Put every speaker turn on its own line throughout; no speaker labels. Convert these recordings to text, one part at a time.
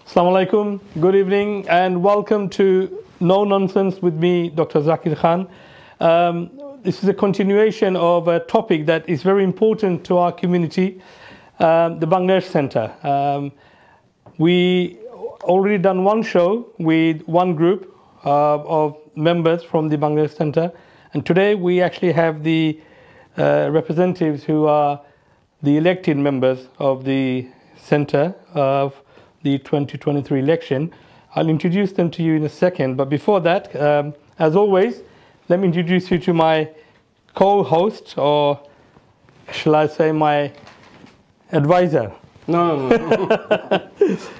Assalamu alaikum, good evening, and welcome to No Nonsense with me, Dr. Zakir Khan. This is a continuation of a topic that is very important to our community, the Bangladesh Center. We already done one show with one group of members from the Bangladesh Center, and today we actually have the representatives who are the elected members of the center of the 2023 election. I'll introduce them to you in a second, but before that, as always, let me introduce you to my co-host, or shall I say my advisor.
No.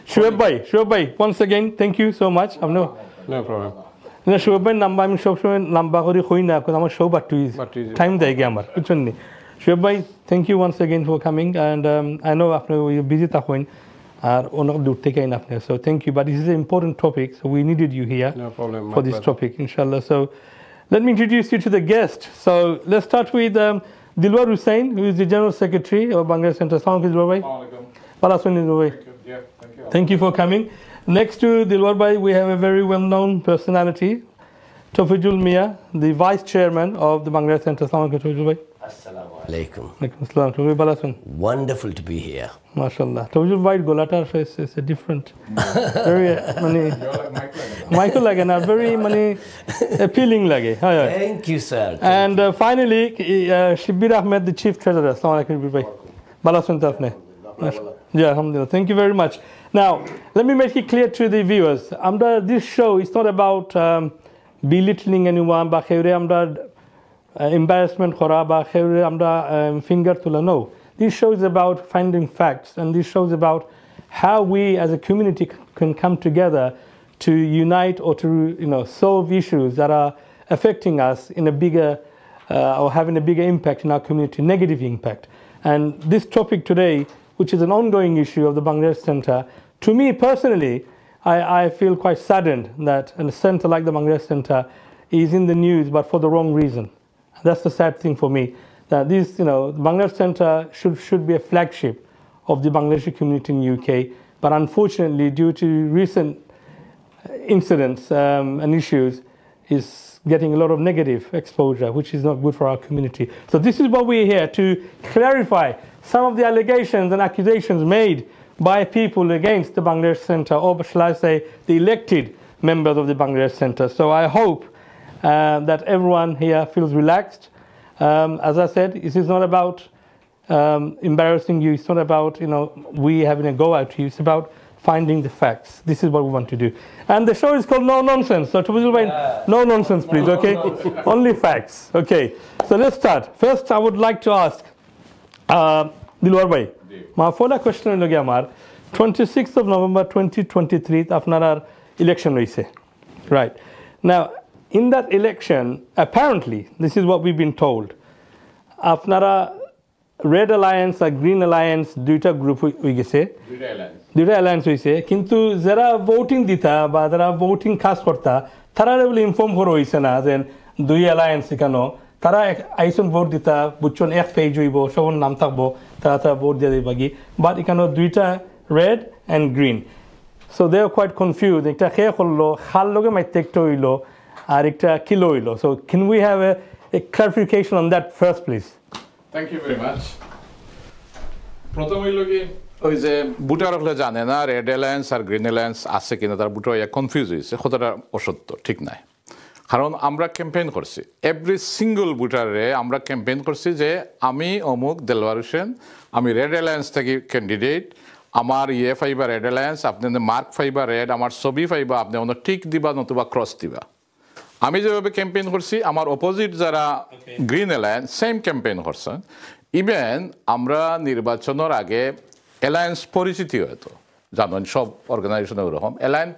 Shoaib bhai, once again, thank you so much.
No problem.
না shoaib bhai number আমি সব সময় number করে কই না কারণ আমার show বাট্টু time দেয় গে আমার বুঝছেন নি shoaib bhai, thank you once again for coming, and I know আপনি busy থাকেন আর অনেক দূর থেকে আইন আপনি, so thank you, but this is an important topic, so we needed you here for this topic, inshallah. So let me introduce you to the guest. So let's start with Dilwar Hussain, who is the General Secretary of Bangladesh Center. Assalamu alaikum, Dilwar bhai. Thank you for coming. Next to Dilwar bhai, we have a very well-known personality, Tawfijul Mia, the Vice Chairman of the Bangladesh Center. Assalamu alaikum, Tawfijul bhai.
Assalamu alaikum. Wonderful to be here.
MashaAllah. Tawfijul bhai golata is a different, very Michael Lagan, very appealing lage.
Thank you, sir.
And finally, Shibir Ahmed, the Chief Treasurer. Assalamu alaikum, Shibir bhai. Balasun tafne. Yeah, alhamdulillah. Thank you very much. Now, let me make it clear to the viewers. This show is not about belittling anyone, ba kheure amra embarrassment khora ba kheure amra finger tula. No. This show is about finding facts, and this show is about how we as a community can come together to unite or to solve issues that are affecting us in a bigger or having a bigger impact in our community, negative impact. And this topic today, which is an ongoing issue of the Bangladesh Center, to me personally, I feel quite saddened that a center like the Bangladesh Center is in the news, but for the wrong reason. That's the sad thing for me, that the Bangladesh Center should be a flagship of the Bangladeshi community in UK, but unfortunately, due to recent incidents and issues, is getting a lot of negative exposure, which is not good for our community. So this is what we're here to clarify some of the allegations and accusations made by people against the Bangladesh Center, or shall I say, the elected members of the Bangladesh Center. So I hope that everyone here feels relaxed. As I said, this is not about embarrassing you. It's not about we having a go at you. It's about finding the facts. This is what we want to do. And the show is called No Nonsense. So no nonsense, please, okay? Only facts, okay? So let's start. First, I would like to ask Dilwar bhai, my first question is 26th of November 2023, আপনারা election হইছে. Right. Now, in that election, apparently, this is what we've been told, আপনারা Red Alliance আর Green Alliance দুইটা group হয়ে গেছে, দুইটা alliance হয়েছে, কিন্তু যারা ভোটিং দিতা বা যারা ভোটিং কাজ করতা তারা বলে ইনফর্ম করা হয়েছে না যে দুই অ্যালায়েন্স কেন, তারা আইসন ভোট দিতা বুঝছেন এক পেজ হইব, সবার নাম থাকবো, তারা ভোট দিয়ে দিবা কি, বাট এখানে দুইটা red and green, so they are quite confuse, একটা খেয়ে করলো খাল লগে মাইতে একটা হইলো আর একটা কিলো হইলো. So can we have a clarification on that first please?
Thank you very much. প্রথম হইল কি ওই যে ভোটার হলে জানে না রেড অ্যালায়েন্স আর গ্রিন অ্যালায়েন্স আছে কিনা, তার ভোটার কনফিউজ হয়েছে, কথাটা অসত্য, ঠিক নাই। কারণ আমরা ক্যাম্পেইন করছি, এভরি সিঙ্গল ভোটারে আমরা ক্যাম্পেইন করছি যে আমি অমুক দেলওয়ার হোসেন, আমি রেড অ্যালায়েন্স থেকে ক্যান্ডিডেট, আমার ফাইবা রেড অ্যালায়েন্স, আপনি মার্ক ফাইবা রেড, আমার ছবি ফাইবা, আপনি অন্য টিক দিবা নতুবা ক্রস দিবা। আমি যেভাবে ক্যাম্পেইন করছি, আমার অপোজিট যারা গ্রিন অ্যালায়েন্স সেম ক্যাম্পেইন করছেন। ইভেন আমরা নির্বাচনের আগে অ্যালায়েন্স পরিচিতি হয়তো জানেন, সব অর্গানাইজেশনে ওরকম অ্যালায়েন্স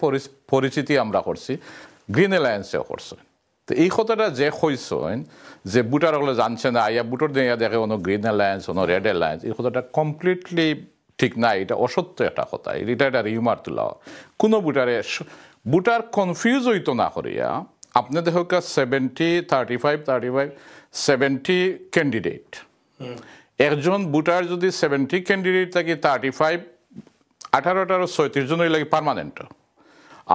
পরিচিতি আমরা করছি, গ্রিন অ্যালায়েন্সেও করছেন। তো এই কথাটা যে কইছেন যে ভোটার হলে জানছে না, আইয়া ভোটার দিয়ে দেখে কোনো গ্রিন অ্যালায়েন্স কোনো রেড অ্যালায়েন্স, এই কথাটা কমপ্লিটলি ঠিক নাই, এটা অসত্য একটা কথা, এটা একটা রিউমার তোলা। কোনো ভোটার কনফিউজ হইতো না করিয়া আপনি দেখো 70, 35, 70 ক্যান্ডিডেট, একজন ভোটার যদি 70 ক্যান্ডিডেট থাকে 35 18 36 জনের লাগে পার্মানেন্ট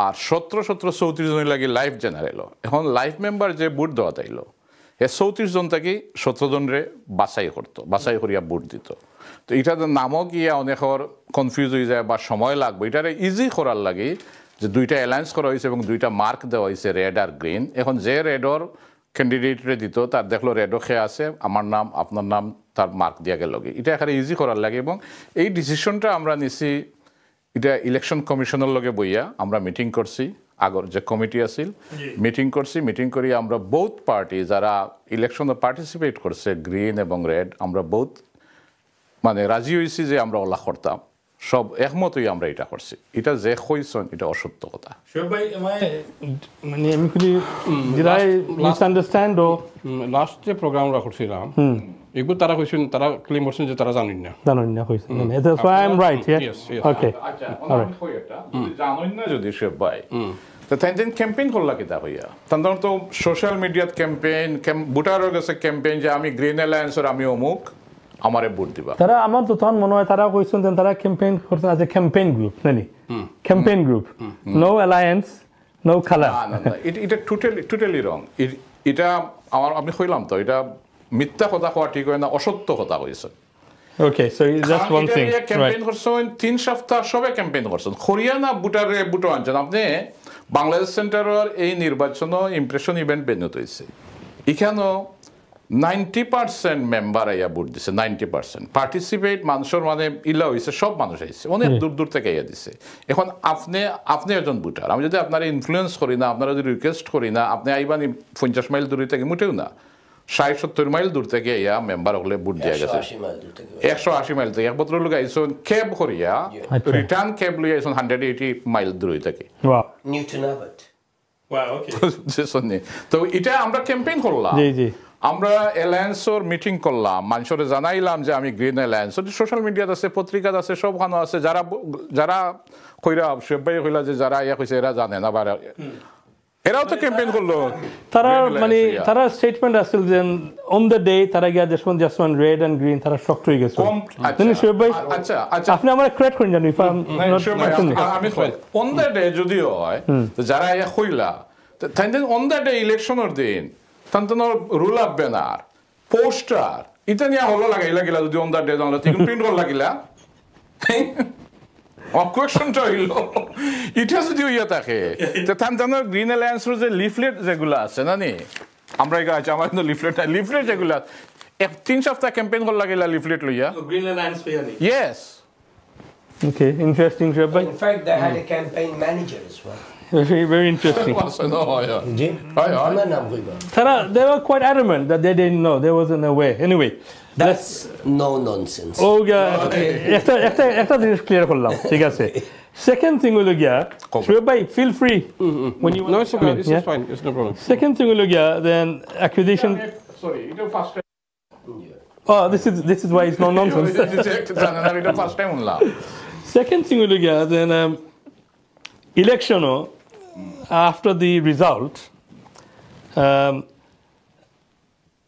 আর 17 34 জনের লাগে লাইফ জেনারেল এখন লাইফ মেম্বার যে ভোট দেওয়া তাইলো এ 34 জন থেকে 17 জনরে বাছাই করিয়া ভোট দিত তো এটা নামও গিয়া অনেকের কনফিউজ হয়ে যায় বা সময় লাগবে এটারে ইজি করার লাগে যে দুইটা অ্যালায়েন্স করা হয়েছে এবং দুইটা মার্ক দেওয়া হয়েছে রেড আর গ্রিন এখন যে রেডর ক্যান্ডিডেটরে দিত তার দেখলো রেডও খেয়ে আছে আমার নাম আপনার নাম তার মার্ক দিয়া গেল এটা এখানে ইজি করার লাগে এবং এই ডিসিশনটা আমরা নিছি এটা ইলেকশন কমিশনের লগে বইয়া আমরা মিটিং করছি আগর যে কমিটি আছিল মিটিং করি আমরা বোথ পার্টি যারা ইলেকশনে পার্টিসিপেট করছে গ্রিন এবং রেড আমরা বোথ মানে রাজি হয়েছি যে আমরা ওলা করতাম সব একমতই আমরা এটা করছি এটা যে কইছেন এটা অসত্য কথা
ভাই মানে আমি খুলি ডিড আই মিসআন্ডারস্ট্যান্ড ও
লাস্ট যে প্রোগ্রাম আমরা করছিলাম এগুলো তারা কইছেন তারা ক্লেম করছেন যে তারা জানেন না
কইছেন that's why I am right yeah okay
আচ্ছা আমি কই এটা জানেন না যদি সে ভাই তো তাই দিন ক্যাম্পেইন করলা কিতা হইয়া তখন তো সোশ্যাল মিডিয়াত ক্যাম্পেইন ভোটারের কাছে ক্যাম্পেইন যে আমি গ্রিন অ্যালায়েন্সের আমি অমুক আমারে ভোট দিবা
তারা আমার তো তখন মনে হয় তারা কইছেন যে তারা ক্যাম্পেইন করছেন as a campaign group নানি campaign group no alliance no color
না এটা টোটালি রং এটা আমার আমি কইলাম তো এটা মিথ্যা কথা কওয়া ঠিক হয় না অসত্য কথা কইছে
okay so just one thing
campaign করছেন 3 সপ্তাহ সবে ক্যাম্পেইন করছেন হরিয়ানা বুটো আনছেন আপনি বাংলাদেশ সেন্টারের এই নির্বাচন ইমপ্রেশন ইভেন্ট বেনুত হইছে এখানেও 90% মেম্বার আইয়া ভোট দিছে 90% পার্টিসিপেট মানুষের মানে ইলা হয়েছে সব মানুষ আইছে অনেক দূর থেকে আইয়া দিছে এখন আপনি একজন ভোটার আমি যদি আপনারা ইনফ্লুয়েন্স করি না আপনারা যদি রিকোয়েস্ট করি না আপনি আইবানি 50 মাইল দূরে থেকে মোটেও না 60-70 মাইল দূর থেকে আইয়া মেম্বার হলে ভোট দিয়া গেছে 180 মাইল থেকে একমাত্র লোক আইসন ক্যাব করিয়া রিটার্ন ক্যাব লইয়া আইসন 180 মাইল দূরে থেকে
Newton Abbott.
wow okay
তো এটা আমরা ক্যাম্পেইন করলাম
জি
আমরা অ্যালায়েন্সর মিটিং করলাম মানুষরে জানাইলাম যে আমি গ্রিন অ্যালায়েন্স সোশ্যাল মিডিয়াতে আছে পত্রিকাতে আছে সবখানে আছে যারা কইরা সেবাই কইলা যে যারা ইয়া কইছে এরা জানে না বা এরাও তো ক্যাম্পেইন করলো
তারা মানে তারা স্টেটমেন্ট আসল যে অন দ্য ডে তারা গিয়া just one red and green তারা শক্ট হয়ে গেছে
আচ্ছা
আপনি আমার ক্রেডিট করেন জানি
আমি কই অন দ্য ডে যদি হয় যারা ইয়া কইলা তাই অন দ্য ডে ইলেকশনের দিন তন্তনর রুল অফ ব্যানার পোস্টার এটা নিয়ে হলো লাগাইলা গেলা যদি অন দ্য ডে জানলা তিন প্রিন্ট করা লাগিলা কোয়েশনটা হইল এটা যদি হইয়া থাকে তন্তনর গ্রিন অ্যালায়েন্সের যে লিফলেট যেগুলো আছে না নি আমরা আছে আমার লিফলেট যেগুলো 3 সপ্তাহ ক্যাম্পেইন করা লাগিলা লিফলেট লইয়া
green alliance fairy
yes
okay interesting Shabbai
In fact, they had a campaign manager as well.
very interesting they were quite adamant that they didn't know there wasn't a way anyway
That's no nonsense.
একটা জিনিস clear করলাম ঠিক আছে second thing হলো গিয়া Shabbai feel free when you
No, it's okay. It's fine. It's no problem.
second thing holo gya then accusation
sorry এটা first
oh this is why it's no nonsense
এটা first time হলো
second thing holo gya then election after the result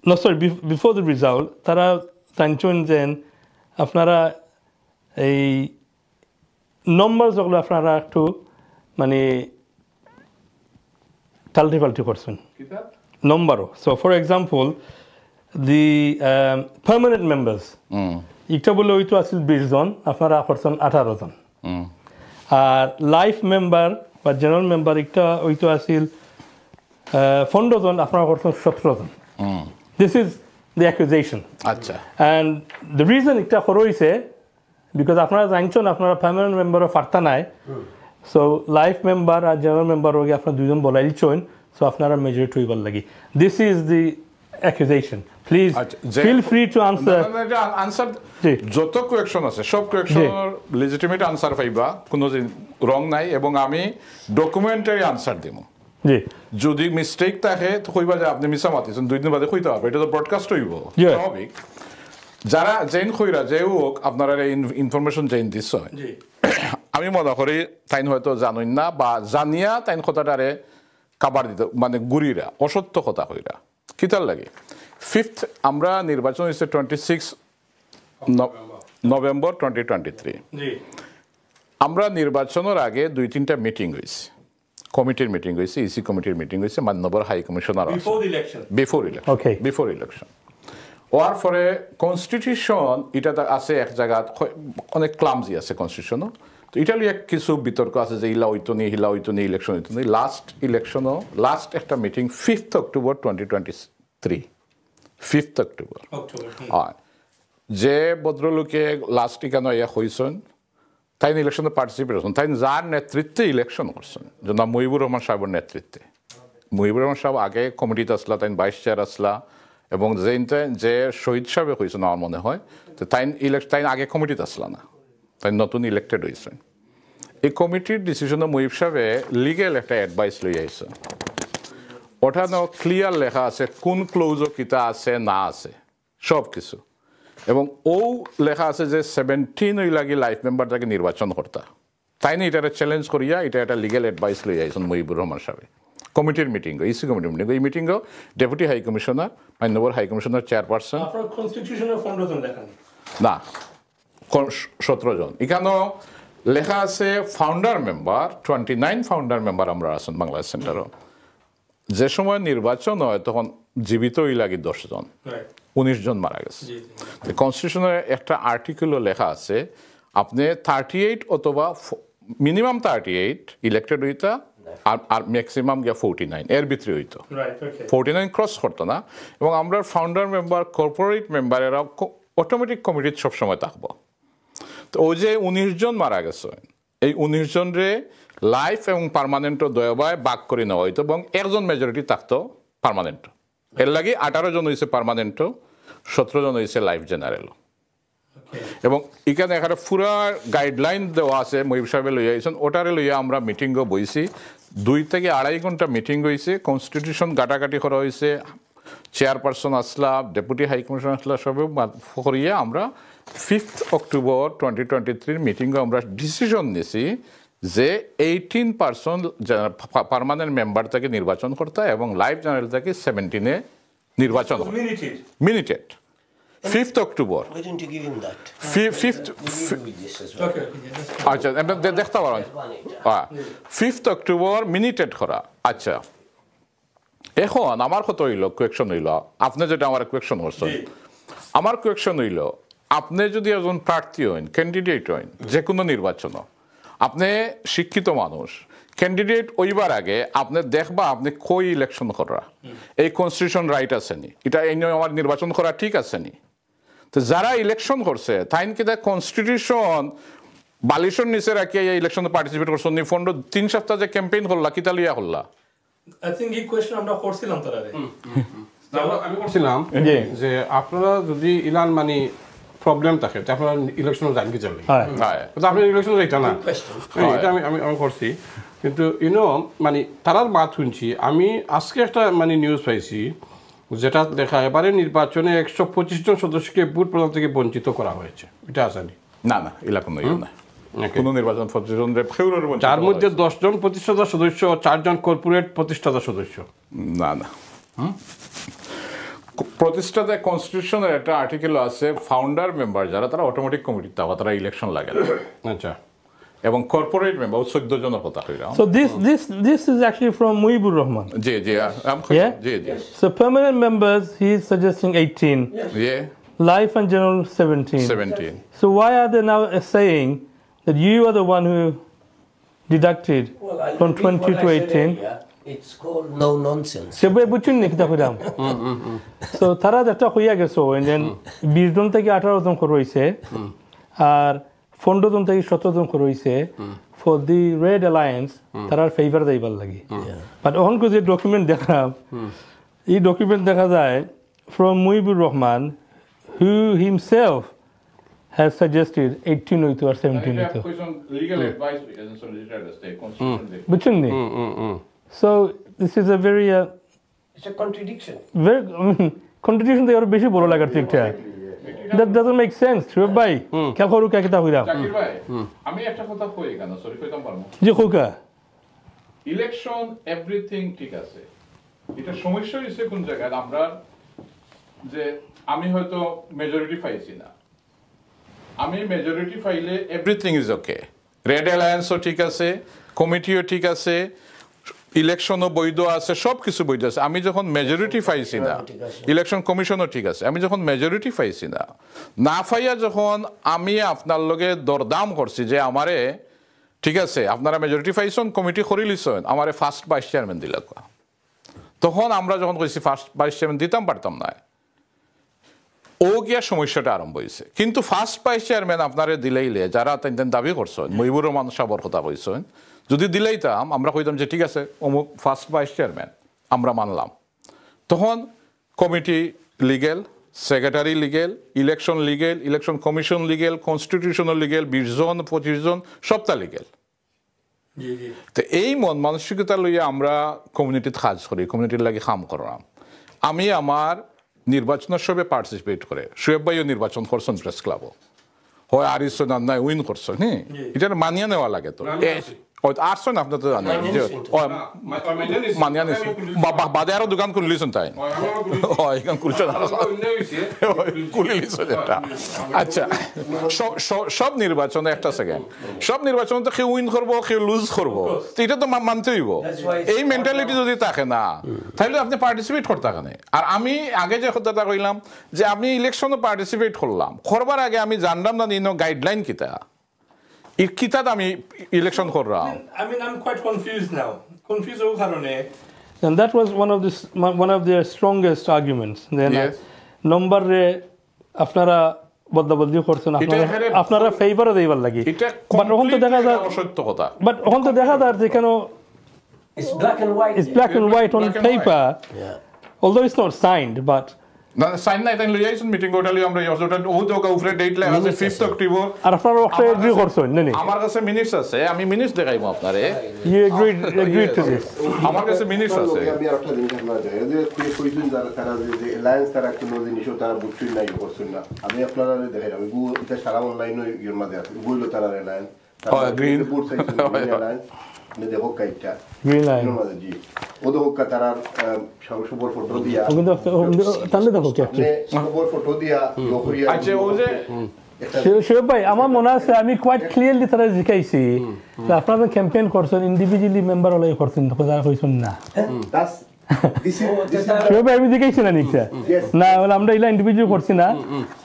no sorry before the result tara tanchon then আপনারা এই numbers গুলো আপনারা একটু মানে টালটি করছেন নম্বরও so for example the permanent members একটা বলে হইতো আছিল 20 জন আপনারা করছেন 18 জন আর লাইফ মেম্বার বা জেনারেল মেম্বার একটা হইতো আছিল 15 জন আপনারা করছেন 17 জন this is the accusation
আচ্ছা
and the reason একটা হইছে because আপনারা জানছেন আপনারা পার্মানেন্ট মেম্বারও পারতা নাই so লাইফ মেম্বার আর জেনারেল মেম্বার ওকে আপনারা দুইজন বলাইলছেন so আপনারা মেজরিটি হইবার লাগি this is the accusation please feel free to answer
answer যত কোয়েকশন আছে সব কোয়েকশনের লেজিটিমেট আনসার পাইবা কোনো রং নাই এবং আমি ডকুমেন্টারি আনসার দেব
জি
যদি মিস্টেক থাকে তো কইবা যে আপনি মিছা মাতিছেন দুই দিন বাদে কইতে হবে এটা তো ব্রডকাস্ট হইব স্বাভাবিক যারা জেন কইরা যে হোক আপনারা ইনফরমেশন জেন দিছ আমি মনে করি তাইন হয়তো জানেন না বা জানিয়া তাইন কথাটারে কাবার দিত মানে গুড়িরা অসত্য কথা কইরা কিতার লাগে 5th আমরা নির্বাচন হয়েছে 26 নভেম্বর 2023
জি
আমরা নির্বাচনের আগে 2-3টা মিটিং হয়েছে কমিটির মিটিং হয়েছে ইসি কমিটির মিটিং হয়েছে মাননীয় high commissioner
before the election Okay.
Before election হওয়ার পরে কনস্টিটিউশন এটা আছে এক জায়গা অনেক ক্লামজি আছে কনস্টিটিউশনও তো এটা লিয়ে কিছু বিতর্ক আছে যে হিলা হইতো নি ইলেকশন হইতো নি লাস্ট একটা meeting 5th October 2023 5th October হয় যে ভদ্রলোকে লাস্ট ইকানো ইয়া হয়েছেন তাই ইলেকশনে পার্টিসিপেট করছেন তাই যার নেতৃত্বে ইলেকশন করছেন জনাব মুহিবুর রহমান সাহেবের নেতৃত্বে মুহিবুর রহমান সাহেব আগে কমিটিতে আসলা তাই ভাইস চেয়ার আসলা এবং যে শহীদ সাহেবে হয়েছেন আমার মনে হয় তো তাই আগে কমিটিতে আসলা না তাই নতুন ইলেক্টেড হয়েছেন এই কমিটির ডিসিশনে মুহিব সাহেবে লিগেল একটা অ্যাডভাইস লই আইছে ওটা ক্লিয়ার লেখা আছে কোন ক্লোজও কিতা আছে না আছে সব কিছু এবং ও লেখা আছে যে 17 ওই লাগি লাইফ মেম্বারটাকে নির্বাচন করতা তাই না এটা চ্যালেঞ্জ করিয়া এটা একটা লিগেল অ্যাডভাইস লই আইছেন মুহিবুর রহমান সাহেব কমিটির মিটিং ইসি কমিটির মিটিং এই মিটিংও ডেপুটি হাই কমিশনার মাননীয় হাই কমিশনার চেয়ারপারসন
আপনার কনস্টিটিউশনের 15 জন লেখা
না 17 জন এখানেও লেখা আছে ফাউন্ডার মেম্বার 29 ফাউন্ডার মেম্বার আমরা আছেন বাংলাদেশ সেন্টারও যে সময় নির্বাচন হয় তখন জীবিত ওই লাগে 10 জন 19 জন মারা গেছে কনস্টিটিউশনের একটা আর্টিকেলও লেখা আছে আপনি 38 অথবা মিনিমাম 38 ইলেক্টেড হইতা আর ম্যাক্সিমাম গিয়া 49 এর ভিতরে হইতো 49 ক্রস করতো না এবং আমরা ফাউন্ডার মেম্বার কর্পোরেট মেম্বারেরা অটোমেটিক কমিটিতে সবসময় থাকবো তো ওই যে 19 জন মারা গেছে এই 19 জনরে লাইফ এবং পার্মানেন্টও দয়াবায় ভাগ করে নেওয়া হইতো এবং একজন মেজরিটি থাকতো পার্মানেন্ট এর লাগে 18 জন হয়েছে পার্মানেন্টও 17 জন হয়েছে লাইফ জেনারেলও এবং এখানে এখানে পুরা গাইডলাইন দেওয়া আছে মহিব সাহেবে লইয়া আইছেন ওটারে লইয়া আমরা মিটিংও বইছি 2 থেকে 2.5 ঘন্টা মিটিং হয়েছে কনস্টিটিউশন গাটাগাটি করা হয়েছে চেয়ারপারসন আসলা ডেপুটি হাই কমিশনার আসলা সবে করিয়া আমরা 5th অক্টোবর 2023 মিটিংয়ে আমরা ডিসিশন নিয়েছি যে 18% পার্মানেন্ট মেম্বার থেকে নির্বাচন করতে এবং লাইফ জেনারেল থেকে 17-এ নির্বাচন মিনিটেড 5th October
Why didn't you give him that?
5th আচ্ছা দেখতে পারেন 5th অক্টোবর মিনিটেড করা আচ্ছা এখন আমার কত হইল কোয়েকশন হইল আপনি যেটা আমার কোয়েকশন করছেন আমার কোয়েকশন হইল আপনি যদি একজন প্রার্থী হইন ক্যান্ডিডেট হইন যে কোনো নির্বাচন আপনি শিক্ষিত মানুষ ক্যান্ডিডেট ওইবার আগে আপনি দেখবা আপনি কই ইলেকশন করা এই কনস্টিটিউশন রাইট আসেনি এটা এই নিয়ে আমার নির্বাচন করা ঠিক আসেনি তো যারা ইলেকশন করছে তাই কিনা কনস্টিটিউশন বালিশন নিচে রাখিয়া এই ইলেকশনে পার্টিসিপেট করছেন নি ফন্ড 3 সপ্তাহ যে ক্যাম্পেইন করলা কিতা লিয়া করলা
আই থিংক এই কোশ্চেন আমরা করছিলাম তার আগে
আমি করছিলাম যে আপনারা যদি ইলান মানে প্রবলেম থাকে আপনারা ইলেকশন জানকি যাবে আপনি ইলেকশন যাইতা না এটা আমি করছি কিন্তু মানে তারার মাত শুনছি আমি আজকে একটা মানে নিউজ পাইছি যেটা দেখা এবারে নির্বাচনে 125 জন সদস্যকে ভোট প্রদান থেকে বঞ্চিত করা হয়েছে এটা আসেনি
না না এরকম নয় না কোন নির্বাচন
যার মধ্যে 10 জন প্রতিষ্ঠাতা সদস্য 4 জন কর্পোরেট প্রতিষ্ঠাতা সদস্য
না না প্রতিষ্ঠাতা কনস্টিটিউশনের একটা আর্টিকেল আছে ফাউন্ডার মেম্বার যারা তারা অটোমেটিক কমিটিতে তারা ইলেকশন লাগে
আচ্ছা
এবং কর্পোরেট মেম্বার 14 জনের কথা হইরা
So this is actually from Muhibur Rahman.
G G
Yeah?
G G
So permanent members he is suggesting 18.
yeah
Life and general 17.
17
So why are they now saying that you are the one who deducted from 20 to 18?
It's called no nonsense.
সে বুঝছেন নাকি তা কইরাম so তারা যেটা হইয়া গেছে and 20 জন থেকে 18 জন করে হইছে আর 15 জন থেকে 17 জন করে হইছে ফর দি রেড অ্যালায়েন্স তারার ফেভার দেইবার লাগি বাট অন কো যে ডকুমেন্ট দেখলাম এই ডকুমেন্ট দেখা যায় from Muhibur Rahman who himself has suggested 18 হইতো আর 17 হইতো
legal advice as a solicitor the state constitution
বুঝছেন নি so this is a very
It's a contradiction.
very contradiction they are বেশি বড় লাগার ঠিকটা that doesn't make sense ঠিক ভাই কে করু কে কিতা হইরা
জাকির ভাই আমি একটা কথা কই কেন সরি কইতাম পারমু
যে কোকা
ইলেকশন এভরিথিং ঠিক আছে এটা সমস্যা হইছে কোন জায়গায় আমরা যে আমি হয়তো মেজরিটি পাইছি না আমি মেজরিটি ফাইলে এভরিথিং ইজ ওকে রেড অ্যালায়েন্সও ঠিক আছে কমিটিও ঠিক আছে ইলেকশনও বৈধ আছে সব কিছু বৈধ আছে আমি যখন মেজরিটি পাইছি না ইলেকশন কমিশনও ঠিক আছে আমি যখন মেজরিটি পাইছি না না পাইয়া যখন আমি আপনার লগে দরদাম করছি যে আমারে ঠিক আছে আপনারা মেজরিটি পাইছেন কমিটি করে লিছেন আমারে ফার্স্ট ভাইস চেয়ারম্যান দিল তখন আমরা যখন কইছি ফার্স্ট ভাইস চেয়ারম্যান দিতাম পারতাম না ও গিয়া সমস্যাটা আরম্ভ হয়েছে কিন্তু ফার্স্ট ভাইস চেয়ারম্যান আপনারে দিলেইলে যারা তেন দাবি করছেন মহিবুর রহমান সাহর কথা কইছেন যদি দিলেইতাম আমরা কইতাম যে ঠিক আছে অমুক ফার্স্ট ভাইস চেয়ারম্যান আমরা মানলাম তখন committee legal secretary legal election commission legal constitutional legal 20 জন 25 জন সবটা লিগেল তো এই মন মানসিকতা লইয়া আমরা কমিউনিটিতে কাজ করি কমিউনিটির লাগে কাম করলাম আমি আমার নির্বাচনের সবে পার্টিসিপেট করে শোয়েব ভাইও নির্বাচন করছেন প্রেস ক্লাবও হয় আরিসন আর নাই উইন করছেন হ্যাঁ এটা মানিয়ে নেওয়া লাগে তো আসছেন আপনার তো মানিয়ে নিয়েছেন বাদে আরো দোকান খুলে লিছেন তাই এখান খুলছেন খুলে লিছেন এটা আচ্ছা সব নির্বাচনে একটা সেকেন্ড সব নির্বাচনে তো কেউ উইন করবো কেউ লুজ করবো এটা তো মানতে হইব এই মেন্টালিটি যদি থাকে না তাহলে আপনি পার্টিসিপেট করতে থাকেন আর আমি আগে যে কথাটা কইলাম যে আমি ইলেকশনে পার্টিসিপেট করলাম করবার আগে আমি জানলাম না নিনো গাইডলাইন কিতা কিতাব আমি ইলেকশন করলাম
I mean, I'm quite confused now. Confused ওই কারণে and that was one of their strongest arguments. Then number আপনারা বদলাবদলি করছেন আপনারা ফেভারে দেইবার লাগি বাট ওখান তো দেখা যায়
সত্য কথা
বাট ওখান তো দেখা যায় যে কেন it's black and white on paper although it's not signed but
না সাইন নাই তাই লই আইছেন মিটিং গোটালি আমরা ওটা ওটা উপরে ডেট লেখা আছে 5th অক্টোবর
আর আপনারা ওটা এগ্রি করছেন না নি
আমার কাছে মিনিটস আছে আমি মিনিটস দেখাইবো আপনারে
you agreed to this
আমার কাছে মিনিটস আছে
আমি আরেকটা জিনিস আপনারা জানেন যে কইছেন যারা তারা যে অ্যালায়েন্স তারা কোনো জিনিসও তারা বুঝছেন না করছেন না আমি আপনারা দেখাইলাম এটা সারা অনলাইনে ইয়ের মধ্যে আছে বইলো তারা alliance
green
report cycle alliance ने देखो काइटा
গ্রিন লাইন
जी वो देखो कतार सबोर फोटो दिया
কিন্তু তাহলে দেখো কি
ने सबोर फोटो दिया लोकरिया
আচ্ছা ও যে
শোয়েব ভাই আমার মনে আছে আমি কোয়াইট ক্লিয়ারলি তারা জিকাইছি যে আপনারা ক্যাম্পেইন করছেন ইন্ডিভিজুয়ালি মেম্বার হলে করছেন কথা কইছেন না
that's
শোয়েব ভাই আমি জিকাইছি না নিকটা না বলে আমরা ইলা ইন্ডিভিজুয়াল করছি না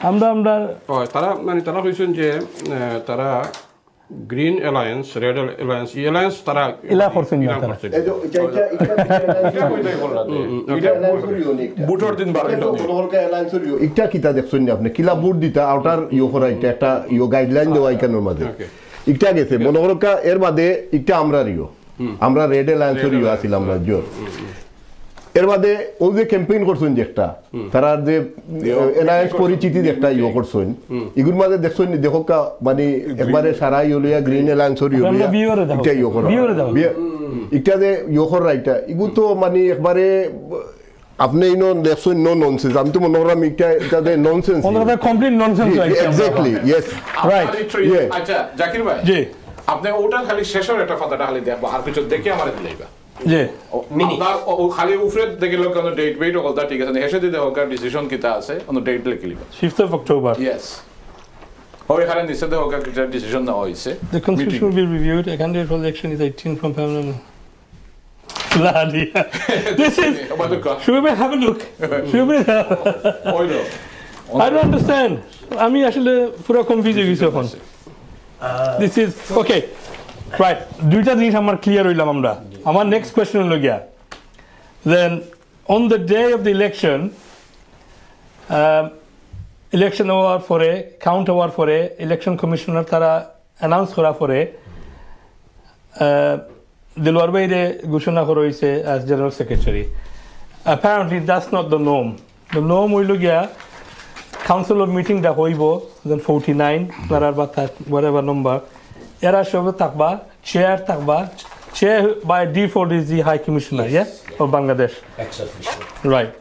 আমরা
তারা মানে তারা কইছেন যে তারা গ্রিন অ্যালায়েন্স রেড অ্যালায়েন্স তারা
ইলা করছেন না তারা
এই যে
বুটর দিন বারোটা
বড়কা অ্যালায়েন্স হইও একটা কিতা দেখছেন না আপনি কিলা বুট দিতা আউটার ইও করা এটা একটা ইও গাইডলাইন দেওয়া ইকানোর মধ্যে একটা গেছে বড়কা এর মধ্যে একটা আমরা রেড অ্যালায়েন্স হইও আছিলাম রাজ্য এর মধ্যে ও যে ক্যাম্পেইন করছেন যে একটা তারা যে অ্যালায়েন্স পরিচিতি একটা ইয়ে করছেন এগুর মধ্যে দেখছেন দেখো মানে একবারে সারা ইউলিয়া গ্রিন অ্যালায়েন্স ইউলিয়া এটা ইয়ে করা এটা যে ইয়ে করা এটা এগুলো তো মানে একবারে আপনি ইনো দেখছেন নো ননসেন্স আমি তো মনে করলাম এটা যে nonsense
complete nonsense
exactly yes
right
আচ্ছা জাকির ভাই
জি
আপনি ওটা খালি শেষের একটা কথাটা খালি দেখবো আর কিছু দেখে আমারে দিলাইবা
জি
খালি উপরে দেখে লোক কোনো ডেট বেট ওটা ঠিক আছে হেসে দিতে হোক ডিসিশন কিতা আছে কোনো ডেট লিখে লিবা
5th of October
ইয়েস ওই এখানে নিচে দেখো একটা ডিসিশন নেওয়া হয়েছে
the constitution will be reviewed a candidate for election is 18 from permanent bloody this is should we have a look should we I don't understand আমি আসলে পুরো কনফিউজ হয়ে গেছি এখন this is okay right দুইটা জিনিস আমার ক্লিয়ার হইলাম আমরা আমার নেক্সট কোশ্চেন হলো গিয়া then on the day of the election election হওয়ার পরে কাউন্ট হওয়ার পরে ইলেকশন কমিশনার তারা অ্যানাউন্স করার পরে দিলওয়ার ভাইরে ঘোষণা করা হয়েছে as general secretary apparently that's not the norm হইল গিয়া council of meeting da hoibo then 49 whatever that whatever number era shobe takba chair by default is the high commissioner of Bangladesh
ex officio
right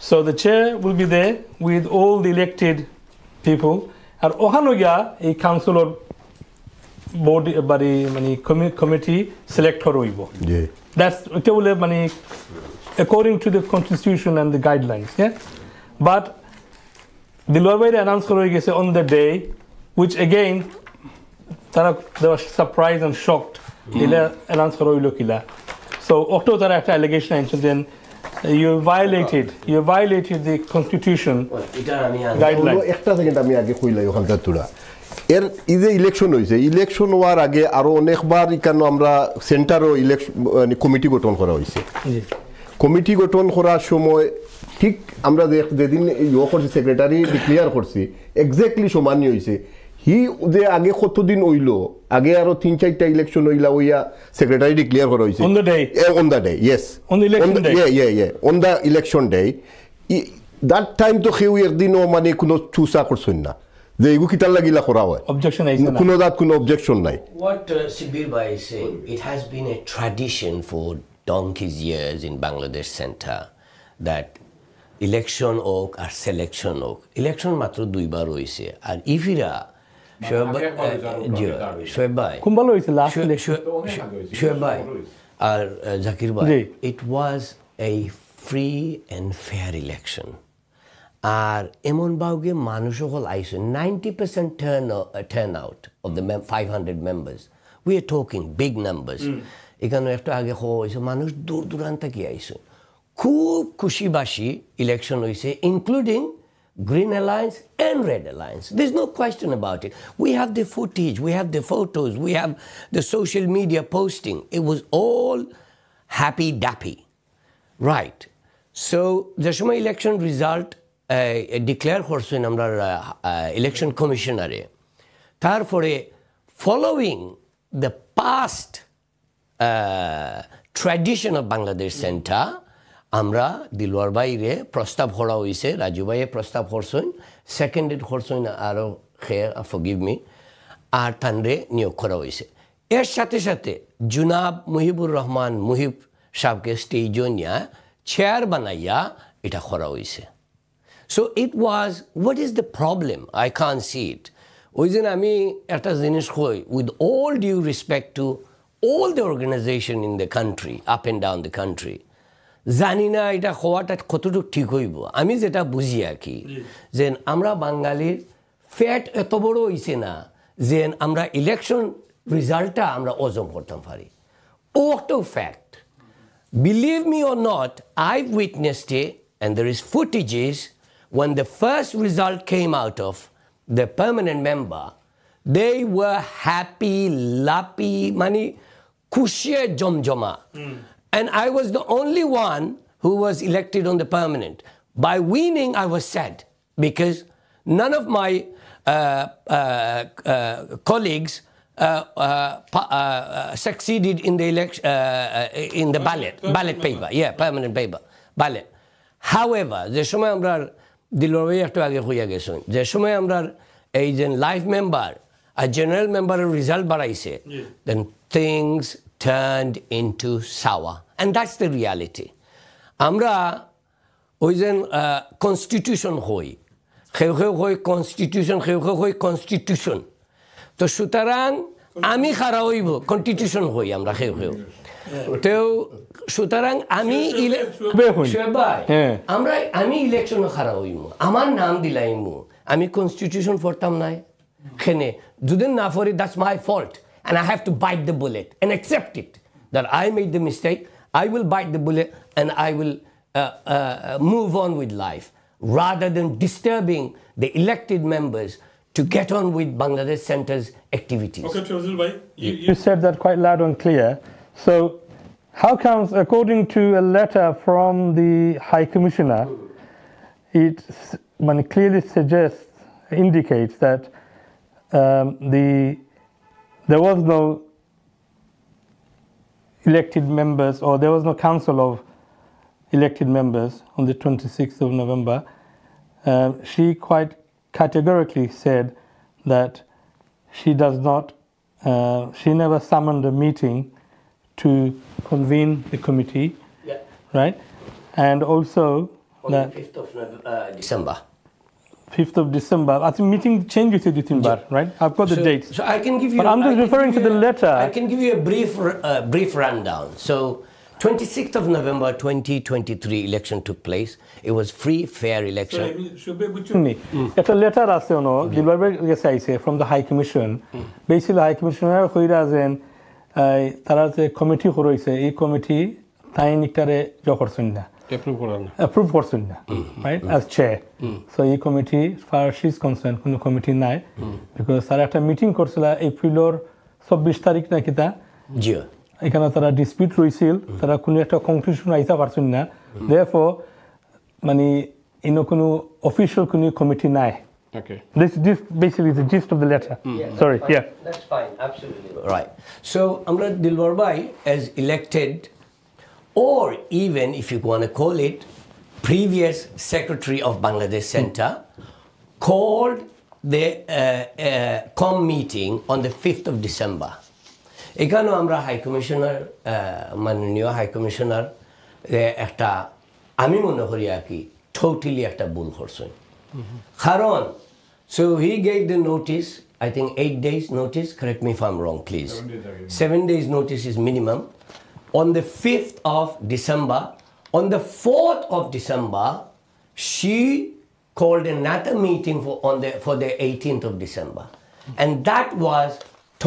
so the chair will be there with all the elected people and ohanogia a council or board body mani committee select horoibo that's totally mani according to the constitution and the guidelines but Dilwar Bhai announced করা গেছে on the day which again, they were surprised and shocked. So, October একটা allegation আনছেন you violated the constitution guidelines.
একটা second আমি আগে কইলাই ওখানটা তোরা এর এই যে ইলেকশন হয়েছে ইলেকশন হওয়ার আগে আরো অনেকবার কেন আমরা সেন্টারও ইলেকশন কমিটি গঠন করা হয়েছে কমিটি গঠন করার সময় ঠিক আমরা যেদিন ইয়ে করছি সেক্রেটারি ডিক্লেয়ার করছি এক্স্যাক্টলি সমানই হয়েছে হি যে আগে কতদিন হইল আগে আরো 3-4টা ইলেকশন হইলা ওইয়া সেক্রেটারি ডিক্লেয়ার করা হয়েছে
on the day
yes
on the election day
yeah on the election day that time তো কেউ একদিনও মানে কোনো চুসা করছেন না যে এগু কিতার লাগিলা করা হয়
objection
কোনো objection নাই
What Sibir Bhai is saying, it has been a tradition for donkey's years in Bangladesh Center that election হোক আর selection হোক election মাত্র দুইবার হইছে আর ইফিরা শোয়েব ভাই
খুব ভালো হয়েছে লাস্ট
শোয়েব ভাই আর জাকির ভাই it was a free and fair election আর এমন ভাবে মানুষ সকল আইছে 90% turnout of the 500 members we are talking big numbers এখানে একটু আগে হইছে মানুষ দূর দূরান্ত থেকে আইছে খুব খুশিবাসী ইলেকশন হইছে including Green Alliance and Red Alliance. There's no question about it. We have the footage, we have the photos, we have the social media posting. It was all happy-dappy. Right. So, the Shuma election result declare করছেন আমরা election commissioner. তারপরে following the past tradition of Bangladesh Center, আমরা দিলওয়ার ভাইরে প্রস্তাব করা হয়েছে রাজু ভাইয়ে প্রস্তাব করছেন সেকেন্ডেড করছেন আরও খেয়ার ফরগিভ মি আর তানরে নিয়োগ করা হয়েছে এর সাথে সাথে জুনাব মুহিবুর রহমান মুহিব সাহেবকে স্টেজও নিয়ে চেয়ার বানাইয়া এটা করা হয়েছে so it was what is the problem I can see it ওই জন্য আমি একটা জিনিস কই with all due respect to all the organisation in the country up and down the country জানি না এটা হওয়াটা কতটুকু ঠিক হইব আমি যেটা বুঝি আর কি যে আমরা বাঙালির ফ্যাট এত বড় হইছে না যে আমরা ইলেকশন রেজাল্টটা আমরা অজম করতাম পারি ও একটা fact believe me or not I witnessed it and there is footages when the first result came out of the permanent member they were happy lappy mani khushiye jomjoma and I was the only one who was elected on the permanent. By winning, I was sad because none of my colleagues succeeded in the election in the ballot paper. Yeah, permanent paper, ballot. However, the সময় আমরা দিলওয়ার একটু আগে হইয়া গেছেন যে সময় আমরা এই যে লাইফ মেম্বার আর জেনারেল মেম্বারের রেজাল্ট বাড়াইছে then things turned into sour. And that's the reality. Amra oizen constitution hoi. Kheu hoi constitution, hoi constitution. To sutarang ami khara hoibo constitution hoi amra kheu. To sutarang ami amra ami election khara hoimu. Amar naam dilaimu. Ami constitution fortam nai. Khene juden na fori that's my fault. And I have to bite the bullet and accept it that I made the mistake. I will bite the bullet and I will move on with life rather than disturbing the elected members to get on with Bangladesh Center's activities.
Okay, you said that quite loud and clear. So how comes, according to a letter from the High Commissioner, it clearly indicates that there was no elected members or there was no council of elected members on the 26th of November. She quite categorically said that she does not, she never summoned a meeting to convene the committee, right? And also
on the 5th of December.
5th of December. I think meeting changes to December, right? I've got the dates.
So I can give you.
But I'm just referring to the letter.
I can give you a brief rundown. So 26th of November 2023 election took place. It was free, fair election.
একটা letter আছে ono দিলবার গেছে আইছে from the high commission basically high commissioner কইরা যেন তারা যে committee করইছে এই committee তাই নিটারে জকরছেন না অ্যাপ্রুভ করছেন না রাইট as chair so এই committee far she is concerned কোনো কমিটি নাই because তারা একটা মিটিং করছিল এপ্রিলের 24 তারিখ নাকি তা
জি
এখানে তারা ডিসপিউট রইছিল তারা কোনো একটা কনক্লুশন আইতা পারছেন না therefore মানে ইনো কোনো অফিশিয়াল কোনো কমিটি নাই
Okay.
This basically the gist of the letter. Sorry, yeah.
That's fine, absolutely. Right. So, Amra Dilwar Bhai, as elected, or even if you want to call it, previous Secretary of Bangladesh Center, called the COM meeting on the 5th of December. এখানেও আমরা high commissioner মাননীয় high commissioner একটা আমি মনে করি আর কি totally একটা ভুল করছেন কারণ so he gave the notice I think 8 days notice correct me if I'm wrong please 7 days notice is minimum on the 5th of December on the 4th of December she called another meeting for the 18th of December and that was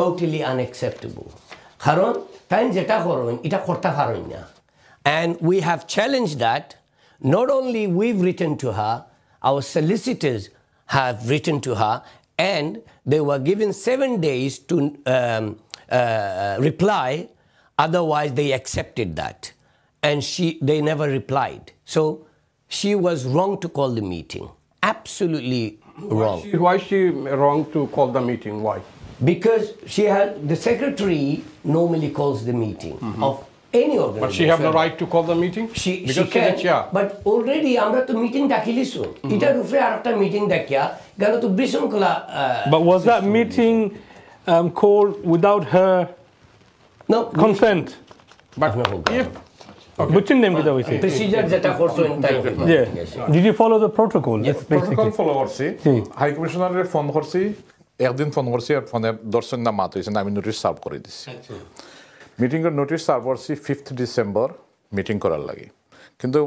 totally unacceptable. Karon, time jeta koron, ita korta karon na. And we have challenged that. Not only we've written to her, our solicitors have written to her, and they were given 7 days to reply. Otherwise, they accepted that, and they never replied. So she was wrong to call the meeting. Absolutely wrong.
Why is she wrong to call the meeting? Why?
Because the secretary normally calls the meeting of any organization.
But she have the right to call the meeting?
She can, but already আমরা তো meeting ডাকিলিছো এটার উপরে আরেকটা meeting ডাকিয়া গেল তো বিশৃঙ্খলা
But was that meeting called without her consent?
But if
বুঝছেন নেম কিটা হইছে
procedure যেটা করছেন তাই
Yeah. Did you follow the protocol?
Yes,
protocol follow করছি হাই কমিশনারের ফোন করছি একদিন ফোন করছি আর ফোনে দর্শন না মাত হয়েছে আমি নোটিশ সার্ভ করে দিচ্ছি মিটিংয়ের নোটিশ সার্ভ করছি 5th ডিসেম্বর মিটিং করার লাগে কিন্তু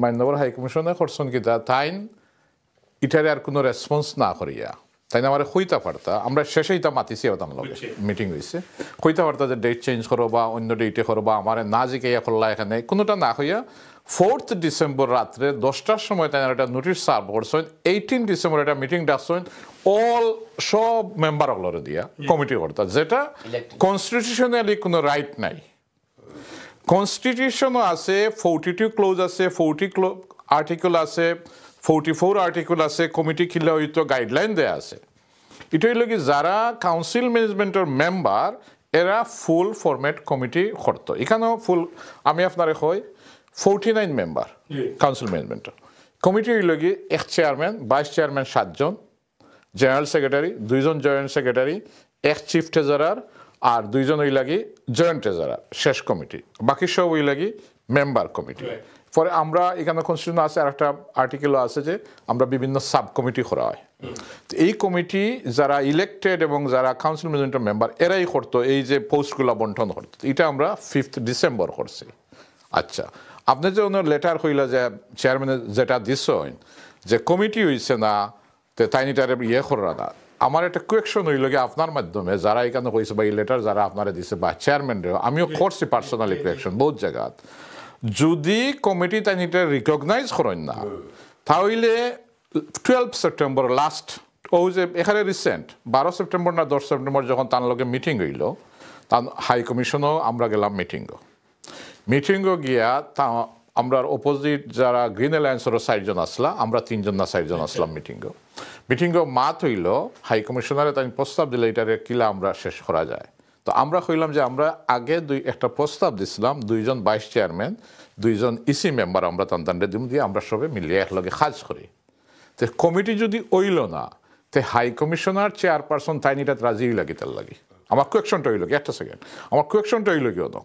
মান্যবর হাই কমিশনার করছেন কি তাইন ইটারে আর কোনো রেসপন্স না করিয়া তাই আমার হইতা পারতা আমরা শেষে ইটা মাতিছি আমার লগে মিটিং হয়েছে হইতা পারতা যে ডেট চেঞ্জ করো বা অন্য ডেটে করো বা আমার না জিকাইয়া করলা এখানে কোনোটা না হইয়া 4th ডিসেম্বর রাত্রে 10টার সময় তাই একটা নোটিশ সার্ভ করছেন 18 ডিসেম্বর একটা মিটিং ডাকছেন অল সব মেম্বারগুলোরে দিয়া কমিটি করতা যেটা কনস্টিটিউশনালি কোনো রাইট নাই কনস্টিটিউশনও আছে 42 ক্লোজ আছে 40 আর্টিকেল আছে 44 আর্টিকেল আছে কমিটি খিলা হইতো গাইডলাইন দেয়া আছে এটা হইল কি যারা কাউন্সিল ম্যানেজমেন্টের মেম্বার এরা ফুল ফরম্যাট কমিটি করত এখানেও ফুল আমি আপনারে কই 49 মেম্বার কাউন্সিল ম্যানেজমেন্টের কমিটি হইল কি এক চেয়ারম্যান ভাইস চেয়ারম্যান 7 জন জেনারেল সেক্রেটারি 2 জন জয়েন্ট সেক্রেটারি এক চিফ ট্রেজারার আর 2 জন হই লাগি জয়েন্ট ট্রেজারার শেষ কমিটি বাকি সব হই লাগি মেম্বার কমিটি পরে আমরা এখানে কনস্টিটিউশন আছে আর একটা আর্টিকেলও আছে যে আমরা বিভিন্ন সাব কমিটি করা হয় তো এই কমিটি যারা ইলেক্টেড এবং যারা কাউন্সিল ম্যানেজমেন্টের মেম্বার এরাই করতো এই যে পোস্টগুলো বন্টন করতো এটা আমরা 5th ডিসেম্বর করছি আচ্ছা আপনি যে লেটার কইলা যে চেয়ারম্যানের যেটা দিছেন যে কমিটি হইছে না তে তাইনিটারে ইয়ে করা না আমার একটা কোয়েকশন হইল গিয়ে আপনার মাধ্যমে যারা এখানে কইছে বা এই লেটার যারা আপনারা দিছে বা চেয়ারম্যানরেও আমিও করছি পার্সোনালি কোয়েকশন বহুত জায়গাত যদি কমিটি তাইনিটা রিকগনাইজ করেন না তাহলে 12 সেপ্টেম্বর লাস্ট ও যে এখানে রিসেন্ট 12 সেপ্টেম্বর না 10 সেপ্টেম্বর যখন তার লগে মিটিং হইল তার হাই কমিশনও আমরা গেলাম মিটিংও গিয়া তা আমরা অপোজিট যারা গ্রিন অ্যালায়েন্সের 4 জন আসলা আমরা 3 জন না 4 জন আসলাম মিটিংও মাত হইল হাই কমিশনারে তাই প্রস্তাব দিলে এটারে কিলা আমরা শেষ করা যায় তো আমরা কইলাম যে আমরা আগে একটা প্রস্তাব দিছিলাম 2 জন ভাইস চেয়ারম্যান 2 জন ইসি মেম্বার আমরা তান্তান্ডে দিম দিয়ে আমরা সবে মিলিয়ে একলগে কাজ করি তো কমিটি যদি হইল না তে হাই কমিশনার চেয়ারপারসন তাই নিটা রাজি হইলা কি তার লাগি আমার কোয়েকশনটা হইল কি একটা সেকেন্ড আমার কোয়েকশনটা হইল কি হতো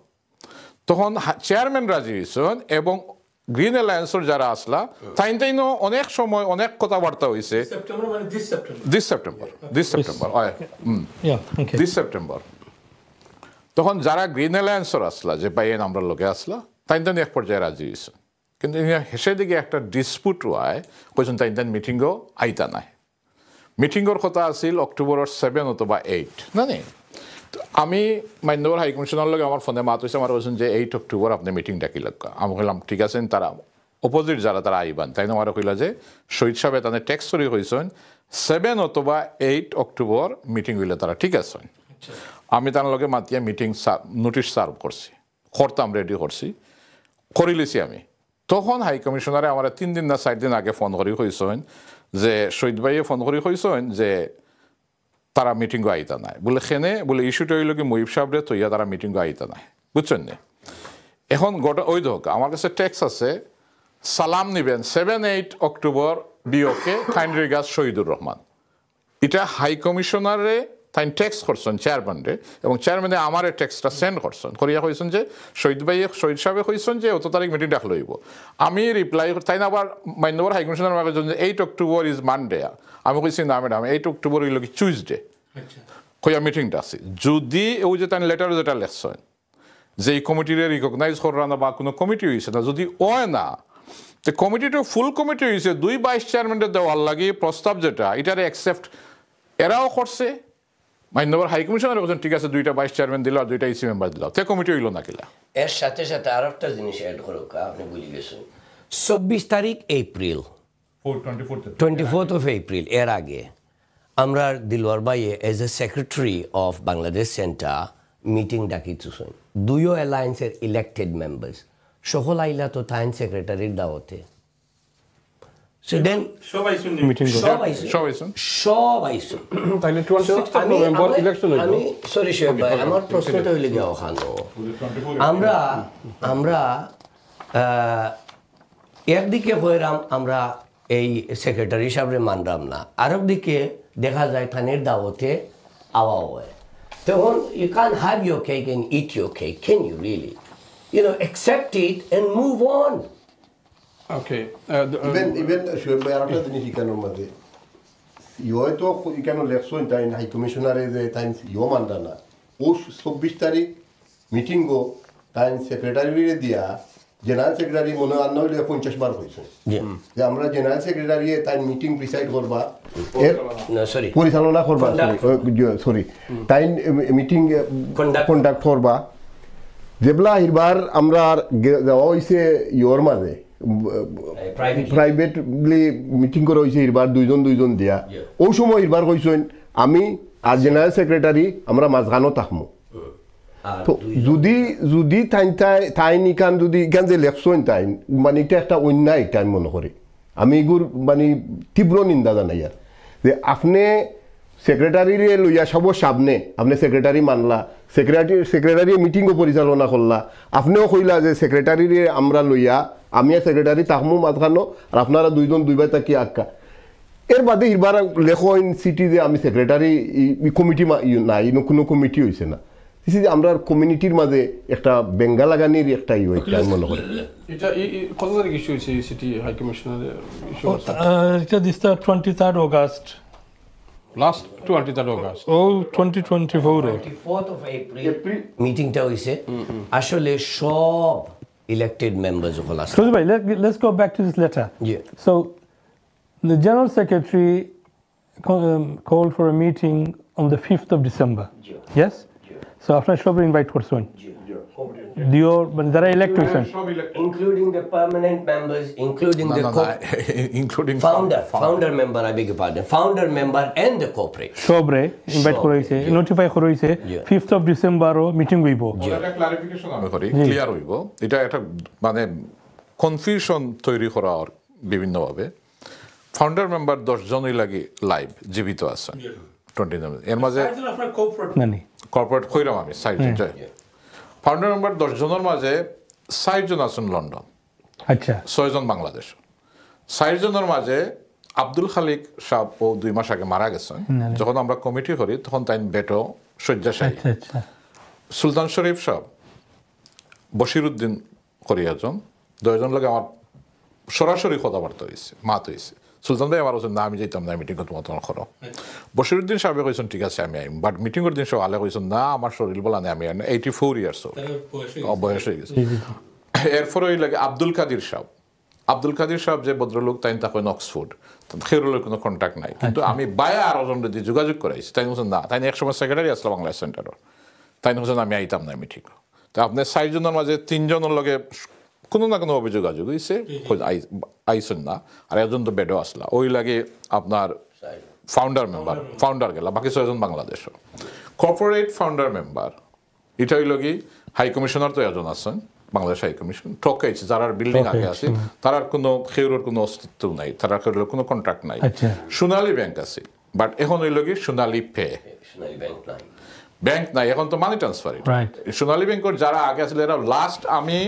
তখন চেয়ারম্যান রাজি হয়েছেন এবং গ্রিন অ্যালায়েন্সের যারা আসলা তাইনও অনেক সময় অনেক কথাবার্তা হয়েছে দিস সেপ্টেম্বর তখন যারা গ্রিন অ্যালায়েন্সর আসলা যে পাইয়েন আমরা লোকে আসলা তাই তেন এক পর্যায়ে রাজি হয়েছে কিন্তু হেসে দিকে একটা ডিসপুট হয় কইছেন তাই তেন মিটিংও আইতা নাই মিটিংয়ের কথা আছিল অক্টোবরের 7 অথবা 8 না নি আমি মান্যবর হাই কমিশনার লগে আমার ফোনে মাত হয়েছে আমার বলছেন যে 8 অক্টোবর আপনি মিটিং ডাকি লাগা আমি বললাম ঠিক আছেন তারা অপোজিট যারা তারা আইবান তাই আমার কইলা যে শহীদ সাহেব তাদের টেক্সট করে হয়েছেন 7 অথবা 8 অক্টোবর মিটিং হইলে তারা ঠিক আছে আমি তার লগে মাতিয়া মিটিং নোটিশ সার্ভ করছি করতাম রেডি করছি করিলেছি আমি তখন হাই কমিশনারে আমার 3 দিন না 4 দিন আগে ফোন করি হয়েছেন যে শহীদ ভাইয়ে ফোন করি হয়েছেন যে তারা মিটিংও আইতা নাই বলে খেনে বলে ইস্যুটা হইল কি মুহিব সাহেবরে তৈয়া তারা মিটিংও আইতা নাই বুঝছেন না এখন গোটা ওই ধোক আমার কাছে টেক্সট আছে সালাম নিবেন 7-8 অক্টোবর বিওকে কাইন্ড রিগার্ডস শহীদুর রহমান এটা হাই কমিশনারে তাই টেক্সট করছেন চেয়ারম্যানরে এবং চেয়ারম্যানে আমার টেক্সটটা সেন্ড করছেন করিয়া কইছেন যে শহীদ ভাইয়ে শহীদ সাহেবে কইছেন যে অত তারিখ মিটিং ডাক লইব আমি রিপ্লাই তাই না আবার মান্যবর হাই কমিশনার আমাকে যে 8 অক্টোবর ইজ মানডে আমি কইছি না ম্যাডাম 8 অক্টোবর হইল কি টিউজডে কইয়া মিটিংটা আছে যদি ওই যে তাই লেটার যেটা লেখছেন যে এই কমিটিরে রিকগনাইজ করা না বা কোনো কমিটি হয়েছে না যদি হয় না তো কমিটিটা ফুল কমিটি হয়েছে 2 ভাইস চেয়ারম্যানের দেওয়ার লাগে প্রস্তাব যেটা এটারে অ্যাকসেপ্ট এরাও করছে মান্যবর হাই কমিশনার বলছেন ঠিক আছে 2টা ভাইস চেয়ারম্যান দিল আর 2টা ইসি মেম্বার দিল তে কমিটি হইল না কিলা
এর সাথে সাথে আর একটা জিনিস অ্যাড করো আপনি বলে গেছেন 24 তারিখ এপ্রিল 24th of April এর আগে আমরা দিলওয়ার ভাইয়ে as a secretary of Bangladesh centre meeting ডাকিতেছেন 2 অ্যালায়েন্সের ইলেক্টেড মেম্বার্স সকল আইলা তো তাইন সেক্রেটারির দাওয়াতে So then
সবাই শুনি মিটিং
সবাই
তাইলে 26 নভেম্বর ইলেকশন হইল
আমি সরি শোয়েব ভাই আমার প্রশ্নটা হইলে গিয়ে ওখানে আমরা একদিকে হইরাম আমরা এই সেক্রেটারি হিসাবে মানলাম না আরেক দিকে দেখা যায় থানের দাওয়াতে আওয়া হয় তখন you can have your cake and eat your cake can you really accept it and move on.
Okay.
Even Shoaib ভাই আরেকটা জিনিস ইকানোর মধ্যে হয়তো ইকানো লেখছেন তাই হাই কমিশনারে যে তাই মানটা না ও 24 তারিখ মিটিংও তাই সেক্রেটারিরে দিয়া জেনারেল সেক্রেটারি মনে হয় না হইলে 50 বার হয়েছে যে আমরা জেনারেল সেক্রেটারি তাই মিটিং প্রিসাইড করবা পরিচালনা করবা সরি তাই মিটিং কন্ডাক্ট করবা যেবলা এবার আমরা যাওয়া হয়েছে ইয়োর মাঝে প্রাইভেটলি মিটিং করা হয়েছে এবার দুইজন দিয়া ওই সময় এবার কইছেন আমি আর জেনারেল সেক্রেটারি আমরা মাঝখানো থাকবো তো যদি তাইন ইকান যদি ইকান যে লেখছেন তাইন মানে এটা একটা অন্যায় টাইম মনে করি আমি এগুর মানে তীব্র নিন্দা জানাই আর যে আপনি সেক্রেটারিরে লইয়া সব সামনে আপনি সেক্রেটারি মানলা সেক্রেটারি মিটিংও পরিচালনা করলা আপনিও কইলা যে সেক্রেটারিরে আমরা লইয়া আমি সেক্রেটারি তাহমু মাঝখানো আর আপনারা দুইবার তাকি আক্কা এর বাদে এবার লেখো সিটি যে আমি সেক্রেটারি কমিটি নাই কোনো কমিটি হয়েছে না আমরা কমিউনিটির মাঝে একটা বেঙ্গা লাগানির একটা মনে করি
এটা কত তারিখ ইস্যু হয়েছে সিটি হাই কমিশনারের ইস্যু
এটা this 23rd August
last 23rd August
24th of April মিটিংটা হইছে আসলে সব elected members of Alaska.
So, let's go back to this letter.
Yeah.
So, the General Secretary called for a meeting on the 5th of December.
Yeah.
Yes?
Yeah.
So, after Shobrin invite person. There are elected.
Including the permanent members, including
including
founder member, I beg your pardon, founder member and the corporate.
Shobre invite করাইছে, notify করাইছে 5th of December meeting হইব।
এটা clarification আমি করি clear হইব এটা একটা মানে কনফিউশন তৈরি করা বিভিন্নভাবে ফাউন্ডার মেম্বার 10 জনই লাগি লাইভ জীবিত আছে 29 এর মাঝে কর্পোরেট কইরাম আমি সাইড ফাউন্ডার মেম্বার 10 জনের মাঝে 60 জন আছেন লন্ডন
আচ্ছা
6 জন বাংলাদেশ 60 জনের মাঝে আব্দুল খালিক সাহেব ও 2 মাস আগে মারা গেছেন যখন আমরা কমিটি করি তখন তাই বেটো শয্যাশায়ী
আচ্ছা
সুলতান শরীফ সাহেব বশিরউদ্দিন করিয়াজন 2 জন লগে আমার সরাসরি কথাবার্তা হয়েছে মাত হয়েছে সুলতান ভাই আমার বলছেন না আমি যেতাম না মিটিং তোমার তোমার করো বশিরুদ্দিন সাহেব কইছেন ঠিক আছে আমি আইম বাট মিটিংয়ের দিন সকালে কইছেন না আমার শরীর বলা নেই আমি 84 ইয়ার্স বয়স হয়ে গেছে এরপরে ওই লাগে আব্দুল কাদির সাহেব যে ভদ্রলোক তাই তখন অক্সফোর্ড খেরুলের কোনো কন্ট্যাক্ট নাই কিন্তু আমি বায়া আরো জন দিয়ে যোগাযোগ করাইছি তাই বলছেন না তাই একসময় সেক্রেটারি আসলাম বাংলা সেন্টারও তাই বলছেন আমি আইতাম না মিটিং তো আপনার 6 জনের মাঝে 3 জনের লগে কোনো না কোনো অভিযোগ হয়েছে আইসেন না আর একজন তো বেডও আসলা ওই লাগে আপনার ফাউন্ডার গেলা বাকি 6 জন বাংলাদেশও কর্পোরেট ফাউন্ডার মেম্বার এটা হইল কি হাই কমিশনার তো একজন আছেন বাংলাদেশ হাই কমিশন ঠকাইছে যারা বিল্ডিং আগে আছে তার কোনো খেউরের কোনো অস্তিত্ব নাই তারা খেউরের কোনো কন্ট্রাক্ট নাই সোনালী ব্যাংক আছে বাট এখন হইল কি সোনালী পে ব্যাংক নাই এখন তো মানি ট্রান্সফার সোনালী ব্যাংকের যারা আগে আসলে এরা লাস্ট আমি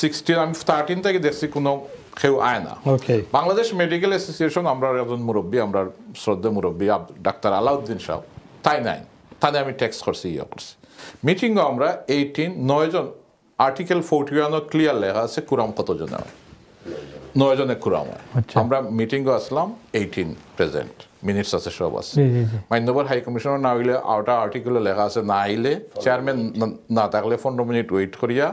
13 থেকে দেখছি কোনো কেউ আয় না বাংলাদেশ মেডিকেল অ্যাসোসিয়েশন আমরা একজন মুরব্বী আমরা শ্রদ্ধা মুরব্বী ডাক্তার আলাউদ্দিন সাহেব তাই আমি টেক্সট করছি করছি মিটিংও আমরা 9 জন আর্টিকেল 41 ক্লিয়ার লেখা আছে কুরাম কতজন হয় 9 জনের কুরাম হয় আমরা মিটিংও আসলাম 18 প্রেজেন্ট মিনিটস আছে সব আছে মান্যবর হাই কমিশনার না হইলে আউটা আর্টিকেলে লেখা আছে না আইলে চেয়ারম্যান না থাকলে 15 মিনিট ওয়েট করিয়া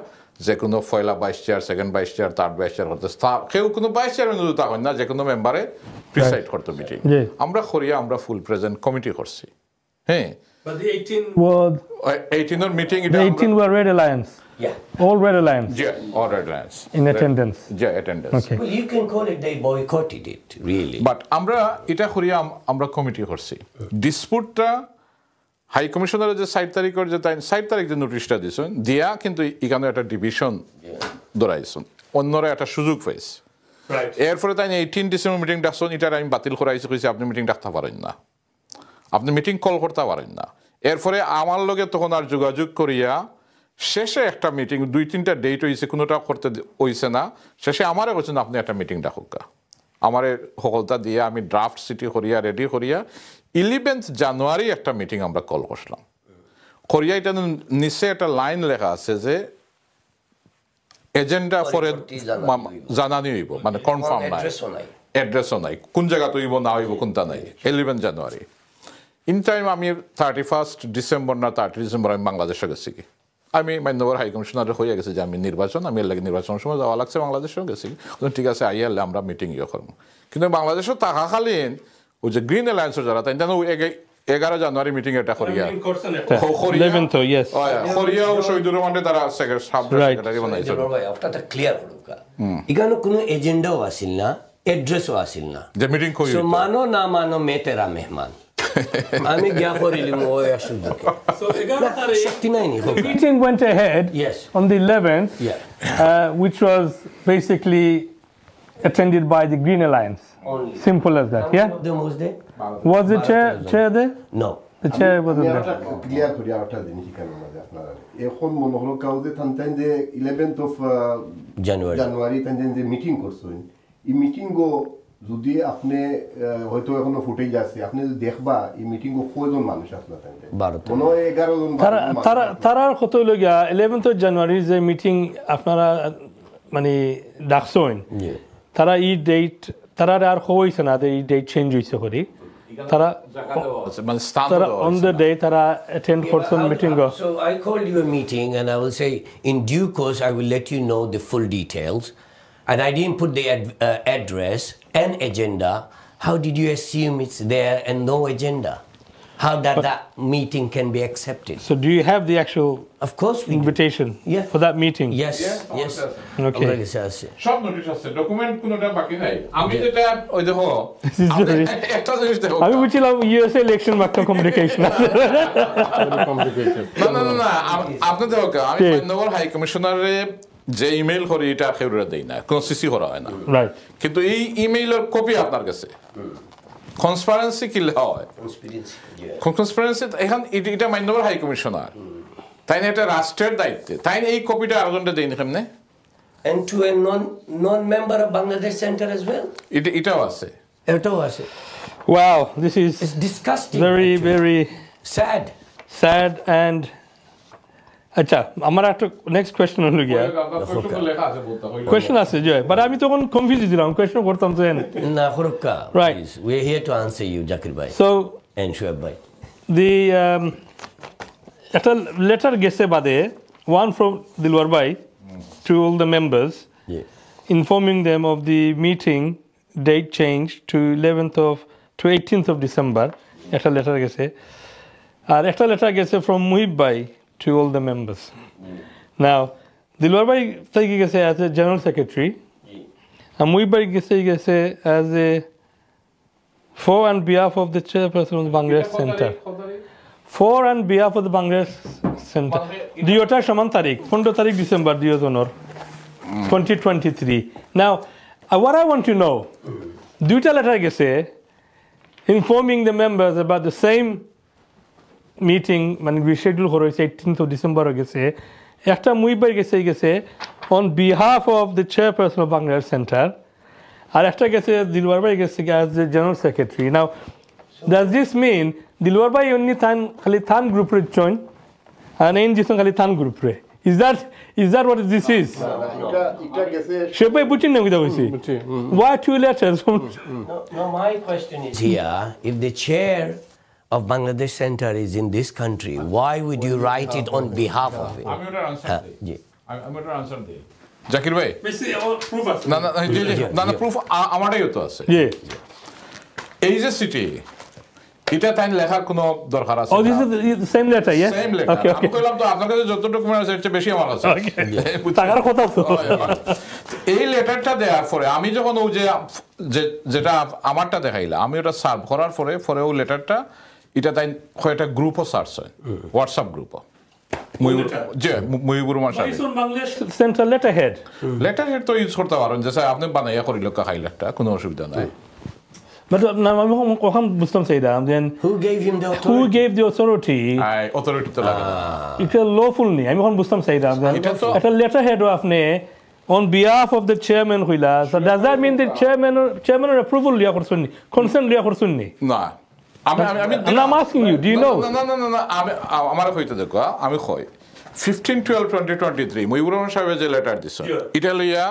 যে কোনো পয়লা 22 chair second 22 chair third 22 chair হতে কেউ কোনো 22 চেয়ারম্যান যদি তখন না যে কোনো মেম্বারে প্রিসাইড করতো মিটিং আমরা করিয়া আমরা ফুল প্রেজেন্ট কমিটি করছি হ্যাঁ
But the 18 were
18 or meeting
the 18 were Red Alliance.
Yeah.
All Red Alliance.
Yeah, all Red Alliance.
In attendance.
Yeah, attendance.
Okay.
Well, you can call it they boycotted it, really.
But আমরা এটা করিয়া আমরা committee করছি ডিসপুটটা high কমিশনারের যে 7 তারিখের যে 7 তারিখ যে নোটিশটা দিয়েছেন দিয়া কিন্তু এখানে একটা ডিভিশন ধরাইছেন অন্যরা একটা সুযোগ পাইছে এরপরে তাই 18 ডিসেম্বর মিটিং ডাকছেন এটা আমি বাতিল করাইছি কইছি আপনি মিটিং ডাকতে পারেন না আপনি মিটিং কল করতে পারেন না এরপরে আমার লগে তখন আর যোগাযোগ করিয়া শেষে একটা মিটিং 2-3টা ডেট হয়েছে কোনোটা করতে হইছে না শেষে আমারে বলছেন আপনি একটা মিটিং ডাকুকা আমারে সকলতা দিয়ে আমি ড্রাফট সিটি করিয়া রেডি করিয়া 11th জানুয়ারি একটা মিটিং আমরা কল করলাম করিয়া এটা নিচে একটা লাইন লেখা আছে যে এজেন্ডা পরে জানানি হইব মানে কনফার্ম নাই অ্যাড্রেসও নাই কোন জায়গাতে হইব না হইব কোনটা নাই 11 জানুয়ারি ইন টাইম আমি 31st ডিসেম্বর না 30 ডিসেম্বর আমি বাংলাদেশে গেছি কি আমি মান্যবর হাই কমিশনার হয়ে গেছে যে আমি আমি এর লাগে নির্বাচনের সময় যাওয়া লাগছে বাংলাদেশেও গেছি ঠিক আছে আইয়ালে আমরা মিটিং করবো কিন্তু বাংলাদেশও থাকাকালীন ওই যে গ্রিন অ্যালায়েন্সের যারা তাই 11 জানুয়ারি মিটিং এটা করিয়া শহীদুর রহমানে তারা সেক্রেটারি বানাইছে
ক্লিয়ার হলো এখানে কোনো এজেন্ডাও আসিল না অ্যাড্রেসও আসিল না
যে মিটিং করি
মানো না মানো মে তেরা মেহমান আমি গিয়া করিলাম ওই আসলে
So the meeting went ahead on the 11th, which was basically attended by the Green Alliance.
Only.
Simple as that, yeah?
Them was there?
Was the chair there?
No.
The chair wasn't there.
Clear করি আউটটা জিনিস কেন মানে আপনারা এখন মনে হলো কাউকে থানতেন যে 11th of জানুয়ারি থানতেন যে মিটিং করছেন এই মিটিংও যদি আপনি হয়তো এখনো ফুটেজ আছে আপনি যদি দেখবা এই মিটিং কয়জন মানুষ আসলে থাকবে 11 জন
তারা কত লগিয়া 11th জানুয়ারি যে মিটিং আপনারা মানে ডাকছেন তারা এই ডেট তারা আর হইছে না এই ডেট চেঞ্জ হইছে করি তারা on the day তারা attend করছেন meeting
So I called you a meeting and I will say in due course I will let you know the full details. And I didn't put the address and agenda. How did you assume it's there and no agenda? How that meeting can be accepted?
So do you have the actual
of course we
invitation for that meeting?
Yes.
Okay.
সব notice আছে document কোনটা বাকি নাই আমি যেটা ওই দেখো একটা জিনিস দেখো
আমি বুঝছিলাম ইউএসএ ইলেকশন মাত্র কমিউনিকেশন
না আপনি দেখো আমি নগর হাই কমিশনারে যে ইমেইল করি এটা কেউরে দেই না কোনো সিসি করা হয় না
রাইট
কিন্তু এই ইমেইলের কপি আপনার কাছে কনসপারেন্সি কি হয় কনসপারেন্সি এখন এটা মান্যবর হাই কমিশনার তাই না এটা রাষ্ট্রের দায়িত্বে তাই না এই কপিটা আরেকজনটা দেই না কেমনে
and to a non-member of Bangladesh Center as well
এটাও আছে
wow this is
it's disgusting
very
actually.
Very
sad
and আচ্ছা আমার একটা নেক্সট কোয়েশ্চন হলো গিয়া
লেখা আছে বলতে
কোয়েশ্চন আছে জয় বাট আমি তখন কনফিউজ ছিলাম কোয়েশ্চন করতাম তো
না খরক্কা
Right.
please, we are here to answer you Zakir ভাই
সো
and Shoaib ভাই
the একটা লেটার গেছে বাদে one from দিলওয়ার ভাই to all the members
yeah.
informing them of the meeting date change to 18th of December একটা letter গেছে আর একটা letter গেছে from মুহিব ভাই to all the members now Dilwar ভাই থেকে গেছে as a general secretary and Muhib ভাই গেছে as a for on behalf of the chairperson of the Bangladesh Center for on behalf of the Bangladesh Center দুইটা সমান তারিখ 15 তারিখ December 2023 now what I want to know দুইটা letter গেছে informing the members about the same meeting মানে reschedule করা হয়েছে 18th of December গেছে একটা মুহিব গেছে on behalf of the chairperson of Bangladesh Center আর একটা গেছে দিলওয়ার ভাই গেছে as the general secretary now does this mean Dilwar ভাই only খালি থান গ্রুপে জয়েন আর এন জিসন খালি থান গ্রুপে is that what this is
এটা গেছে
সবাই বুঝছেন না কিটা হইছে why two letters
No, my question is here, if the chair of Bangladesh Center is in this country, why would you write it on behalf of it?
আমি ওটার answer দিই
জি।
আমি ওটার আনসার দিই জাকির ভাই
proof আছে
না না প্রুফ আমারটাই তো আছে
yeah
এই যে সিটি এটা তাই লেখার কোনো দরকার আছে
oh this is the same letter yeah
same লেখা
okay
আমি কইলাম তো আপনার কাছে যত ডকুমেন্ট আছে এর চেয়ে বেশি আমার আছে
টাকার কথা তো
এই লেটারটা দেওয়ার পরে আমি যখন ও যেটা আমারটা দেখাইলা আমি ওটা সার্ভ করার পরে ও লেটারটা এটা তাই একটা গ্রুপও সার্চ হয় হোয়াটসঅ্যাপ গ্রুপও মহিবুর রহমান সাহেব
Bangladesh Center letterhead
letter head তো ইউজ করতে পারেন যে স্যার আপনি বানাইয়া করিল খাইলাটা কোনো অসুবিধা নাই
but আমি কখন বুঝতাম সেইটা then
Who gave him the
who
authority?
gave the authority
authority তো লাগে
এটা lawful নি আমি কখন বুঝতাম সেইটা
এটা তো-
একটা letterhead আপনি on behalf of the chairman হইলা so does that mean the chairman approval লিয়া করছেন নি consent লিয়া করছেন নি
না আমি
I'm asking you, do you know?
না আমি আমার কইতে দেখো আমি কই 15/12/2023 মহিবুর রহমান সাহেব যে লেটার দিছে এটা লইয়া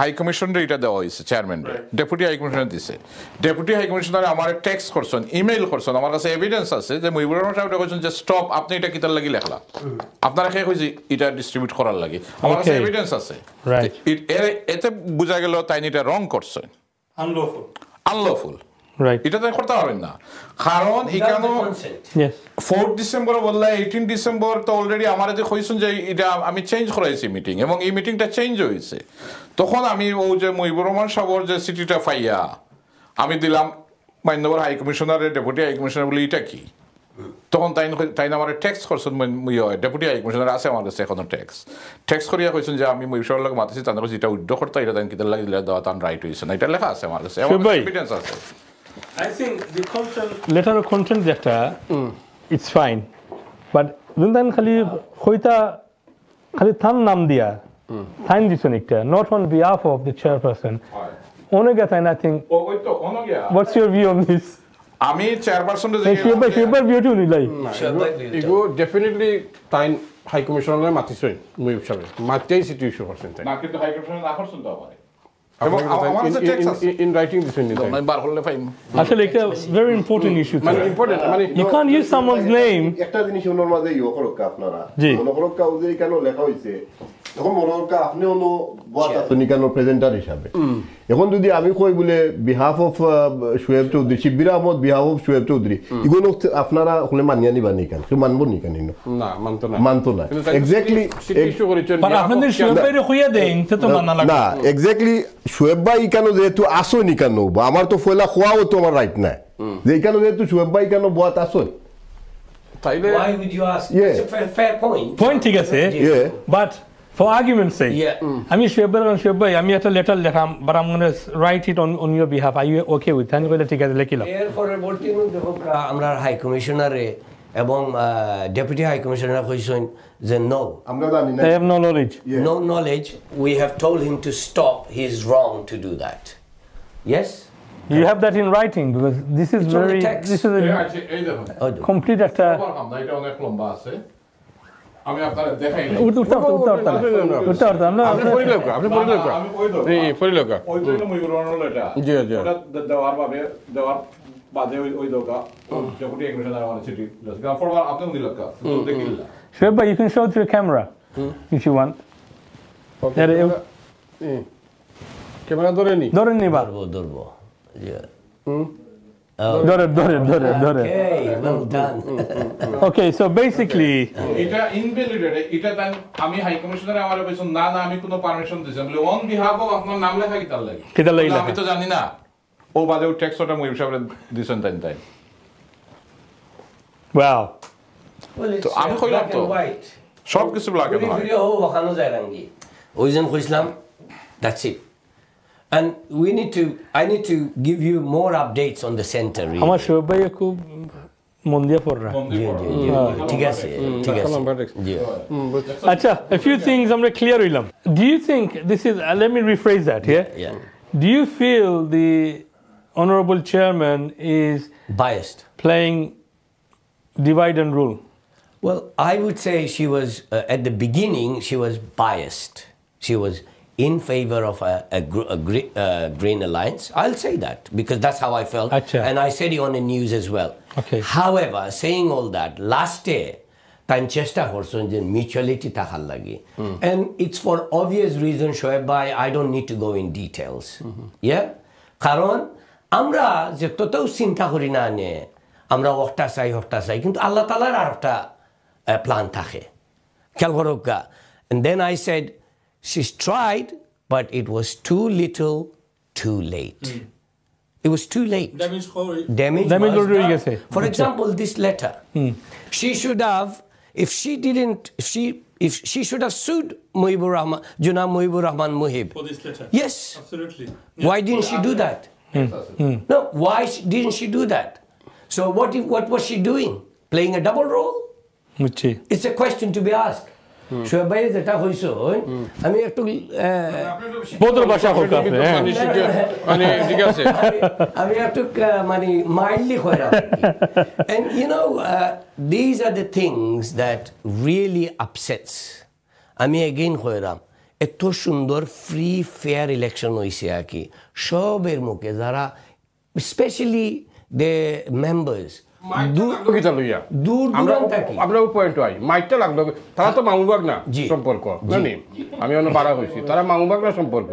হাই কমিশনার এটা দেওয়া হয়েছে চেয়ারম্যান ডেপুটি হাই কমিশনার দিছে ডেপুটি হাই কমিশনার আমার টেক্সট করছেন ইমেইল করছেন আমার কাছে এভিডেন্স আছে যে মহিবুর রহমান সাহেব কইছেন যে স্টপ আপনি এটা কিতার লাগি লেখলা আপনারা কে কইছি এটা ডিস্ট্রিবিউট করার লাগি আমার কাছে
Okay.
এভিডেন্স আছে
Right.
এতে বুঝা গেল তাই এটা রং করছেন আনলফুল
right
এটা তো করতে পারবেন না কারণ এখানে
Consent.
yes
4 ডিসেম্বর বললে 18 ডিসেম্বর তো অলরেডি আমার যে কইছেন যে এটা আমি চেঞ্জ করাইছি মিটিং এবং এই মিটিংটা চেঞ্জ হয়েছে তখন আমি ও যে মহিবুর রহমান সাহেবের যে সিটিটা পাইয়া আমি দিলাম মান্যবর হাই কমিশনারের ডেপুটি হাই কমিশনার বলি এটা কি তখন তাই আমার টেক্সট করছেন ডেপুটি হাই কমিশনার আছে আমার কাছে এখনো টেক্সট করিয়া কইছেন যে আমি মহিবুর লাগে মাতিছি তাদের যেটা উদ্যোগ করতে এটা তাই কিতার লাগে দেওয়া তার রাইট হয়েছে না এটা লেখা আছে আমার কাছে এভিডেন্স আছে
I think the content letter of content যেটা it's fine but then খালি হইতা খালি থান নাম দিয়া থাইন দিছেন একটা not on behalf of the chairperson অনেকে তাই I think
ওই তো অনগিয়া
what's your view on this
আমি চেয়ারপারসনের যে
শিববার view টু নিলাই
ইগো ডেফিনেটলি তাই হাই কমিশনারে মাতিছই মুহিব সাহেব মাতিয়াই সিটি ইস্যু করছেন তাই
না কিন্তু হাই কমিশনার না করছেন তো আমারে
এবং
আমার কাছে text আছে।
ইন রাইটিং দিছেন নি তাই
আমি বার করলে পাইম
আসলে একটা very important issue
মানে ইম্পর্টেন্ট মানে
you can't use someone's name
একটা জিনিস ওনার মাঝে করক্কা আপনারা
জি।
করক্কা ওই যে কেন লেখা হয়েছে এখন করক্কা আপনি অন্য বাত আছেন কেন প্রেজেন্টার হিসাবে এখন যদি আমি কই বলে behalf of Shoaib Chowdhury Shibir Ahmed behalf of Shoaib Chowdhury এগুলো আপনারা হলে মানিয়া নিবা নি কেন মানবো নি কেন
না মানতো না
মানতো না এক্স্যাক্টলি
সিটি ইস্যু করেছেন
but আপনাদের শিববাইরে হইয়া দেন তে তো মানা লাগে
না এক্স্যাক্টলি শোয়েব ভাই কেন যেহেতু আসো নি কেন বা আমার তো ফয়লা খোয়াও তো আমার রাইট নাই যে কেন যেহেতু শোয়েব ভাই কেন বাত আসো
তাইলে
Why would you ask?
Yeah.
It's a fair point.
point ঠিক আছে
Yeah.
but for argument's sake
Yeah.
আমি শিববাই আমি একটা letter লেখাম but I'm going to write it on your behalf are you okay with that কইলে ঠিক আছে লিখিলাম
এর পরবর্তী আমরা হাই কমিশনারে এবং ডেপুটি হাই কমিশনার কইছেন যে নো
আমরা জানি না
they have no knowledge
no knowledge we have told him to stop he is wrong to do that yes
you have that in writing because this is
It's on the
very
text.
this is a
এই দেখুন
complete একটা
এটা অনেক লম্বা আছে আমি আপনারা দেখাই
উঠতে পারতাম না
আপনি পড়িলেও আপনি পড়িলেও
আমি ওই দরকার
এই পড়িলেও
ওই তো ময়ূর হলো এটা
জি জি
ওটা দেওয়ার বাদে ওই দরকার যখন এগ্রিমেন্ট আর মানে সিটি কারণ ফরওয়ার্ড আপনি উনি লক্কা দেখিলা
Shoaib bhai, you can show it to your camera if you want.
Camera ধরে নি
ধরেন নি বা
ধরবো
ধরে
Hey, well done.
Okay, so basically
এটা ইনভ্যালিডেট এটা তাই আমি হাই কমিশনারে আমার বলছেন না আমি কোনো পারমিশন দিছি বলে অন বিহাফ অফ আপনার নাম লেখা কি তার লাগে
কিতা লাগি
আমি তো জানি না ও বাদে ও টেক্সটটা মই হিসাবে দিছেন তাই
wow.
Well, it's
তো আমি কইলাম
black
তো
and white.
সব কিছু লাগে না
ওখানো যায় রাঙ্গি ওইজন কইছিলাম that's it. And I need to give you more updates on the center. Really.
আমার শোয়েব ভাই খুব মন দিয়ে পড়রা
ঠিক আছে ঠিক আছে জি
আচ্ছা a few things আমরা clear হইলাম. Do you think this is let me rephrase that here.
yeah
Do you feel the honorable chairman is
biased?
playing divide and rule?
Well, I would say she was at the beginning she was biased. She was in favor of a Green Alliance. I'll say that because that's how I felt.
Achha.
And I said it on the news as well.
Okay.
However, saying all that, last day, time chesta horson je mutuality tahal lagi. And it's for obvious reason, Shoaib bhai, I don't need to go in details. Yeah? Karon, amra je totoo sinta kori na ne, amra okta sai, kintu Allah Ta'ala arta plan thake. Kyal korokka. And then I said, she's tried, but it was too little, too late. It was too late. Damage
Damage
was
already
done.
গেছে।
For example, this letter. She should have, if she should have sued Muhibur Rahman, Junab Muhibur Rahman Muhib.
For this letter?
Yes.
Absolutely.
Why didn't she do that? No, why didn't she do that? So what was she doing? Playing a double role?
বুঝছি
It's a question to be asked. Shoaib bhai যেটা হইছে আমি একটু
বদর ভাষা হোক আপনি
মানে ঠিক আছে
আমি একটু মানে মাইল্ডলি কইরা and you know these are the things that really upsets আমি again কইরাম এত সুন্দর ফ্রি ফেয়ার ইলেকশন হইছে কি সবের মুখে যারা স্পেশালি the members
কিতা লইয়া
দূর দূরান্ত কি
আমরা পয়েন্ট হয় মাইকটা লাগলো তারা তো মামুবাগ না
জি।
সম্পর্ক জানি আমি অন্য বাড়া হইছি তারা মামুবাগ না সম্পর্ক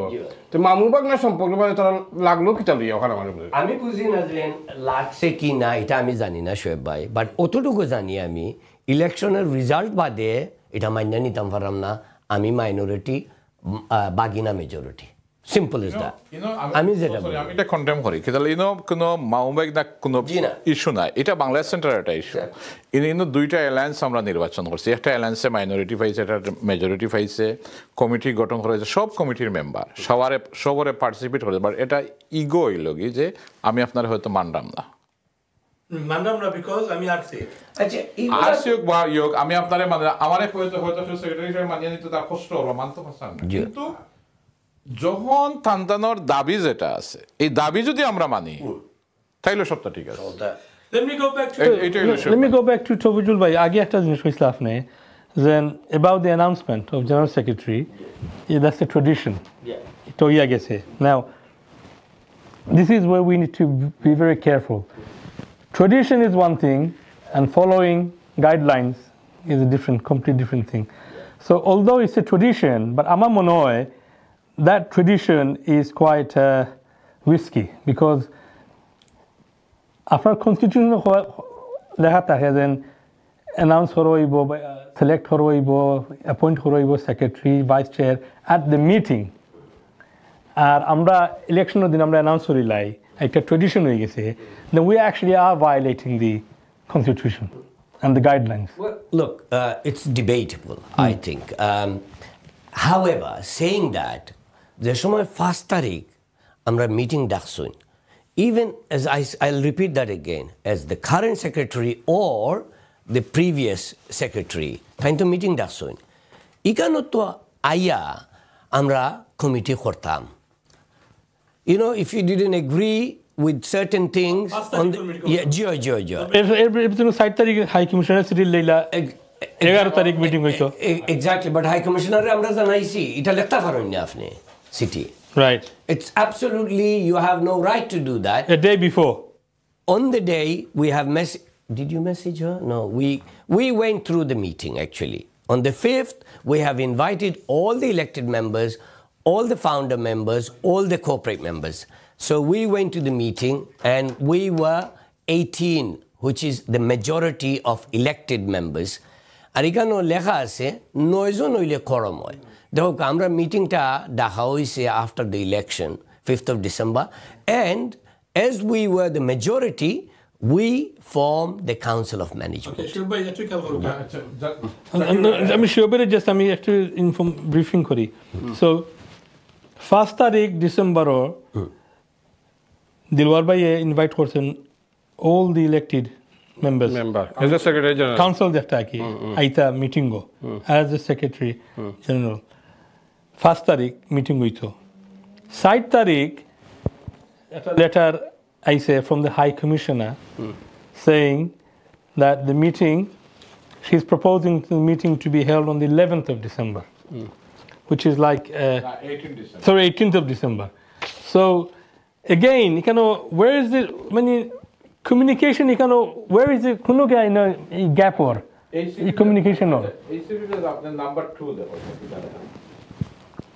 তো মামুবাগ না সম্পর্ক মানে তারা লাগলো কিতা লইয়া ওখানে আমার
আমি বুঝি না যে লাগছে কি না এটা আমি জানি না শোয়েব ভাই বাট অতটুকু জানি আমি ইলেকশনের রেজাল্ট বাদে এটা মান্য নিতাম পারলাম না আমি মাইনরিটি বাগিনা মেজরিটি সিম্পল ইজ দ্যাট আমি যেটা
আমি এটা কন্ডেম করি কিন্তু কোনো মাউবাইক না কোনো ইস্যু নাই এটা বাংলাদেশ সেন্টার একটা ইস্যু ইনো দুইটা অ্যালায়েন্স আমরা নির্বাচন করছি একটা অ্যালায়েন্সে মাইনরিটি পাইছে একটা মেজরিটি পাইছে কমিটি গঠন করা হয়েছে সব কমিটির মেম্বার সবরে পার্টিসিপেট করেছে বাট এটা ইগো হইল কি যে আমি আপনার হয়তো মানলাম না
মানলাম না বিকজ আমি আরছি
আচ্ছা
আরসি হোক বা ইয়োগ আমি আপনারে মানে আমারে হয়তো সেক্রেটারি হিসেবে মানিয়ে নিতে তার কষ্ট হলো মানতে পারছেন না কিন্তু যখন তান্তানোর দাবি যেটা আছে এই দাবি যদি আমরা মানি তাইলে সবটা ঠিক আছে
Let me go back to
Let me go back to Tobijul bhai আগে একটা জিনিস কইছিল আপনি then about the announcement of General Secretary that's a tradition তো ইয়া গেছে now this is where we need to be very careful tradition is one thing and following guidelines is a completely different thing so although it's a tradition but আমার মনে হয় that tradition is quite risky because আপনার constitution লেখা থাকে যেন announce হইব select হইব appoint হইব secretary vice chair at the meeting আর আমরা ইলেকশনের দিন আমরা announce করিলাই একটা tradition হয়ে গেছে then we actually are violating the constitution and the guidelines.
Well, look, it's debatable, I think. However, saying that, the সময় 1 তারিখ আমরা meeting ডাকছুন even as I'll repeat that again as the current secretary or the previous secretary তাই তো meeting ডাকছুন ইকানো তো আইয়া আমরা committee করতাম you know if you didn't agree with certain things on the, yeah,
এর জন্য 7 তারিখ হাই কমিশনার সিটি লইলা 11 তারিখ মিটিং হইতো
এক্স্যাক্টলি বাট হাই কমিশনারে আমরা জানাইছি এটা লেখতে পারেন না আপনি city
right
It's absolutely, you have no right to do that.
a day before
On the day, we have did you message her? No, we went through the meeting actually. On the 5th, we have invited all the elected members, all the founder members, all the corporate members. So we went to the meeting and we were 18, which is the majority of elected members. আর এখানে লেখা আছে 9 জন হইলে quorum হয় দেখো আমরা মিটিংটা ডাকা হয়েছে after the election 5th of December and as we were the majority we formed the council of management.
ভাই একটু খেয়াল করুন
আমি শিওবের জাস্ট আমি একটু ব্রিফিং করি সো 1st তারিখ ডিসেম্বরর দিলওয়ার ভাই ইনভাইট করছেন all the elected members
member as a secretary general
council যেটা কি আইতা meeting go as the secretary general 1st তারিখ মিটিং হইতো 7 তারিখ একটা লেটার আইছে from the high commissioner saying that the meeting she's proposing the meeting to be held on the 11th of December which is like
18 December.
sorry 18th of December so again you know where is the communication you know where is the কোনো gap or communication or
এই সিটিতে আপনার number 2 দেখো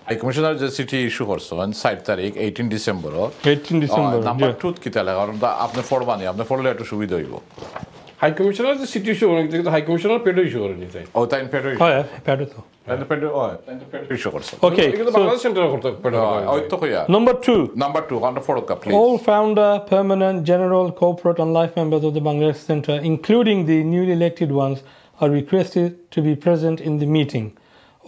high commissioner যে চিঠি issue করছেন 7 তারিখ 18 December
18 December
number 2 কিতা লেখা কারণ আপনি পড়বানি আপনি পড়লে একটু সুবিধা হইব
হাই কমিশনার যে সিটি ইস্যু অনেক কিন্তু হাই কমিশনার পেড ইস্যু করে নিতে
ও তাই পেড ইস্যু
হয় প্যাডো তো
পেড ইস্যু করছেন
okay
কিন্তু
so
বাংলাদেশ সেন্টার করতে পেড
ওই তো কইয়া
number 2
নাম্বার 2 অন ফরকা please
all founder, permanent, general, corporate, and life members of the Bangladesh Center, including the newly elected ones, are requested to be present in the meeting.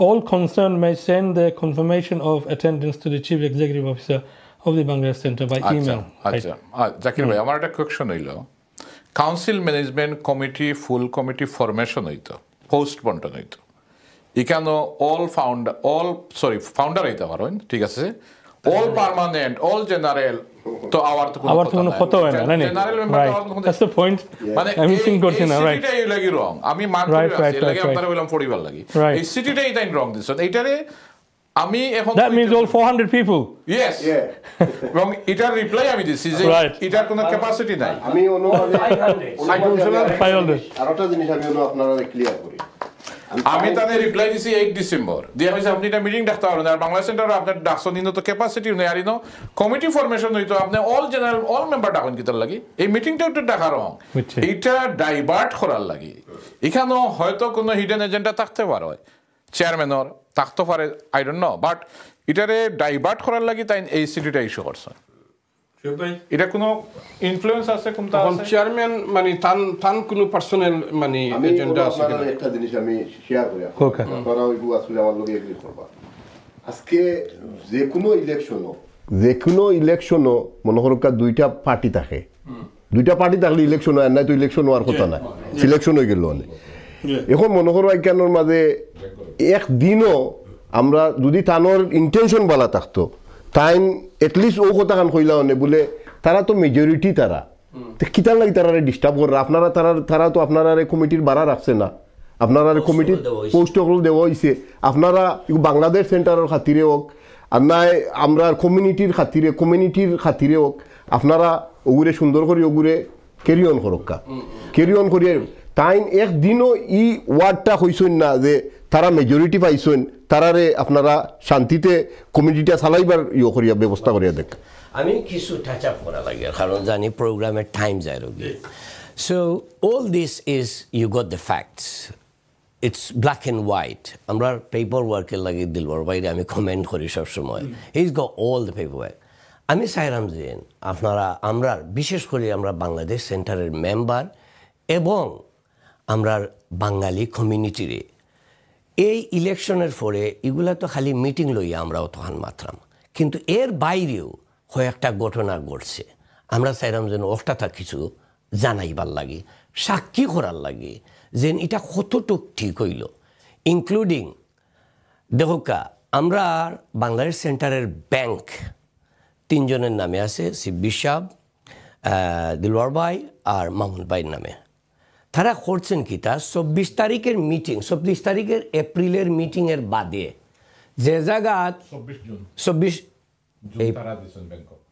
All concerned may send their confirmation of attendance to the Chief Executive Officer of the Bangladesh Center by email.
আচ্ছা জাকির ভাই আমার একটা question হইল council management committee ফুল committee formation হইতো post বন্টন হইতো এখানে founder হইতে পারেন ঠিক আছে অল পার্মানেন্ট অল জেনারেল তো আবার তো
কোনো কথা হয় না
general member
that's the point
মানে
আমি থিংক করছি না রাইট
সিটিটাই লাগি রং আমি মান করে আছি লাগি আপনারা বললাম পরিবার লাগি এই সিটিটাই তাই রং দিছেন এইটারে আমি এখন
that means all 400 people
yes এবং এটার রিপ্লাই আমি দিছি যে এটার কোনো ক্যাপাসিটি নাই
আমি অনুমানে
500
আরেকটা জিনিস আমি আপনারা ক্লিয়ার করি
আমি তাদের রিপ্লাই দিছি 8 ডিসেম্বর দিয়া হইছে আপনি এটা মিটিং ডাকতে পারবেন আর বাংলা সেন্টারে আপনার ডাকছেন নিনো তো ক্যাপাসিটি নেই আর ইনো কমিটি ফরমেশন হইতো আপনি অল জেনারেল অল মেম্বার ডাকুন কিতার লাগি এই মিটিংটা একটু ডাকা রং এটা ডাইভার্ট করার লাগি এখানেও হয়তো কোনো হিডেন এজেন্ডা থাকতে পারে চেয়ারম্যানর থাকতে পারে আই ডোন্ট নো বাট এটারে ডাইভার্ট করার লাগি তাই এই সিটিটা ইস্যু করছে এটা কোনো ইনফ্লুয়েন্স আছে কোনটা আছে
চেয়ারম্যান মানে তান কোনো পার্সোনাল মানে এজেন্ডা আছে
আপনাদের একটা জিনিস আমি শেয়ার করি আপনারা ওইগুলো আসলে আমার লগে এগ্রি করবা আজকে যে কোনো ইলেকশনও মনে করো দুইটা পার্টি থাকে দুইটা পার্টি থাকলে ইলেকশন হয় না তো ইলেকশন হওয়ার কথা না সিলেকশন হয়ে গেল অনেক এখন মনে করো এখানোর মাঝে একদিনও আমরা যদি তানোর ইন্টেনশন বলা থাকতো তাই এটলিস্ট ও কথা খান কইলা অনে বলে তারা তো মেজরিটি তারা কিতার লাগি তারা ডিস্টার্ব করে আপনারা তারা তো আপনারা কমিটির বাড়া রাখছে না আপনারা কমিটির পোস্টগুলো দেওয়া হয়েছে আপনারা বাংলাদেশ সেন্টারের খাতিরে হোক আর নাই আমরা কমিউনিটির খাতিরে হোক আপনারা ওগুরে সুন্দর করে ওগুরে ক্যারি অন করিয়ে তাই একদিনও ই ওয়ার্ডটা হইছেন না যে তারা মেজরিটি পাইছেন তারারে আপনারা শান্তিতে কমিটিটা চালাইবার করিয়া ব্যবস্থা করিয়া দেখ
আমি কিছু টাচ আপ করা লাগে কারণ জানি প্রোগ্রামের টাইম যায় রোগী so all this is you got the facts it's black and white আমরা পেপার ওয়ার্কের লাগে দিলবার বাইরে আমি কমেন্ট করি সবসময় is got all the paper work আমি চাইলাম যে আমরা বিশেষ করে আমরা বাংলাদেশ সেন্টারের মেম্বার এবং আমরা বাঙালি কমিউনিটিরে এই ইলেকশনের পরে এগুলা তো খালি মিটিং লইয়া আমরাও তখন মাত্রাম কিন্তু এর বাইরেও কয়েকটা ঘটনা ঘটছে আমরা চাইলাম যেন ওটা কিছু জানাইবার লাগে সাক্ষী করার লাগে যে এটা কতটুক ঠিক হইল ইনক্লুডিং দেখোকা আমরা বাংলাদেশ সেন্টারের ব্যাংক 3 জনের নামে আছে শিব্বির সাহেব দিলওয়ার ভাই আর মামুন ভাইয়ের নামে তারা করছেন কি তা 24 তারিখের মিটিং 24 তারিখের এপ্রিলের মিটিংয়ের বাদে যে জায়গা 24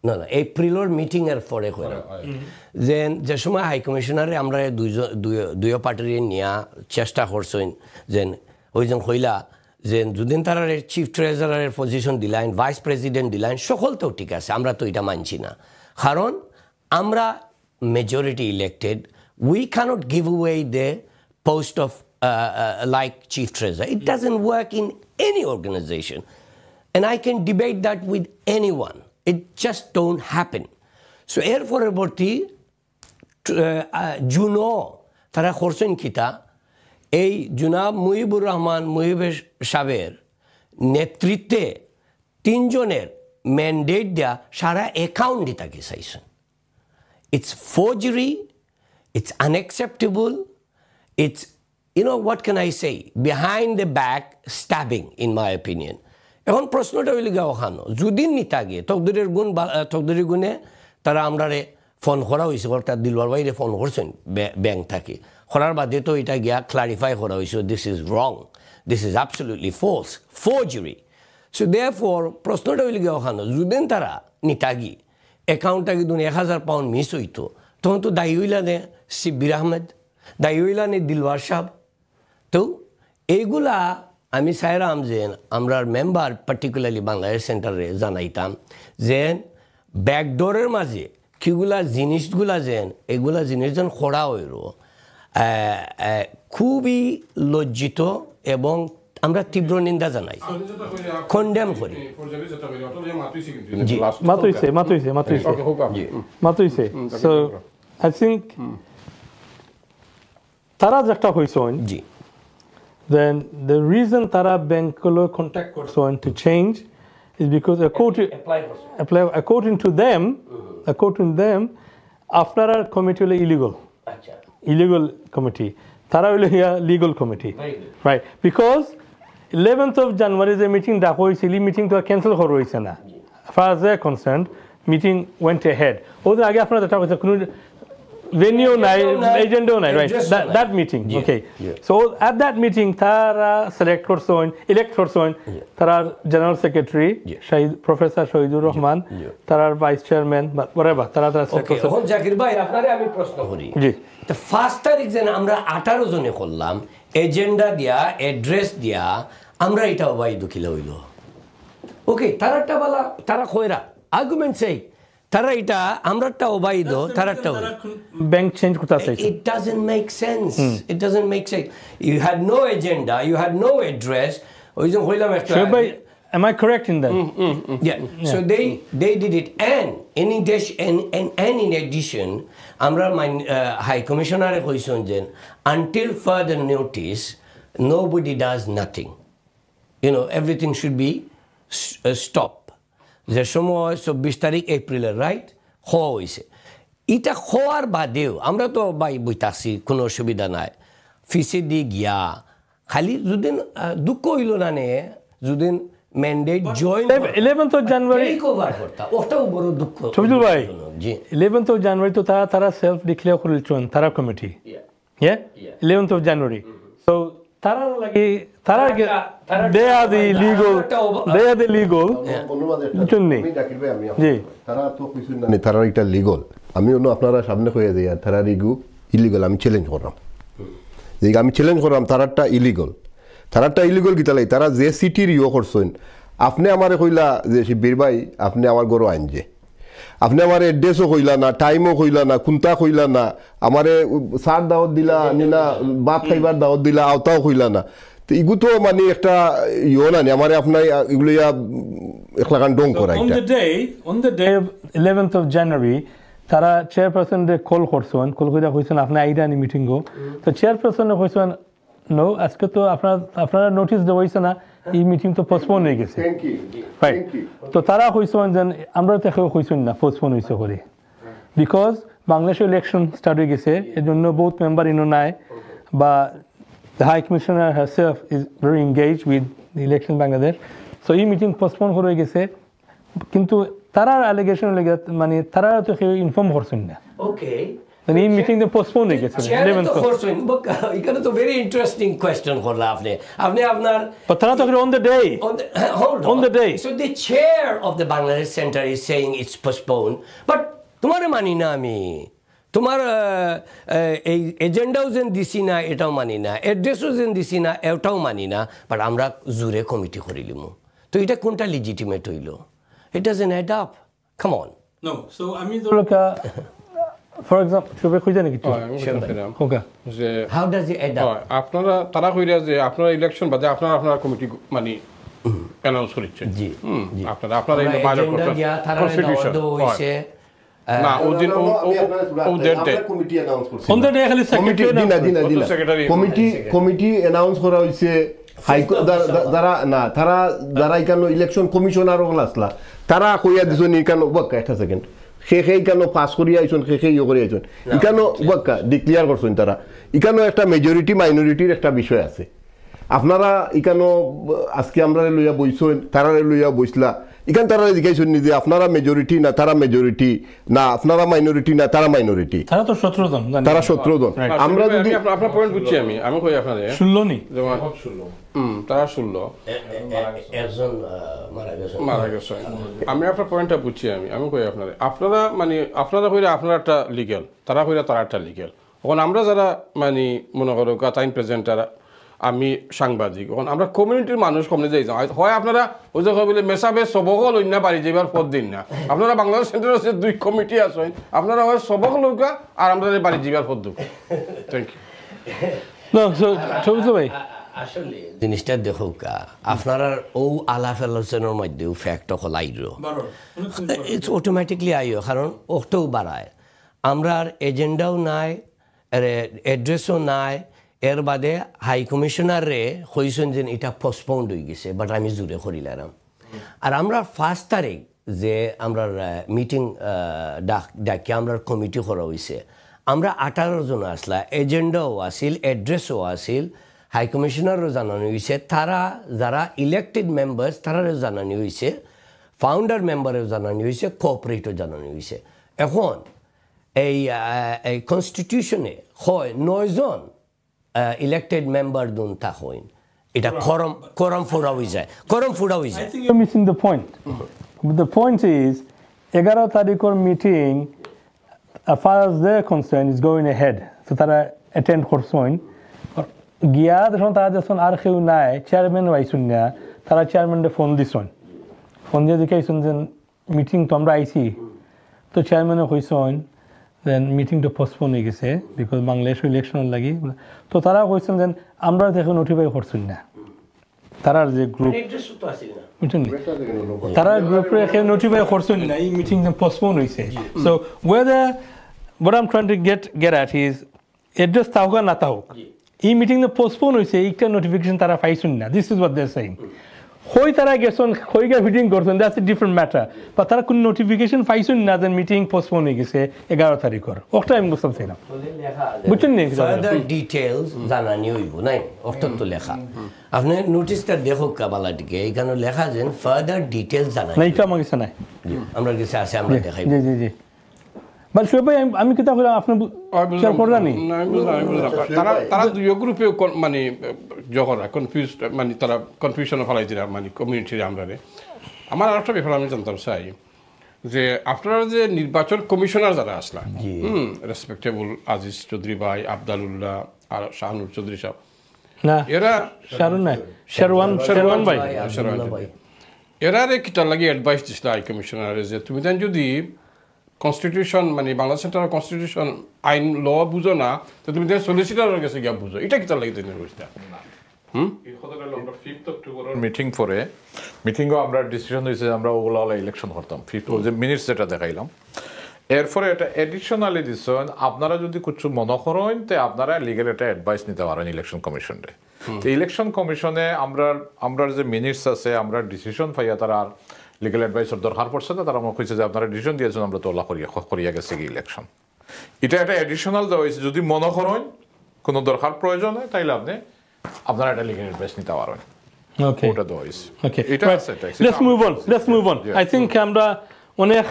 না এপ্রিলের মিটিংয়ের পরে যে সময় হাই কমিশনারে আমরা দুই পার্টির নিয়ে চেষ্টা করছেন যে ওইজন কইলা যে যদিন তারা চিফ ট্রেজারারের পজিশন দিলেন ভাইস প্রেসিডেন্ট দিলেন সকল তো ঠিক আছে আমরা তো এটা মানছি না কারণ আমরা majority elected we cannot give away the post of like chief treasurer. It doesn't work in any organization. And I can debate that with anyone. It just don't happen. So therefore, Juno, tara khorsen kita, ei Junab Muhibur Rahman Muhibur Shaber, netritte, tinjoner mandate dia shara account dita kisaisen. It's forgery. It's unacceptable. It's, you know, what can I say? Behind the back stabbing, in my opinion. এখন প্রশ্নটা হইলে গা ওখানো যদিন নিতা গিয়ে তকদিরের গুণে তারা আমরারে phone করা হয়েছে তার দিলওয়ার বাইরে ফোন করছেন ব্যাংক থেকে করার বাদে তো এটা গিয়া ক্লারিফাই করা হয়েছে this is wrong this is absolutely force forgery so therefore প্রশ্নটা হইলে গিয়া ওখানো যদিন তারা নিতা গিয়ে অ্যাকাউন্টটাকে দুন 1000 পাউন্ড মিস হইতো তখন তো দায়ী হইলা নে শিব্বির আহমেদ দায়ী হইলা নে দিলওয়ার সাহেব তো এইগুলা আমি চাইরাম যে আমরা মেম্বার পার্টিকুলারলি বাংলাদেশ সেন্টারে জানাইতাম যে ব্যাকডোরের মাঝে কিগুলা জিনিসগুলা যেন এগুলা জিনিস যেন খোড়া হইল খুবই লজ্জিত এবং আমরা তীব্র নিন্দা জানাই কন্ডেম করি
মাতুইছে সো আই থিঙ্ক তারা যেটা হইছেন
জি
then the reason Tara Bankolo contact person to change is because according to them, after our committee will illegal committee. Tara will hear legal committee, right? Because 11th of January the meeting da hoyছিল meeting to cancel করা হইছে না. As far as they're concerned, meeting went ahead. ওদের আগে আপনারা যেটা হইছে কোনো venue nai agenda nai right that meeting okay so at that meeting tara select person elect person tara general secretary Shahid Professor Shahidur Rahman tara vice chairman but whatever tara
okay এখন জাকির ভাই আপনারে আমি প্রশ্ন করি
জি
তো first তারিখ যেন আমরা 18 জনে করলাম এজেন্ডা দিয়া অ্যাড্রেস দিয়া আমরা এটা ভাই দুখিলা হইল ওকে তারাটা বলা তারা কইরা আর্গুমেন্ট সেই তারা এটা আমরাটা ওবাইদ তারাটা
ব্যাংক চেঞ্জ করতে চাইছে
it doesn't make sense it doesn't make sense you had no agenda you had no address ওইজন হইলাম একটা
am I correct in that
yeah so they did it and in addition আমরা high কমিশনারে কইছেন যে until further notice nobody does nothing you know everything should be stopped যে সময় 24 তারিখ এপ্রিলের right হওয়া হয়েছে এটা হওয়ার বাদেও আমরা তো বাই বইতাছি কোনো অসুবিধা নাই ফিসে দিয়ে গিয়া খালি যদিন দুঃখ হইল না নে যদিন mandate join
11th of January
cover করতা ওটাও বড় দুঃখ
সবিদুল ভাই
জি
11th of January তো তারা সেলফ ডিক্লেয়ার করেছেন তারা committee yeah 11th of January so তারা লাগে তারা they are the legal
জি তারা তো কিছু না তারা এটা লিগ্যাল আমি অন্য আপনারা সামনে কইয়া দেই আর তারা ইলিগাল আমি চ্যালেঞ্জ করলাম যে আমি চ্যালেঞ্জ করলাম তারাটা ইলিগাল কি তালাই তারা যে সিটির করছেন আপনি আমারে কইলা যে শিবির ভাই আপনি আমার গরু আনছে আপনি আমার এড্রেসও কইলা না টাইমও কইলা না কোনটা কইলা না আমারে সার দাওয়াত দিলা নিলা বাপ খাইবার দাওয়াত দিলা আওতাও কইলা না তো এগুলো তো মানে একটা না আমার আপনার এগুলো একলাগান ডং করা
on the day of 11th of January তারা চেয়ারপারসন কল করছেন কল করে কইছেন আপনি আইডানি মিটিং গো তো চেয়ারপারসন কইছেন নো আজকে তো আপনারা নোটিস দেওয়া হয়েছে না এই মিটিং তো পোস্টপোন হয়ে গেছে রাইট তো তারা কইছেন যে আমরা তো কইছেন না পোস্টপোন হয়েছে করে বিকজ বাংলাদেশের ইলেকশন স্টার্ট হয়ে গেছে এর জন্য বহুত মেম্বার ইনো নাই বা the High Commissioner herself is very engaged with the election in Bangladesh so এই মিটিং পোস্টপোন হয়ে গেছে কিন্তু তারার অ্যালিগেশন লাগে মানে তারা তো কেউ ইনফর্ম করছেন না
ওকে
then এই মিটিং তো পোস্টপোন হয়ে গেছে
চেয়ারম্যান তো করছেন এখানে তো ভেরি ইন্টারেস্টিং কোয়েশ্চন করলা আপনি আপনার
তারা তো on the day
on the day. So the chair of the Bangladesh Center is saying it's postponed. But তোমারে মানি না আমি তোমার এই এজেন্ডাও যেন দিছি না এটাও মানি না অ্যাড্রেসও যেন দিছি না এটাও মানি না বাট আমরা জুরে কমিটি করিলিমু তো এটা কোনটা লিজিটিমেট হইল it doesn't add up come on
No, so আমি
ফর এক্সাম্পল শুভে খুঁজে নাকি ওকে
যে
how does it add up
আপনারা তারা কইরা যে আপনারা ইলেকশন বাদে আপনারা কমিটি মানে অ্যানাউন্স করেছেন
জি
আপনারা এই বাইরে কনস্টিটিউশন
হইছে
না ওদিন ও ডেট
কমিটি অ্যানাউন্স করছে
অন দ্য ডে খালি
কমিটি
সেক্রেটারি
কমিটি অ্যানাউন্স করা হইছে যারা এখানে ইলেকশন কমিশনার আসলা তারা কইয়া দিছেন এখানে বাক্কা একটা সেকেন্ড সেই কেন পাস করিয়া আইছেন সেই ইয়ে করিয়া আইছেন এখানে বাক্কা ডিক্লিয়ার করছেন তারা এখানে একটা মেজরিটি মাইনরিটির একটা বিষয় আছে আপনারা এখানে আজকে আমরা লইয়া বইছেন তারা লইয়া বইসলা এখানে তারা দেখাইছেন যে আপনারা মেজরিটি না তারা মেজরিটি না আপনারা মাইনরিটি না তারা মাইনরিটি
তারা তো 17 জন
তারা 17 জন আমরা যদি
আপনার পয়েন্ট বুঝছি আমি কই আপনাদের
16 নি
যেমন 16 তারা 16
একজন
মারা গেছে আমি আপনার পয়েন্টটা বুঝছি আমি কই আপনারা মানে আপনারা কইরা আপনারা একটা লিগ্যাল তারা কইরা তারা একটা লিগ্যাল এখন আমরা যারা মানে মনে করো টাইম প্রেজেন্টার আমি সাংবাদিক এখন আমরা কমিউনিটির মানুষ কমে যাই হয় আপনারা ওই যে বলে মেসাবে সবকল অন্য বাড়ি যাবার পর দিন না আপনারা বাংলাদেশ সেন্টার আছে 2 কমিটি আছেন আপনারা হয় সবক লোকা আর আমরা বাড়ি যাবার পর দুঃখ থ্যাংক ইউ
না সো ভাই
আসলে জিনিসটা দেখো আপনারা ও আলাপ আলোচনার মধ্যে ফ্যাক্ট হল আইরো ইটস অটোমেটিকলি আইও কারণ ওটাও বাড়ায় আমরা এজেন্ডাও নাই অ্যাড্রেসও নাই এর বাদে হাই কমিশনারে কইছেন যে এটা পোস্টপোন্ড হয়ে গেছে বাট আমি জুড়ে করিলাম আর আমরা 1 তারিখ যে আমরা মিটিং ডাকি আমরা কমিটি করা হয়েছে আমরা 18 জন আসলা এজেন্ডাও আসিল অ্যাড্রেসও আসিল হাই কমিশনারও জানানো হয়েছে তারা যারা ইলেক্টেড মেম্বার্স তারাও জানানো হয়েছে ফাউন্ডার মেম্বারেও জানানো হয়েছে কোঅপারেটও জানানো হয়েছে এখন এই কনস্টিটিউশনে হয় 9 জন elected member don't tahoin. It a quorum for a visa. Quorum for a visa.
I think you're missing the point. The point is, 11 tarikor meeting, as far as they're concerned, is going ahead. So তারা attend করছেন। গিয়া যখন তারা যখন আর কেউ নাই, chairman আইসুন না, তারা চেয়ারম্যানকে ফোন দিছেন। ফোন দিয়ে দেখাইছেন যে মিটিং তো আমরা আইছি। তো চেয়ারম্যানে কইছেন দেন মিটিংটা পোস্টপোন হয়ে গেছে বিকজ বাংলাদেশ ইলেকশনের লাগি তো তারা কইছেন যে আমরা দেখো নোটিফাই করছেন না তারার যে গ্রুপ তারা গ্রুপে এখানে নোটিফাই করছেন না এই মিটিং পোস্টপোন হয়েছে so whether what I'm trying to get at is address তাহকা না তাহক এই মিটিং পোস্টপোন হয়েছে এইটা নোটিফিকেশন তারা পাইছেন না this is what they are saying হই তারা গেছেন হই গিয়ে মিটিং করছেন দ্যাটস এ ডিফারেন্ট ম্যাটার বা তারা কোন নোটিফিকেশন পাইছেন না যে মিটিং পোস্টপোন হয়ে গেছে 11 তারিখের ওটা আমি বুঝতে চাই না বুঝছেন নি
ফার্দার ডিটেইলস জানানি হইব নাই অর্থ তো লেখা আপনি নোটিশটা দেখো কাবালাটিকে এখানে লেখা যেন ফার্দার ডিটেইলস জানানি
না এটা আমার কাছে নাই
আমরা কাছে আছে আমরা দেখাই
জি জি জি বাট শুভ ভাই আমি কিতা করে আপনি শেয়ার করলেন নি
তারা দুই গ্রুপে মানে যখন কনফিউজ মানে তারা কনফিউশনে ফেলাই দিলা মানে কমিউনিটির আমরারে আমার আরেকটা ব্যাপার আমি জানতাম চাই যে আপনারা যে নির্বাচন কমিশনার যারা আসলা রেসপেক্টেবল আজিজ চৌধুরী ভাই আবদালুল্লাহ আর শাহনুর চৌধুরী সাহেব
না
এরা
শারুন না শেরওয়ান ভাই
এরা কিটার লাগি অ্যাডভাইস দিছিল হাই কমিশনারে যে তুমি দেন যদি কনস্টিটিউশন মানে বাংলাদেশ সেন্টার কনস্টিটিউশন আইন ল বুঝো না তো তুমি সলিসিটারের কাছে গিয়া বুঝো এটা কিটা লাগে তুমি বুঝতা
মিটিং পরে মিটিংও আমরা ডিসিশন হয়েছে আমরা ওগুলো ইলেকশন করতাম যে মিনিটস যেটা দেখাইলাম এরপরে এটা এডিশনালি দিচ্ছেন আপনারা যদি কিছু মনে করেন তো আপনারা লিগেল একটা অ্যাডভাইস নিতে পারেন ইলেকশন কমিশনে তো ইলেকশন কমিশনে আমরা যে মিনিটস আছে আমরা ডিসিশন পাইয়া তারা লিগেল অ্যাডভাইসের দরকার পড়ছে না তারা আমার কইছে যে আপনারা ডিসিশন দিয়েছেন আমরা তোলা করিয়া গেছে কি ইলেকশন এটা একটা এডিশনাল দেওয়া হয়েছে যদি মনে করেন কোনো দরকার প্রয়োজন হয় তাইলে আপনারা একটা লিগেল অ্যাডভাইস নিতে পারবেন
ওকে
ওটা দেওয়া হয়েছে
okay let's move on I think আমরা অনেক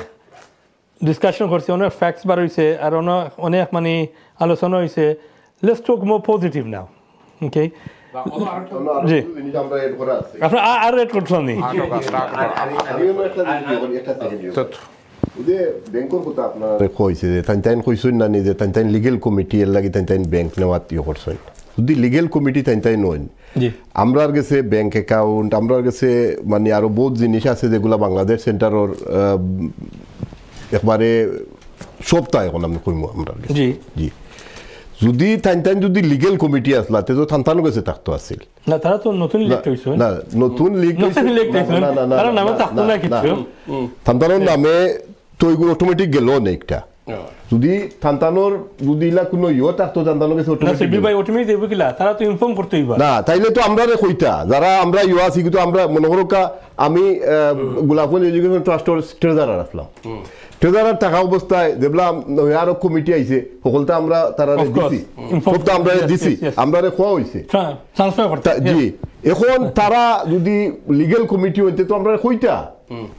ডিসকাশন করছি, অনেক ফ্যাক্টস বার হয়েছে, আর অনেক মানে আলোচনা হয়েছে। লেটস টক মোর পজিটিভ নাও, ওকে? জি,
আমরা এড করা আছে।
আপনার আর রেট করছেন নি?
যে ব্যাংকের কথা আপনার কইছে যে তাইন কইছেন না যে তাইন লিগ্যাল কমিটি এর লাগি তাইন ব্যাংক নেওয়াত করছেন। যদি লিগ্যাল কমিটি তাইন নন, আমরার কাছে ব্যাংক অ্যাকাউন্ট, আমরার কাছে মানে আরো বহুত জিনিস আছে যেগুলা বাংলাদেশ সেন্টারের একবারে সপ্তাহ এখন আমি কইমু আমরা।
জি
জি, যদি তাইন যদি লিগ্যাল কমিটি আসলা তে তো থানতানো কাছে থাকতো আছিল
না, তারা তো নতুন লিগ হইছে
না, নতুন লিগ
তারা নামে থাকতো না কিছু,
থানতানোর নামে তো এগুলো অটোমেটিক গেল না একটা। যদি থানতানোর যদি ইলা কোনো থাকতো থানতানোর কাছে
অটোমেটিক দেব কিলা, তারা তো ইনফর্ম করতে হইবা
না, তাইলে তো আমরা কইতা যারা আমরা আছি কিন্তু আমরা মনে করো আমি গোলাপগঞ্জ এডুকেশন ট্রাস্টের ট্রেজারার আসলাম। ট্রেজারার থাকা অবস্থায় দেখলাম আরো কমিটি আইছে, সকলটা আমরা তারা দিছি, সবটা আমরা দিছি, আমরা খোয়া হয়েছে। জি, এখন তারা যদি লিগেল কমিটি হইতে তো আমরা কইতা,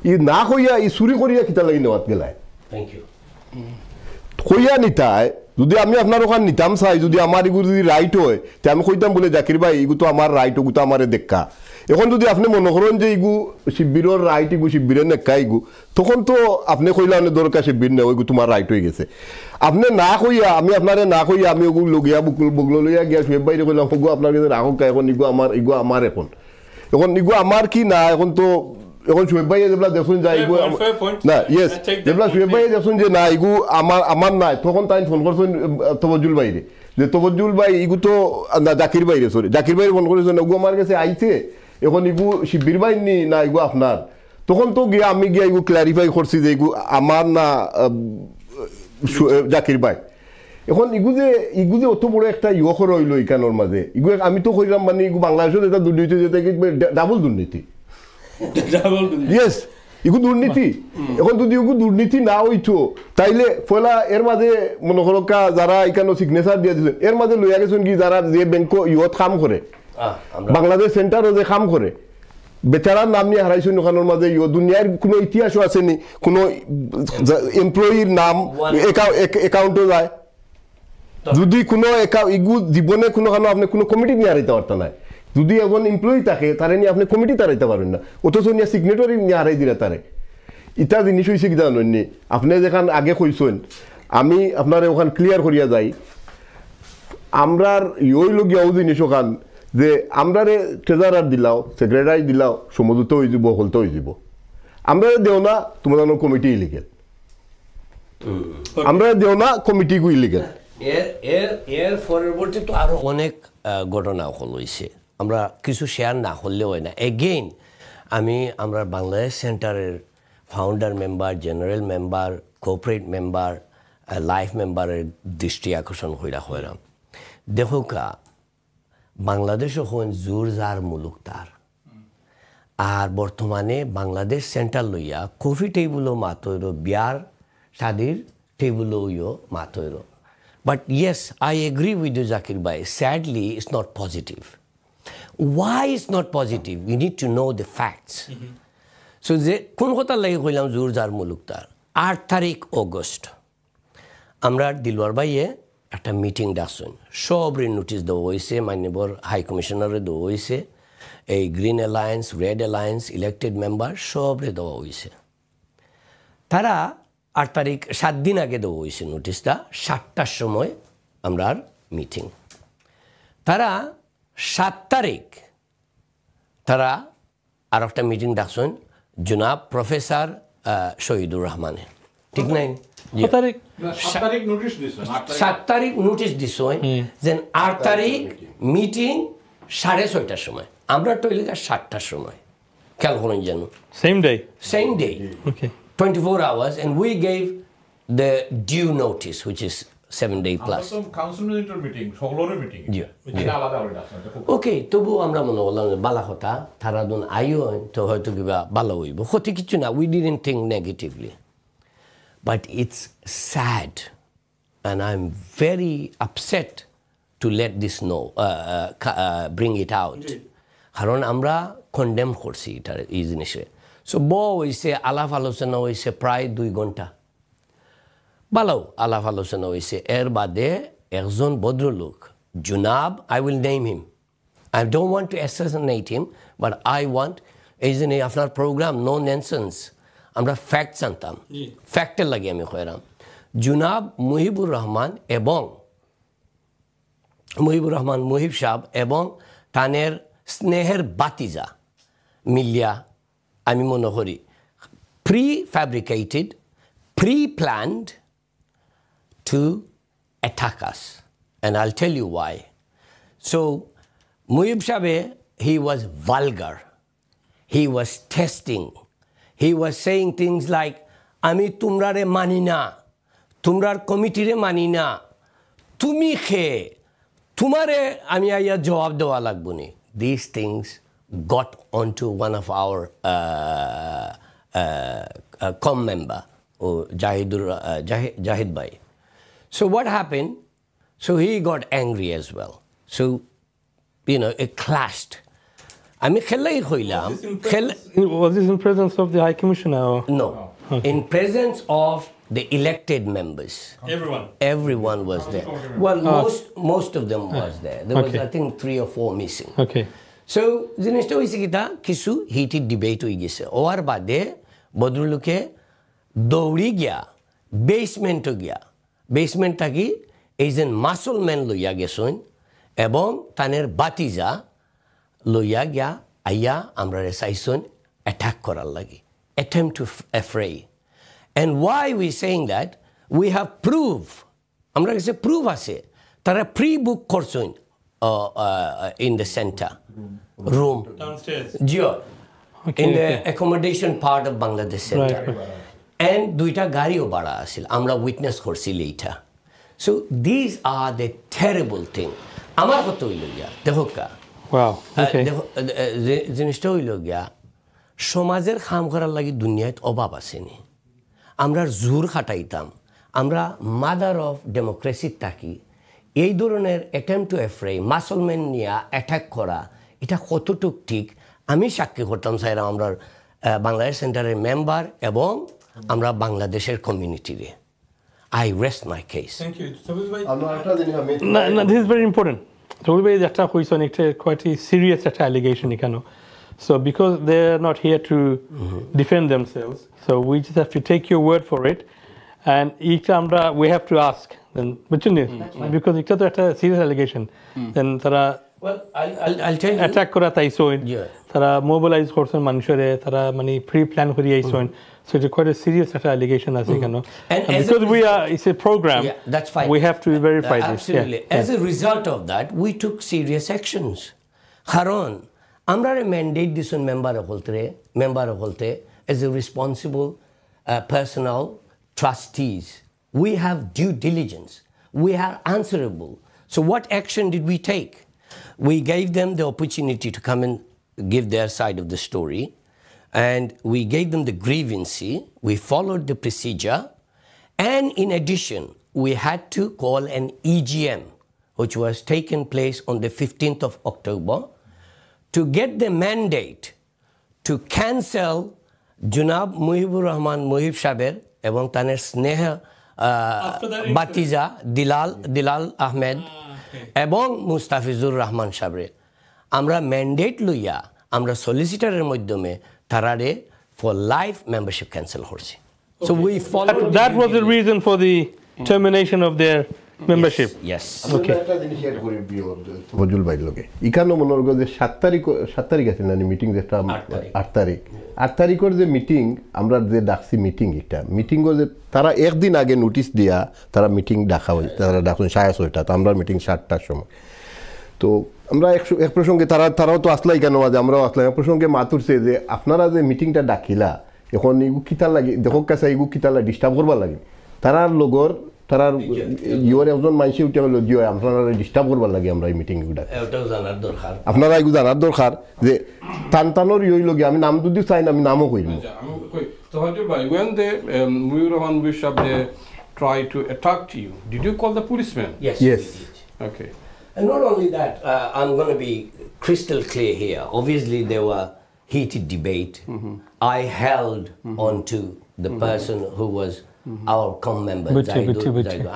ই না কইয়া ই চুরি করিয়া কিতা লাগি নেওয়াত গেলায় কইয়া নিতায়। যদি আমি আপনার ওখানে নিতাম চাই, যদি আমার এগুলো যদি রাইট হয়, তে আমি কইতাম বলে জাকির ভাই এগু তো আমার রাইট, ওগু তো আমার দেখা। এখন যদি আপনি মনে করেন যে ইগু শিবিরের রাইট, ইগু শিবিরের নেকা ইগু, তখন তো আপনি কইলা অনেক দরকার শিবির নেই, ওইগু তোমার রাইট হয়ে গেছে। আপনি না কইয়া, আমি আপনারে না কইয়া আমি ওগুলো লগিয়া বগলো লইয়া গিয়া শুয়ে বাইরে কইলাম ওগু আপনার কাছে রাখক, এখন ইগু আমার এখন ইগু আমার কি না, এখন তো এখন শুয়ে বাইরে যেগুলা দেখুন যায় ইগু না, ইয়েস, যেগুলা শুয়ে বাইরে দেখুন যে না ইগু আমার নাই, তখন তাই ফোন করছেন তবজুল বাইরে যে তবজুল ভাই ইগু তো না জাকির বাইরে, সরি জাকির বাইরে ফোন করেছেন, ওগু আমার কাছে আইছে, এখন ইগু শিবির বাই নি না ইগু আপনার। তখন তো গিয়া আমি গিয়া ইগু ক্লারিফাই করছি যে ইগু আমার না জাকির ভাই। এখন ইগু যে অত বড় একটা ইয়খর হইল ইকানোর মাঝে, ইগু আমি তো কইলাম মানে ইগু বাংলাদেশের এটা দুর্নীতি যেটা ডাবল দুর্নীতি। ইয়েস, ইগু দুর্নীতি। এখন যদি ইগু দুর্নীতি না হইতো তাইলে ফলা এর মাঝে মনে করো যারা এখানে সিগনেচার দিয়ে দিচ্ছেন, এর মাঝে লইয়া গেছেন কি যারা যে ব্যাংক ইয়ত কাম করে, বাংলাদেশ সেন্টারও যে কাম করে, বেচারার নাম নিয়ে হারাইছেন ওখানের মাঝে। দুনিয়ার কোনো ইতিহাসও আসেনি কোনো এমপ্লয়ির নাম অ্যাকাউন্টে যায়। যদি কোনো ইগু জীবনে কোনো আপনি কোনো কমিটি নিয়ে হারাইতে পারতেন না। যদি এখন এমপ্লয়ি থাকে তারে নিয়ে আপনি কমিটি তারাইতে পারেন না, অথচ নিয়ে সিগনেটরি নিয়ে হারাই দিলে তারে। ইটা জিনিস হয়েছে কি জানেন, আপনি যেখান আগে কইছেন, আমি আপনার ওখান ক্লিয়ার করিয়া যাই, আমরার ইই লগিয়াও জিনিস ওখান যে আমরারে ট্রেজারার দিলাও, সেক্রেটারি দিলাও, সমুদ্র হয়ে যাব, হলতে হয়ে যাব। আমরা দেও না তোমাদের কমিটি ইলিগেল, আমরা দেও না কমিটি ইলিগেল।
এর পরবর্তী তো আরো অনেক ঘটনা হয়েছে, আমরা কিছু শেয়ার না করলেও হয় না। এগেইন আমরা বাংলাদেশ সেন্টারের founder member, general member, cooperate member, life মেম্বারের দৃষ্টি আকর্ষণ হইলাম। দেখো বাংলাদেশ হন জোর যার মুলুক তার, আর বর্তমানে বাংলাদেশ সেন্টার লইয়া কফি টেবুলও মাতইর, বিয়ার শাদির টেবুলও মাতইর। But yes, I agree with you, Zakir Bhai. Sadly, it's not positive. Why it's not positive? We need to know the facts. So, কোন কথা লাগে কইলাম জোর যার মুলুক তার। 8 তারিখ অগস্ট আমরা দিলওয়ার ভাইয়ে একটা মিটিং ডাকছেন, সবরে নোটিশ দেওয়া হয়েছে, মাননীয় হাই কমিশনারে দেওয়া হয়েছে, এই green alliance, red alliance, elected member সবরে দেওয়া হয়েছে। তারা 8 তারিখ 7 দিন আগে দেওয়া হয়েছে নোটিশটা, 7টার সময় আমরা মিটিং। তারা 7 তারিখ তারা আর একটা মিটিং ডাকছেন জনাব প্রফেসর শহীদুর রহমানের, ঠিক নাই? 7 তারিখ নোটিশ দিছ যে 8 তারিখ মিটিং 6:30টার সময়, আমরা টইলে 7টার সময়, খেয়াল করেন যেন
same day, okay,
24 hours, and we gave the due notice, which is 7 day plus. Okay, তবু আমরা মনে করলাম বালা কথা, তারা দুন আইও তো হয়তো কিবা ভালো হইব, ক্ষতি কিছু না, we didn't think negatively. But it's sad, and I'm very upset to let this know, bring it out. কারণ আমরা কন্ডেম করছি এটার এই জিনিসে। সো হয়েছে আলাপ আলোচনা হয়েছে প্রায় 2 ঘন্টা। ভালো আলাপ আলোচনা হয়েছে এর বাদে একজন ভদ্রলোক জুনাব I will name him I don't want to assassinate him but I want এই জন্য আপনার প্রোগ্রাম নো নেনসেন্স আমরা ফ্যাক্ট জানতাম ফ্যাক্টের লাগে আমি কইরাম জুনাব মুহিবুর রহমান মুহিব সাহেব এবং তানের স্নেহের বাতিজা মিলিয়া আমি মনে করি pre-fabricated, pre-planned to attack us. And I'll tell you why. So, Muhib Shabe, he was vulgar. He was testing. He was saying things like, Ami tumrare manina, tumrar committee re manina, tumi khe, tumare ami aya jawab dewa lagbuni. These things got onto one of our com member, Jahid Bhai. So what happened? So he got angry as well. So, it clashed. আমি খেলাই হইলাম
Was this in presence of the High Commissioner? Or?
No. Okay. In presence of the elected members. Everyone was there. Well, most of them was there. There was, I think, 3 or 4 missing.
Okay.
So, জিনিসটা হয়েছে কি তা কিছু heated debate হয়ে গেছে ওর বাদে ভদ্রলোকে দৌড়ি গিয়া বেসমেন্ট থাকি এইজন মাসলম্যান লইয়া গেছেন এবং তানের বাতিজা লইয়া গিয়া আইয়া আমরা চাইছেন অ্যাটাক করার লাগি attempt to affray. And why we saying that? We have proof. আমরা কাছে প্রুফ আছে তারা প্রি-বুক করছেন in the center room
Downstairs.
In the accommodation part of Bangladesh Center. Right. And দুইটা গাড়িও ভাড়া আছিল আমরা উইটনেস করছি later. So these are the terrible thing. আমার কথা হইল গিয়া দেখো কা
Wow. Okay.
জিনিসটা হইল গিয়া সমাজের কাম করার লাগি দুনিয়ায় অভাব আসেনি আমরা জোর খাটাইতাম আমরা মাদার অফ ডেমোক্রেসি থাকি এই ধরনের অ্যাটেম্প টু এফ্রে মাসলম্যান নিয়ে অ্যাটাক করা এটা কতটুক ঠিক আমি সাক্ষী করতাম স্যার আমরা বাংলাদেশ সেন্টারের মেম্বার এবং আমরা বাংলাদেশের কমিউনিটিরে I rest my case
Thank you. Sabir bhai.
No, this is very important. Sabir bhai, একটা হইছে একটা quite a serious একটা allegation এখানে. So because they're not here to defend themselves, so we just have to take your word for it, and each আমরা we have to ask. Then, because it's a serious allegation. Then তারা
Well, I'll tell you.
Attack kora taisoin. Tara mobilize korson manushere. Tara mani pre-plan kori aison. So it's quite a serious allegation as you know. And because it's a program.
Yeah, that's fine.
We have to verify this.
Absolutely. As a result of that, we took serious actions. Haron, amra mandate this on member holte as a responsible personal trustees. We have due diligence. We are answerable. So what action did we take? We gave them the opportunity to come and give their side of the story, and we gave them the grievancy. We followed the procedure, and in addition, we had to call an EGM, which was taken place on the 15th of October, to get the mandate to cancel Junab Muhibur Rahman Muhib Shaber এবং তানের স্নেহ বাতিজা দিলাল আহমেদ এবং মুস্তাফিজুর রহমান সাবরে আমরা mandate লইয়া আমরা সলিসিটারের মাধ্যমে তারারে for life membership cancel করছি so we follow
that was the reason for the termination of their membership.
Yes.
Okay.
Fazal ভাই লোকে ইকানো মনে করো যে 7 তারিখ আছে না মিটিং যেটা 8 তারিখের যে মিটিং আমরা যে ডাকছি মিটিং এটা মিটিং যে তারা একদিন আগে নোটিশ দিয়া তারা মিটিং ডাকা হয় তারা ডাকুন 6:30টা তো আমরা মিটিং 7টার সময় তো আমরা এক প্রসঙ্গে তারাও তো আসলাই কেন আজ আমরাও আসলাম এক প্রসঙ্গে মাতুরছে যে আপনারা যে মিটিংটা ডাকিলা এখন এগু কিতা লাগে দেখো কাছে এগু কিতা লাগে ডিস্টার্ব করবার লাগে তারার লগর তারার ইউর একজন মানুষ উঠে গেল জিও আপনারা ডিস্টার্ব করবার লাগে আমরা এই মিটিং গুলা আপনারা এগুলো জানার দরকার যে টানটানোর ইয়ে লগে আমি নাম যদি চাই না আমি নামও কইব
when the Muhibur Rahman Bishop they tried to attack you, did you call the policeman?
Yes.
Okay.
And not only that, I'm going to be crystal clear here. Obviously, there were heated debate. I held on to the person who was our com members
বুঝছি।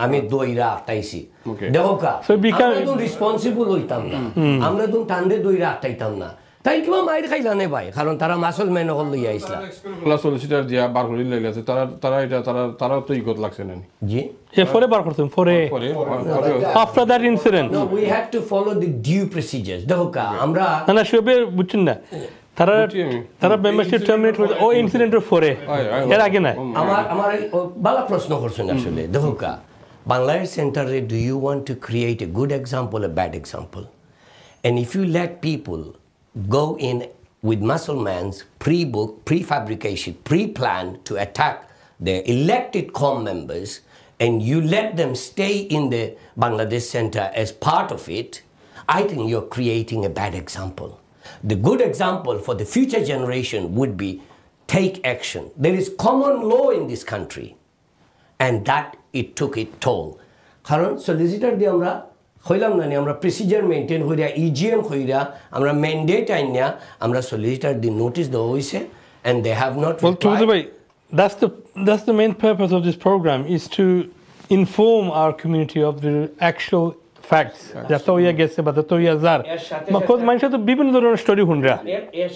আমি দইরা আটাইছি
Okay.
দেখো কা
So become-
আমরা তো responsible হইতাম না আমরা তো টান্ডে দইরা আটাইতাম না তাই কিবা মাইর খাইলা নে ভাই কারণ তারা মাসল মেন হল লইয়া আইসলা
সলিসিটার দিয়া বার করে লাইলাছে তারা তো ইগত লাগছে না
জি
পরে বার করতেন পরে
পরে
after that incident
no we had to follow the due procedures দেখো কা আমরা
না শুবে বুঝছেন না তারা মেম্বারশিপ টার্মিনেট করে ও ইনসিডেন্টের পরে এর আগে না
আমার বালা প্রশ্ন করছেন আসলে দেখো কা বাংলাদেশ সেন্টারে do you want to create a good example a bad example and if you let people go in with muscleman's pre-book prefabrication pre-planned to attack the elected com members and you let them stay in the Bangladesh Center as part of it, I think you're creating a bad example. The good example for the future generation would be take action. There is common law in this country and that it took its toll. কারণ solicitor দিয়ে আমরা হইলাম না আমরা procedure maintain করিয়া EGM করিয়া আমরা mandate আইনিয়া আমরা সলিসিটার দিয়ে নোটিশ দেওয়া হয়েছে and they have not
Well, to the way, that's the main purpose of this program is to inform our community of the actual facts. যাতে হইয়া গেছে বা যাতে হইয়া যার because মানুষের তো বিভিন্ন ধরনের স্টোরি শুনরা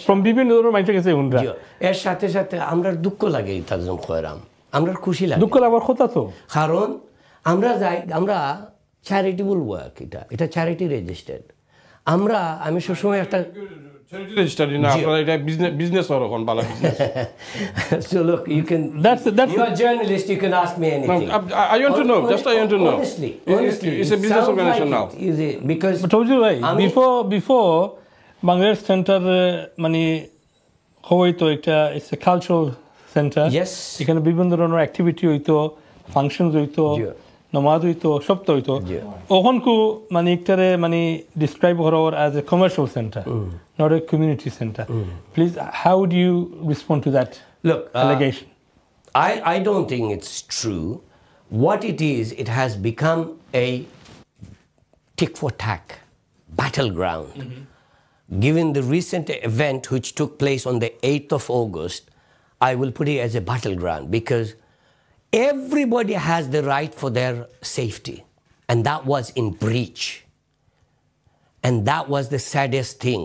from বিভিন্ন ধরনের মানুষের কাছে শুনরা
এর সাথে সাথে আমরা দুঃখ লাগে তাজন খয়রাম আমরা খুশি লাগে
দুঃখ লাগবার কথা তো
কারণ আমরা চ্যারিটেবল ওয়ার্ক এটা চ্যারিটি রেজিস্টার্ড আমি সবসময় একটা
চ্যারিটি রেজিস্টার না আপনারা এটা বিজনেস আর কোন ভালো business
so look you can
That's
you're a journalist you can ask me anything
I want to know just I want to know
honestly
it's a business organization now
is it because
But told you right before Bangladesh Center মানে হইতো একটা it's a cultural center
Yes.
এখানে বিভিন্ন ধরনের activity হইতো functions হইতো
Yeah.
নামাজ হইতো সব তো হইতো
Yeah.
ওখানকু মানে একটারে মানে ডিসক্রাইব করার as a commercial center not a community center please how would you respond to that
look
allegation
I don't think it's true. What it is, it has become a tick for tack battleground. Given the recent event which took place on the 8th of August, I will put it as a battleground because everybody has the right for their safety, and that was in breach. And that was the saddest thing.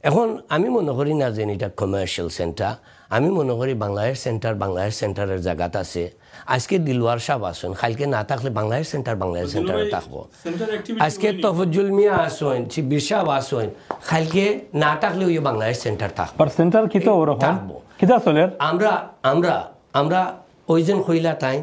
এখন আমি মনে করি না যে এটা commercial centre আমি মনে করি বাংলাদেশ সেন্টারের জায়গাত আছে আজকে দিলওয়ার সাহেব আসুন কালকে না থাকলে বাংলাদেশ সেন্টারে থাকবো আজকে তফজ্জুল মিয়া আসুন শিবির সাহেব আসুন কালকে না থাকলে ওই বাংলাদেশ সেন্টার থাকবো
but center কিতো ওরকম
থাকবো
কিতা চলে
আমরা ওইজন কইলা টাইম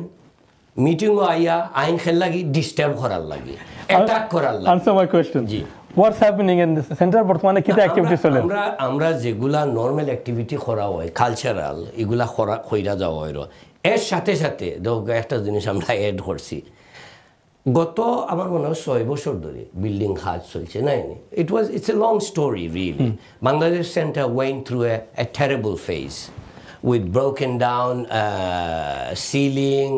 মিটিংও আইয়া আইন খেল লাগি ডিস্টার্ব করার লাগি অ্যাটাক করার লাগি
answer my question
G
what's happening in this center বর্তমানে কিতা অ্যাক্টিভিটি চলে
আমরা যেগুলা নর্মাল অ্যাক্টিভিটি করা হয় কালচারাল এগুলা কইরা যাওয়া হয় এর সাথে সাথে একটা জিনিস আমরা অ্যাড করছি গত আমার মনে হয় 6 বছর ধরে বিল্ডিং কাজ চলছে না it's a long story really Bangladesh Center went through a terrible phase with broken down ceiling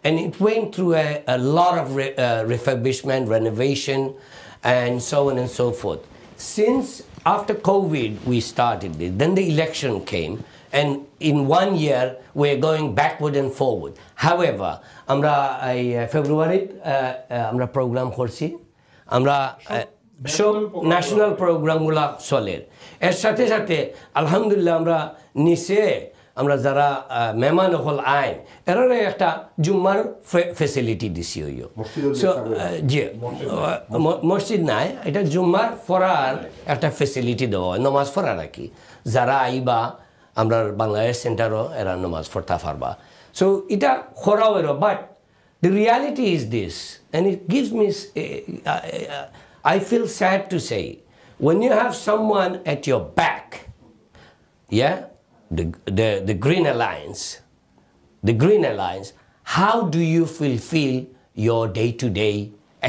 and it went through a lot of refurbishment renovation and so on and so forth. Since after COVID we started this, then the election came, and in 1 year we're going backward and forward. However, আমরা February আমরা program করছি, আমরা সব national প্রোগ্রামগুলা চলে এর সাথে সাথে আলহামদুলিল্লাহ আমরা নিচে আমরা যারা মেহমান হল আইন এর একটা জুম্মার ফেসিলিটি দিছি হইও সো জি মসজিদ নাই এটা জুম্মার ফরার একটা ফেসিলিটি দেওয়া হয় নমাজ পড়া রাখি যারা আইবা আমরা বাংলাদেশ সেন্টারও এরা নমাজ পড়তে পারবা সো এটা করা হইল but the reality is this and it gives me I feel sad to say when you have someone at your back yeah the Green Alliance, how do you fulfill your day-to-day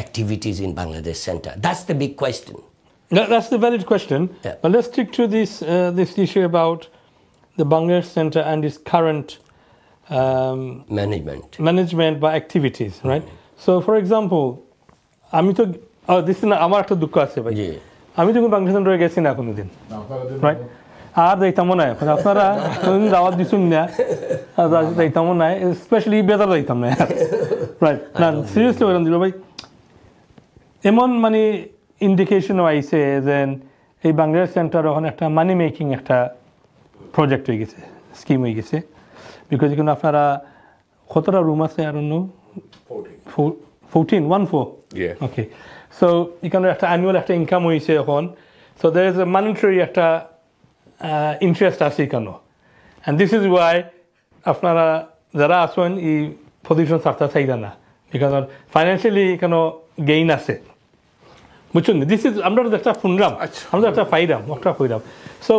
activities in Bangladesh Center? That's the big question.
That's the valid question.
Yeah.
But let's stick to this issue about the Bangladesh Center and its current management by activities, right? So, for example, this is আমার একটা দুঃখ আছে ভাই আমি যখন বাংলাদেশ সেন্টারে গেছি না কোনোদিন, right? আর যাইতামও নাই আপনারা দাওয়াত দিছুন না যাইতামও নাই স্পেশালি বেজার যাইতাম না রাইট না সিরিয়াসলি বললাম দিল ভাই এমন মানে ইন্ডিকেশনও আইছে যে এই বাংলাদেশ সেন্টার ওখানে একটা মানি মেকিং একটা প্রজেক্ট হয়ে গেছে স্কিম হয়ে গেছে বিকজ এখানে আপনারা কতটা রুম আছে আর অন্য 14 ওকে সো এখানে একটা অ্যানুয়াল একটা ইনকাম হয়েছে এখন so there is a monetary একটা ইন্টারেস্ট আছে এখানে অ্যান্ড দিস ইজ ওয়াই আপনারা যারা আসেন এই পজিশন ছাড়তে চাইদা না বিকজ ফাইন্যান্সিয়ালি এখানে গেইন আছে বুঝছেন দিস ইজ আমরা একটা শুনলাম আমরা একটা পাইলাম সো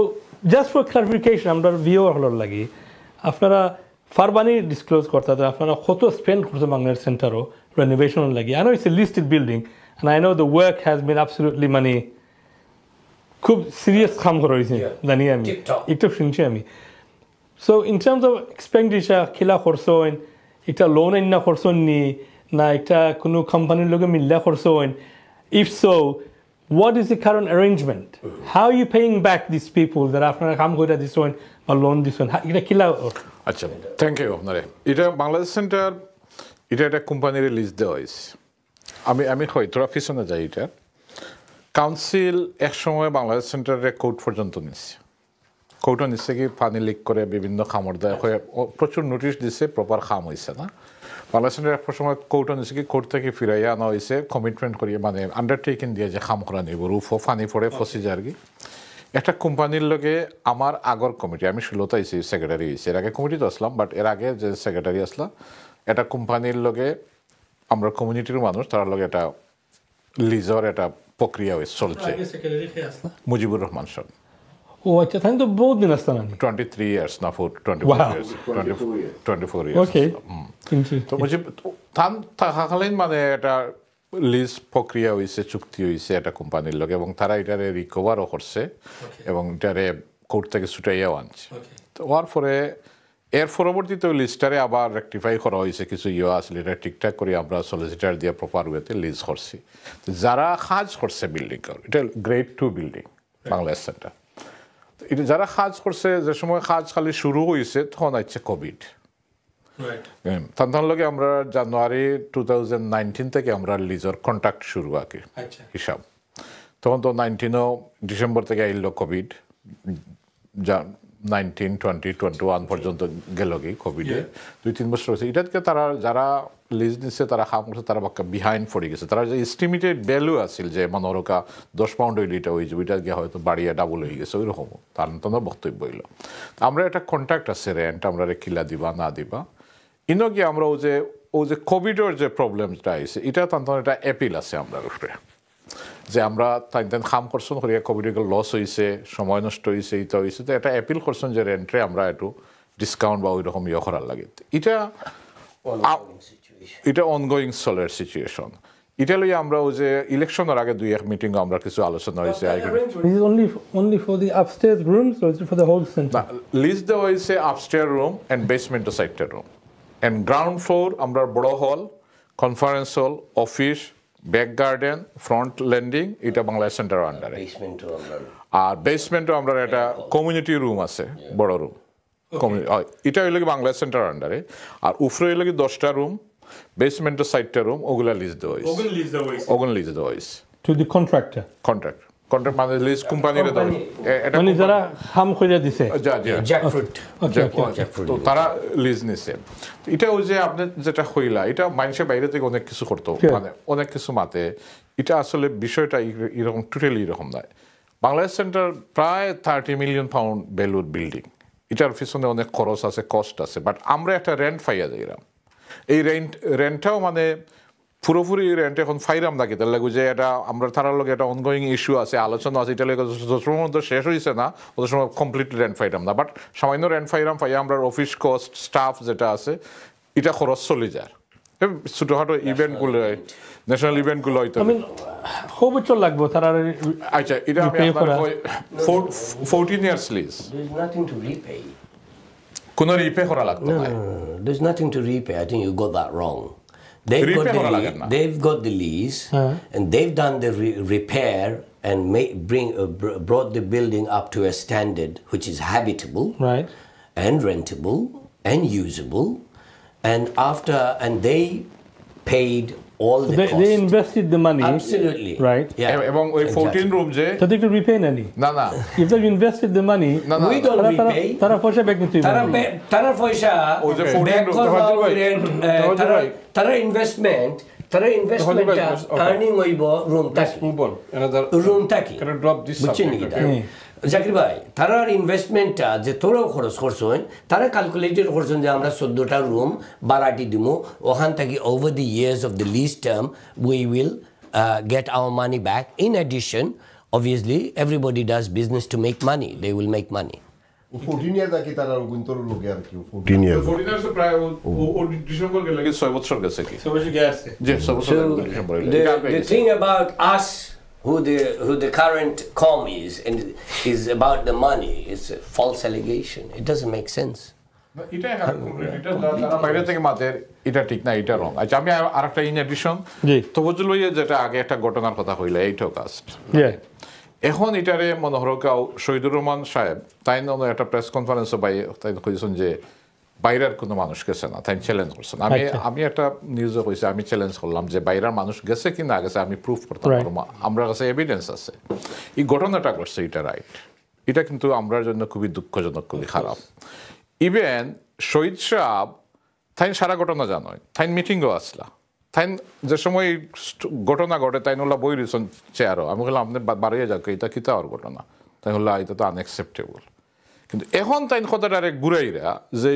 জাস্ট ফর ক্লারিফিকেশন আমরা ভিও হলোর লাগি আপনারা ফারবানি ডিসক্লোজ করতে আপনারা কত স্পেন্ড করছে Bangladesh সেন্টারও renovation lagi. I know it's a listed building, and I know the work has been absolutely money. খুব সিরিয়াস কাম করা হয়েছে জানি আমি একটু শুনছি আমি so in terms of expenditure খিলা খরচ হইন একটা লোন আইনা খরচ নি না একটা কোনো কোম্পানির লগে মিল্লা খরচ হইন if so what is the current arrangement how are you paying back these people that আপনারা কাম কইরা দিছেন বা লোন দিছেন এটা খিলা
আচ্ছা থ্যাংক ইউ আপনারে এটা বাংলাদেশ সেন্টার এটা একটা কোম্পানির লিস্ট দেওয়া হয়েছে আমি হয়তো পিছনে যাই এটা কাউন্সিল এক সময় বাংলাদেশ সেন্টারের কোর্ট পর্যন্ত নিচ্ছে কোর্টও নিচ্ছে কি পানি লিক করে বিভিন্ন খামর দেয় হয়ে প্রচুর নোটিশ দিচ্ছে প্রপার খাম হয়েছে না বাংলাদেশ সেন্টার এক সময় কোর্টও নিচ্ছে কি কোর্ট থেকে ফিরাইয়া আনা হয়েছে কমিটমেন্ট করিয়ে মানে আন্ডারটেকিং দিয়ে যে খাম করা নিব রুফও পানি পড়ে ফসি যার কি একটা কোম্পানির লগে আমার আগর কমিটি আমি 16তে আইসি সেক্রেটারি হয়েছি এর আগে কমিটিতে আসলাম বাট এর আগে যে সেক্রেটারি আসলাম একটা কোম্পানির লগে আমরা কমিউনিটির মানুষ তার লগে একটা লিজর একটা প্রক্রিয়া চলছে মুজিবুর রহমান সাহেব
ও আচ্ছা তাই তো বহুত দিন আসতাম
23 ইয়ার্স না 24 ইয়ার্স
ওকে
তো মুজিব থাকাকালীন মানে একটা লিজ প্রক্রিয়া হয়েছে চুক্তি হয়েছে একটা কোম্পানির লগে এবং তারা এটারে রিকভারও করছে এবং এটারে কোর্ট থেকে ছুটাইয়াও আনছে তো হওয়ার পরে এর পরবর্তীতে ওই লিস্টারে আবার রেকটিফাই করা হয়েছে কিছু আসলে এটা ঠিকঠাক করে আমরা সলিসিটার দিয়ে প্রপার ওয়েতে লিজ করছি যারা কাজ করছে বিল্ডিং এটা গ্রেড 2 বিল্ডিং বাংলাদেশ সেন্টার এটা যারা কাজ করছে যে সময় কাজ খালি শুরু হয়েছে তখন আছে কোভিড তার লগে আমরা জানুয়ারি 2019 থেকে আমরা লিজর কন্ট্রাক্ট শুরু আঁকি হিসাব তখন তো 19 ডিসেম্বর থেকে আইল কোভিড 19, 20, 21 পর্যন্ত গেল কি কোভিডে 2-3 বছর হয়েছে এটাকে তারা যারা লিজ নিচ্ছে তারা খাম করছে তারা বাক্কা বিহাইন্ড পড়ে গেছে তারা যে এস্টিমেটেড ভ্যালু আছিল যে মনোরকা 10 পাউন্ড হইলে এটা হয়েছে ওইটা গিয়ে হয়তো বাড়িয়ে ডাবল হয়ে গেছে ওইরকম তার তোমার বক্তব্য হইল আমরা একটা কন্ট্রাক্ট আছে রেন্ট আমরা কিলা দিবা না দিবা ইনো গিয়ে আমরা ও যে কোভিডের যে প্রবলেমটা আছে এটা তার একটা অ্যাপিল আছে আমরা উপরে যে আমরা তাই খাম করছেন করিয়া কোভিডে লস হয়েছে সময় নষ্ট হয়েছে এটা হয়েছে তো এটা অ্যাপিল করছেন যে রেন্টে আমরা একটু ডিসকাউন্ট বা ওই রকম করার লাগে এটা অনগোয়িং সোলার সিচুয়েশন এটা লইয়া আমরা ওই যে ইলেকশনের আগে 2-1 মিটিং আমরা কিছু আলোচনা হয়েছে
only for the upstairs rooms or for the whole center
list দেওয়া হয়েছে আপস্টেয়ার রুম এন্ড বেসমেন্ট সাইডটা রুম এন্ড গ্রাউন্ড ফ্লোর আমরা বড় hall conference hall office back garden front landing এটা বাংলাদেশ সেন্টার আন্ডারে আর বেসমেন্টও আমরা একটা কমিউনিটি রুম আছে বড় রুম এটা হইল কি বাংলাদেশ সেন্টার আন্ডারে আর উপরে হইল কি 10টা রুম বেসমেন্টের 6টা রুম ওগুলা লিজ দেওয়া হয়েছে
to the contractor
কন্ট্রাক্ট মানে লিজ কোম্পানির
মানে যারা হাম কইরা দিছে
জ্যাকফ্রুট
তো তারা লিজ নিছে এটা ওই যে আপনি যেটা হইলা এটা মানুষের বাইরে থেকে অনেক কিছু করতো মানে অনেক কিছু মাতে এটা আসলে বিষয়টা এরকম টোটালি এরকম নয় বাংলাদেশ সেন্টার প্রায় 30 মিলিয়ন পাউন্ড ভ্যালুর বিল্ডিং এটার পিছনে অনেক খরচ আছে কস্ট আছে বাট আমরা একটা রেন্ট পাইয়া যাইলাম এই রেন্টটাও মানে পুরোপুরি রেন্ট এখন ফাইরাম না কি তার লাগে যে এটা আমরা তার লগে একটা অনগোয়িং ইস্যু আছে আলোচনা আছে এটা লাগে যত সময় মধ্যে শেষ হয়েছে না অত সময় কমপ্লিট রেন্ট ফাইরাম না বাট সামান্য রেন্ট ফাইরাম পাইয়া আমরা অফিস কস্ট স্টাফ যেটা আছে এটা খরচ চলে যায় ছোটখাটো ইভেন্টগুলো ন্যাশনাল ইভেন্টগুলো হয়তো
খুব বছর লাগবে তারা
আচ্ছা এটা আমি আপনার 14 ইয়ার্স লিজ কোনো রিপে করা লাগতো না
there's nothing to repay I think you got that wrong They've got,
Repair
the
করা লাগে না।
they've got the lease, and they've done the repair and brought the building up to a standard which is habitable,
Right.
and rentable and usable, and they paid all the
They
cost.
invested the money.
Absolutely.
Right.
Yeah.
এবং ওই 14
exactly.
Room যে
So they could repay any.
না না
If they've invested the money,
না না
We don't repay.
তারা পয়সা back নিতে
তারা পয়সা
ওই যে 14
back
room,
করবা
তাহলে ভাই,
ওইরে, তারা ইনভেস্টমেন্ট আর্নিং হইব room
Let's move on. Another.
Room থাকি
Can I drop this
বুঝছেন
subject?
নাকি
Okay.
জাকির ভাই তারার ইনভেস্টমেন্টটা যে তোরাও খরচ করছেন তারা ক্যালকুলেটেড করছেন যে আমরা 14টা রুম বাড়াটি দিমু ওখান থেকে over the years of the lease term we will get our money back in addition obviously everybody does business to make money they will make money
14 ইয়ার নাকি তারা গুন্তর লোকে আর কি 14 ইয়ার
14 ইয়ার্স প্রায় ও ডিসেম্বর গেলে 6 বছর গেছে কি
So what you guys say?
যে 6 বছর
so
December
the thing about us who the current com is about the money it's a false allegation it doesn't make sense
এটা যারা বাইরে থেকে মাতের এটা ঠিক না এটা রং আচ্ছা আমি আরেকটা ইন এডিশন
জি।
তো বুঝলো যেটা আগে একটা ঘটনার কথা হইলে এইটাও কাস্ট
Yeah.
এখন এটারে মনোহরকাও শহীদুর রহমান সাহেব তাই একটা প্রেস কনফারেন্সে তাই কইছেন যে বাইরের কোনো মানুষ গেছে না তাই চ্যালেঞ্জ করছেন আমি একটা নিউজে কইছি আমি চ্যালেঞ্জ করলাম যে বাইরের মানুষ গেছে কি না গেছে আমি প্রুফ করতাম
Right.
পারবো আমরা কাছে এভিডেন্স আছে এই ঘটনাটা করছে এটা রাইট এটা কিন্তু আমরার জন্য খুবই দুঃখজনক খুবই খারাপ ইভেন শহীদ সাহেব তাই সারা ঘটনা জানোই তাই মিটিংও আসলা তাই যে সময় এই ঘটনা ঘটে তাই ওলা বই রিসন চেয়ারও আমি বললাম আপনি বাড়িয়ে যাক এটা কিতা আর ঘটনা তাই হলো এটা তো আনএক্সেপ্টেবল কিন্তু এখন তাই কথাটা ঘুরাইরা যে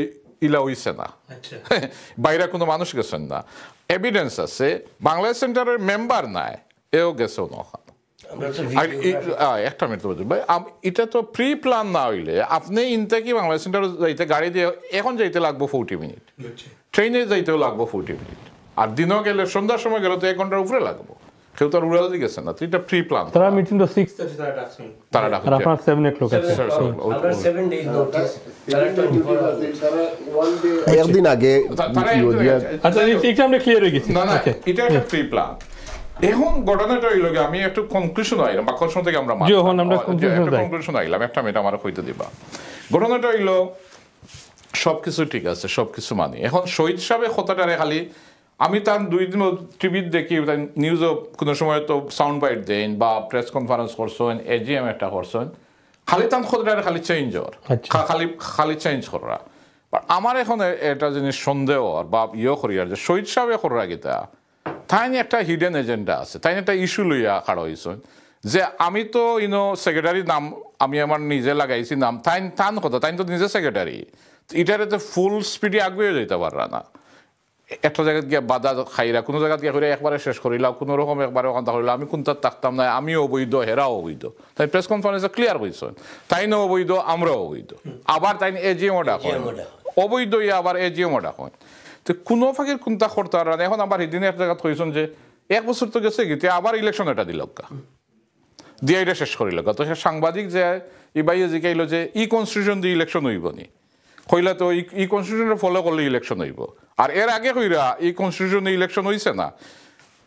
ইলা হইছে না বাইরে কোনো মানুষ গেছেন না এভিডেন্স আছে বাংলাদেশ সেন্টারের মেম্বার নাই এও গেছে ওখানে একটা মিনিট বুঝুন ভাই এটা তো প্রি প্ল্যান না হইলে আপনি ইনতে কি বাংলাদেশ সেন্টার যাইতে গাড়ি দিয়ে এখন যাইতে লাগবো 40 মিনিট ট্রেনে যাইতেও লাগবো 40 মিনিট আর দিনও গেলে সন্ধ্যার সময় গেলে তো 1 ঘন্টার উপরে লাগবো কেউ তো রুরাল দিয়ে গেছে না তো এটা প্রি প্ল্যান
তারা মিটিং তো 6
তারা
আর আপনার 7 o'clock আছে
আমরা 7 days notice তারা 24
একদিন আগে
আচ্ছা এটা আমরা ক্লিয়ার হয়ে গেছি
না না এটা একটা প্রি প্ল্যান এখন ঘটনাটা হইল আমি একটু কনক্লুশন আইলাম বা কনক্লুশন থেকে আমরা
যখন আমরা
কনক্লুশন আইলাম একটা মিনিট আমার কইতে দিবা ঘটনাটা হইল সবকিছু ঠিক আছে সবকিছু মানি এখন শহীদ সাহেবের কথাটারে খালি আমি তার 2 দিন টিভিতে দেখি নিউজও কোনো সময় তো সাউন্ড বাইট দেন বা প্রেস কনফারেন্স করছেন এজিএম একটা করছেন খালি তার কথাটারে খালি চেঞ্জ হওয়ার খালি চেঞ্জ করা আমার এখন এটা জিনিস সন্দেহ বা করিয়ার যে শহীদ সাহেবের করার গীতা তাই একটা হিডেন এজেন্ডা আছে তাই একটা ইস্যু লইয়া খাড়া হয়েছেন যে আমি তো সেক্রেটারির নাম আমি আমার নিজে লাগাইছি নাম তান কথা তাই তো নিজে সেক্রেটারি এটারে তো ফুল স্পিডে আগুয়ে যেতে পাররা না একটা জায়গায় গিয়ে বাধা খাইরা কোনো জায়গায় গিয়ে করে একবারে শেষ করিলাম কোনো রকম একবারে ওখান করিল আমি কোনটা থাকতাম না আমিও অবৈধ হেরাও অবৈধ তাই প্রেস কনফারেন্সে ক্লিয়ার হয়েছেন তাই না অবৈধ আমরাও অবৈধ আবার তাই এজিএমও ডাকেন অবৈধ আবার এজিএমও ডাকেন তো কোনো ফাঁকির কোনটা করতে পারে না এখন আবার এদিনে এক জায়গায় কইছেন যে 1 বছর তো গেছে গীতে আবার ইলেকশন এটা দিল দিয়ে এটা শেষ করিল তো সে সাংবাদিক যে এই বাইয়ে জিকাইল যে কনস্টিটিউশন দিয়ে ইলেকশন হইব নি কইলা তো কনস্টিটিউশন ফলো করলে ইলেকশন হইব আর এর আগে কইরা কনস্টিটিউশনে ইলেকশন হইছে না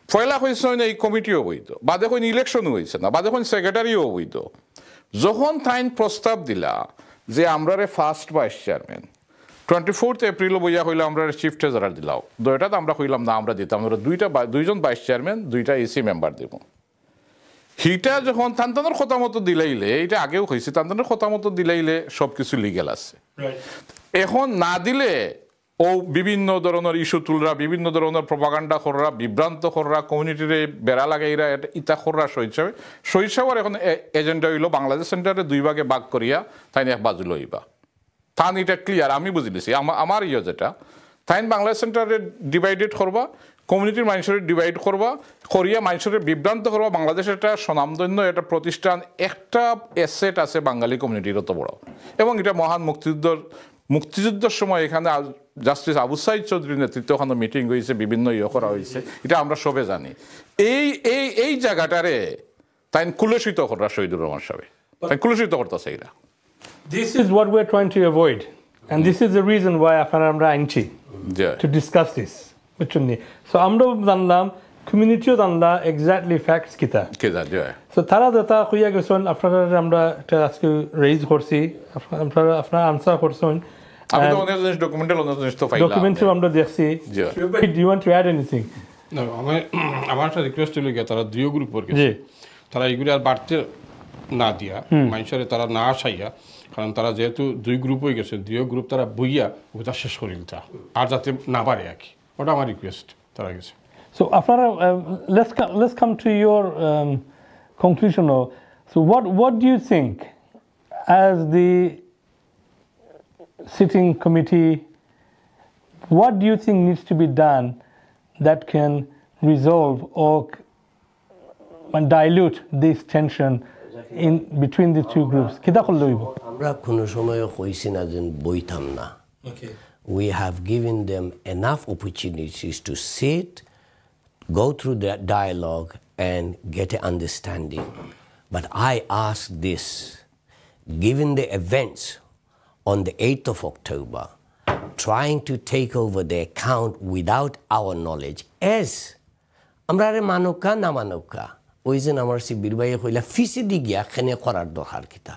পয়লা হয়েছে না এই কমিটিও বৈধ বা দেখুন ইলেকশনও হয়েছে না বা দেখুন সেক্রেটারিও বৈধ যখন তাইন প্রস্তাব দিলা যে আমরা ফার্স্ট ভাইস চেয়ারম্যান 24 এপ্রিল বইয়া হইলে আমরা চিফ ট্রেজারার দিলাও দুইটা তো আমরা কইলাম না আমরা দিতাম আমরা দুইজন ভাইস চেয়ারম্যান 2টা এসি মেম্বার দেব হিটা যখন তান্তানের কথা মতো দিলাইলে এটা আগেও হয়েছে তান্তানের কথা মতো দিলাইলে সবকিছু লিগেল আছে এখন না দিলে ও বিভিন্ন ধরনের ইস্যু তুলরা বিভিন্ন ধরনের প্রপাগান্ডা কররা বিভ্রান্ত কররা কমিউনিটিরে বেড়া লাগাইরা ইতা কররা শহীদ সাহেবের এখন এজেন্ডা হইল বাংলাদেশ সেন্টারে 2 ভাগে ভাগ করিয়া তাই এক বাজু লইবা তান এটা ক্লিয়ার আমি বুঝি দিছি আমার যেটা তাই বাংলাদেশ সেন্টারে ডিভাইডেড করবা কমিউনিটির মানুষের ডিভাইড করবা করিয়া মানুষের বিভ্রান্ত করবা বাংলাদেশের একটা স্বনামধন্য একটা প্রতিষ্ঠান একটা অ্যাসেট আছে বাঙালি কমিউনিটির অত বড় এবং এটা মহান মুক্তিযুদ্ধের সময় এখানে জাস্টিস আবু সাইদ চৌধুরীর নেতৃত্বে ওখানে মিটিং হয়েছে বিভিন্ন করা হয়েছে এটা আমরা সবে জানি এই জায়গাটারে তাই কুলসিত করা শহীদুর রহমান সাহেব তাই কুলসিত করতেছে এটা
This is what we're trying to avoid and this is the reason why আপনারা আমরা আনছি to discuss this বুঝছেন নি সো আমরাও জানলাম কমিউনিটিও জানলা এক্স্যাক্টলি ফ্যাক্টস কিতা
কে যা জয়
সো তারা যেটা কইয়া গেছেন আপনারা আমরা একটা আজকে রেইজ করছি আপনারা আনসার করছেন
আমি তো অনেক জিনিস ডকুমেন্টাল অনেক জিনিস তো ফাইল
ডকুমেন্টারিও আমরা দেখছি
জি।
Do you want to add anything
না, আমার একটা রিকোয়েস্ট হলো গিয়া তারা দুই গ্রুপ করে
জি
তারা এগুলি আর বাড়তে না দিয়া মানুষের তারা না আসাইয়া কারণ তারা যেহেতু দুই গ্রুপ হয়ে গেছে দুই গ্রুপ তারা বইয়া ওটা শেষ করিলটা আর যাতে না পারে আর কি ওটা আমার রিকোয়েস্ট তারা গেছে
So, Afara, let's come to your conclusion. So, what do you think, as the sitting committee, what do you think needs to be done that can resolve or dilute this tension in between the two groups? Kita korle hoibo?
আমরা কোনো সময় কইছি না যে বইতাম না
Okay.
we have given them enough opportunities to sit, go through that dialogue and get an understanding. But I ask this, given the events on the 8th of October, trying to take over the account without our knowledge, as আমরা রে মানকা না মানকা ওই যে আমার শিবির ভাইয়ে কইলা ফিসে দি গিয়া খেনে করার দরকার কিতা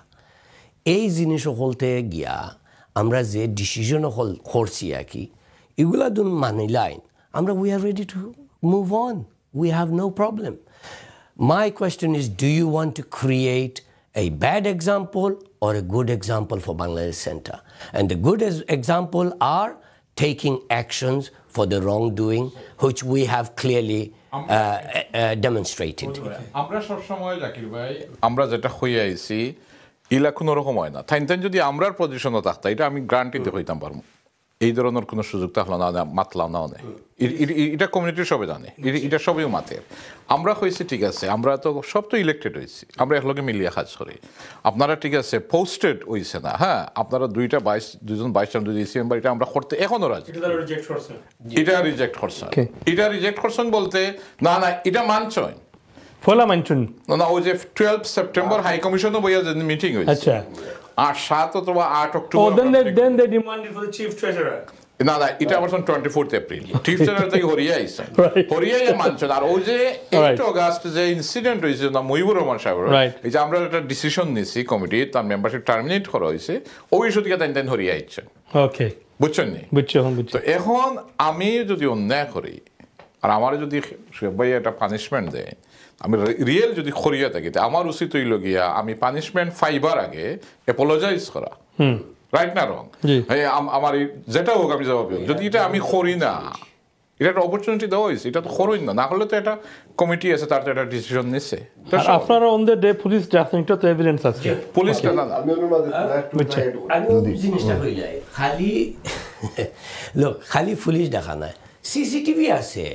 এই জিনিস হলতে গিয়া আমরা যে ডিসিশন হল করছি আর কি এগুলা দুন মানিলাইন আমরা we are ready to move on we have no problem my question is do you want to create a bad example or a good example for Bangladesh Center? And the good example are taking actions for the wrongdoing, which we have clearly demonstrated.
আমরা সবসময় জাকির ভাই আমরা যেটা হয়ে আইছি ইলা কোনো রকম হয় না তাই যদি আমরার পজিশনও থাকতা এটা আমি গ্রান্টিতে হইতাম পারবো এই ধরনের কোনো সুযোগ থাকলো না মাতলাম না অনেক এটা কমিউনিটির সবাই জানে এটা সবই মাতের আমরা হয়েছি ঠিক আছে আমরা তো সব তো ইলেক্টেড হয়েছি আমরা একলগে মিলিয়ে কাজ করি আপনারা ঠিক আছে পোস্টেড হয়েছে না হ্যাঁ আপনারা দুজন 22 জন যদি মেম্বার এটা আমরা করতে এখনো রাজি এটা রিজেক্ট করছেন এটা রিজেক্ট করছেন বলতে না না এটা মানছেন
ফলা মানছুন
না ওই যে 12 সেপ্টেম্বর হাই কমিশনও বইয়া যে মিটিং হয়েছে
আচ্ছা
আর 7 অথবা 8 October
oh then they demanded for the chief treasurer
না না এটা আবার 24th এপ্রিল চিফ সেক্রেটারি থেকে হরিয়া আইছে হরিয়া মানছেন আর ওই যে 8 অগাস্ট যে ইনসিডেন্ট হয়েছে না মহিবুর রহমান সাহেব এই যে আমরা একটা ডিসিশন নিছি কমিটি তার মেম্বারশিপ টার্মিনেট করা হয়েছে ওই ইস্যু থেকে তাই হরিয়া আইছেন
ওকে
বুঝছেন নি
বুঝছো
তো এখন আমি যদি অন্যায় করি আর আমার যদি ভাই একটা পানিশমেন্ট দেয় আমি রিয়েল যদি খরিয়া থাকি আমার উচিত হইল গিয়া আমি পানিশমেন্ট ফাইবার আগে অ্যাপোলোজাইজ করা রাইট না রং আমার যেটা হোক আমি জবাব যদি এটা আমি করি না এটা একটা অপরচুনিটি দেওয়া হয়েছে এটা তো করই না হলে তো একটা কমিটি আছে তার তো একটা ডিসিশন নিচ্ছে
আপনারা অন দ্য ডে পুলিশ যাচ্ছেন তো এভিডেন্স আছে
পুলিশটা না
জিনিসটা হয়ে যায় খালি লোক খালি পুলিশ দেখা নাই সিসিটিভি আছে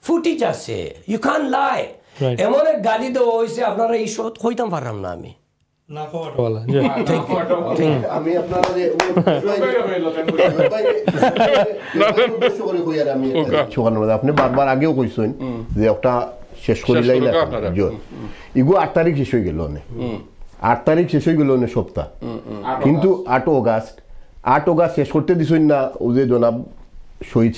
ফুটেজ আছে ইউ ক্যান লাই এমন এক গালি দেওয়া হয়েছে আপনারা এই শোধ কইতাম পারলাম না আমি
না খবর
বলা
আমি আপনারা আপনি বারবার আগেও কইছেন যে একটা শেষ করিলাই না ইগো 8 তারিখ শেষ হয়ে গেল 8 তারিখ শেষ হয়ে গেল সপ্তাহ কিন্তু 8 অগাস্ট শেষ করতে দিছেন না ও যে জনাব শহীদ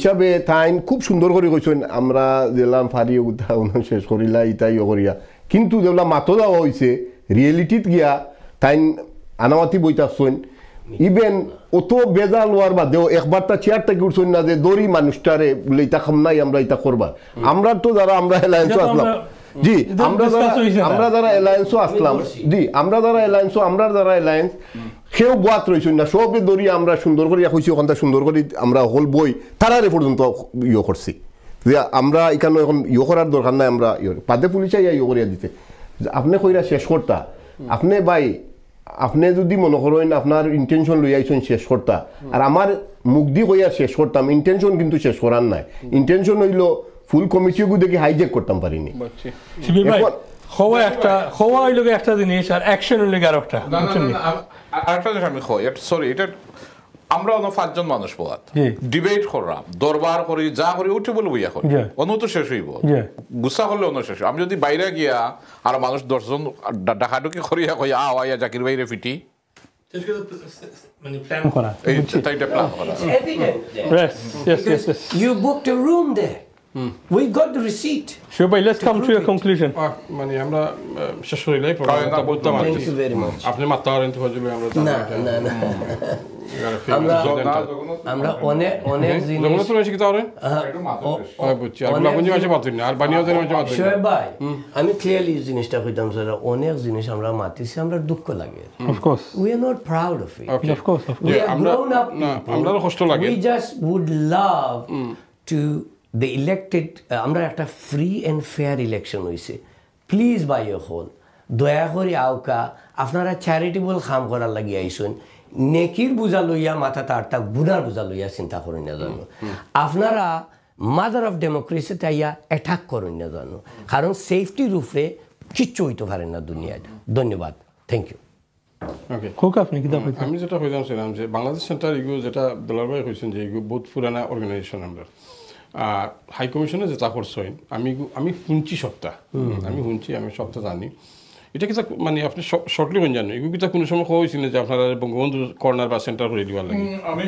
সাহেবে তাই খুব সুন্দর করে কইছেন আমরা দিলাম ফারি শেষ করিলা ইতাই করিয়া কিন্তু যেগুলা মাতো দেওয়া হয়েছে রিয়েলিটিত গিয়া তাই আনামাতি বইতাছেন ইভেন অত বেজাল হওয়ার বাদেও একবার তা চেয়ার থেকে উঠছেন না যে দড়ি মানুষটারে বলে ইটা খাম নাই আমরা ইটা করবা আমরা তো যারা আমরা এলায়েন্সও আসলাম জি আমরা যারা এলায়েন্সও আসলাম জি আমরা যারা এলায়েন্স সেও বোয়াত রয়েছেন না সবে দড়ি আমরা সুন্দর করিয়া কইছি ওখানটা সুন্দর করি আমরা হল বই তারারে পর্যন্ত ইয়ে করছি যে আমরা এখানে এখন ইয়ে করার দরকার নাই আমরা পাতে পুলিশে ইয়ে করিয়া দিতে আপনি কইরা শেষ করতা আপনি ভাই আপনি যদি মনে করেন আপনার ইন্টেনশন লই আইছেন শেষ করতা আর আমার মুখ দিয়ে কইয়া শেষ করতাম ইন্টেনশন কিন্তু শেষ করার নাই ইন্টেনশন হইল ফুল কমিটিও দেখি হাইজেক করতাম পারিনি
হওয়া হইল একটা জিনিস আর অ্যাকশন হইল আর একটা
আরেকটা জিনিস আমি সরি এটা আমরা অন্য 5 জন মানুষ বলাত ডিবেট করলাম দরবার করি যা করি উঠে বলে বইয়া করি অন্য তো শেষ হইব গুসা করলে অন্য শেষ আমি যদি বাইরে গিয়া আর মানুষ 10 জন ডাকাডুকি করিয়া কই আওয়া জাকির ভাইরে ফিটি
Just because plan.
করা
এটা প্ল্যান করা
It's evident there.
yes yes
Because
yes
you booked a room there. We got the receipt.
Sure, bhai, let's come to a conclusion.
মানে আমরা শেষ করিলাই প্রোগ্রামটা বলতাম আর
Thank you very much.
আপনি মাত্রা আর ইন্তু হজলে আমরা
না আমরা অনেক জিনিস
জগন্নাথ রয়েছে কি তাহলে বুঝছি আর লাগুনি মাঝে পাতুন না আর বানিয়াদের মাঝে পাতুন
শোয়েব ভাই আমি ক্লিয়ারলি জিনিসটা কইতাম স্যার অনেক জিনিস আমরা মাতিছি আমরা দুঃখ লাগে
Of course.
we are not proud of it.
Of course.
We are
আমরা
grown up
না
people.
আমরাও কষ্ট লাগে
We just would love to the elected আমরা একটা ফ্রি এন্ড ফেয়ার ইলেকশন হইছে প্লিজ বাই ইউ হোল দয়া করে আওকা আপনারা চ্যারিটেবল কাম করার লাগি আইছেন নেকির বুঝা লইয়া মাথা তারটা গুনার বুঝা লইয়া চিন্তা করেন না জানো আপনারা মাদার অফ ডেমোক্রেসি তাইয়া অ্যাটাক করেন না জানো কারণ সেফটির উপরে কিচ্ছু হইতে পারে না দুনিয়ায় ধন্যবাদ থ্যাংক ইউ
ওকে
Cook আপনি কি দাও
আমি যেটা কইলাম যে বাংলাদেশ সেন্টার এগুলো যেটা দলারবাই কইছেন যে এগুলো বহুত পুরানা অর্গানাইজেশন আমরা হাই কমিশনে যেটা করছেন আমি শুনছি সপ্তাহ আমি সপ্তাহ জানি এটা কি মানে আপনি শর্টলি কোন জানেন এগুলো কি কোনো সময় হয়েছিল যে আপনারা বঙ্গবন্ধু কর্নার বা সেন্টার করে দিবার লাগে
আমি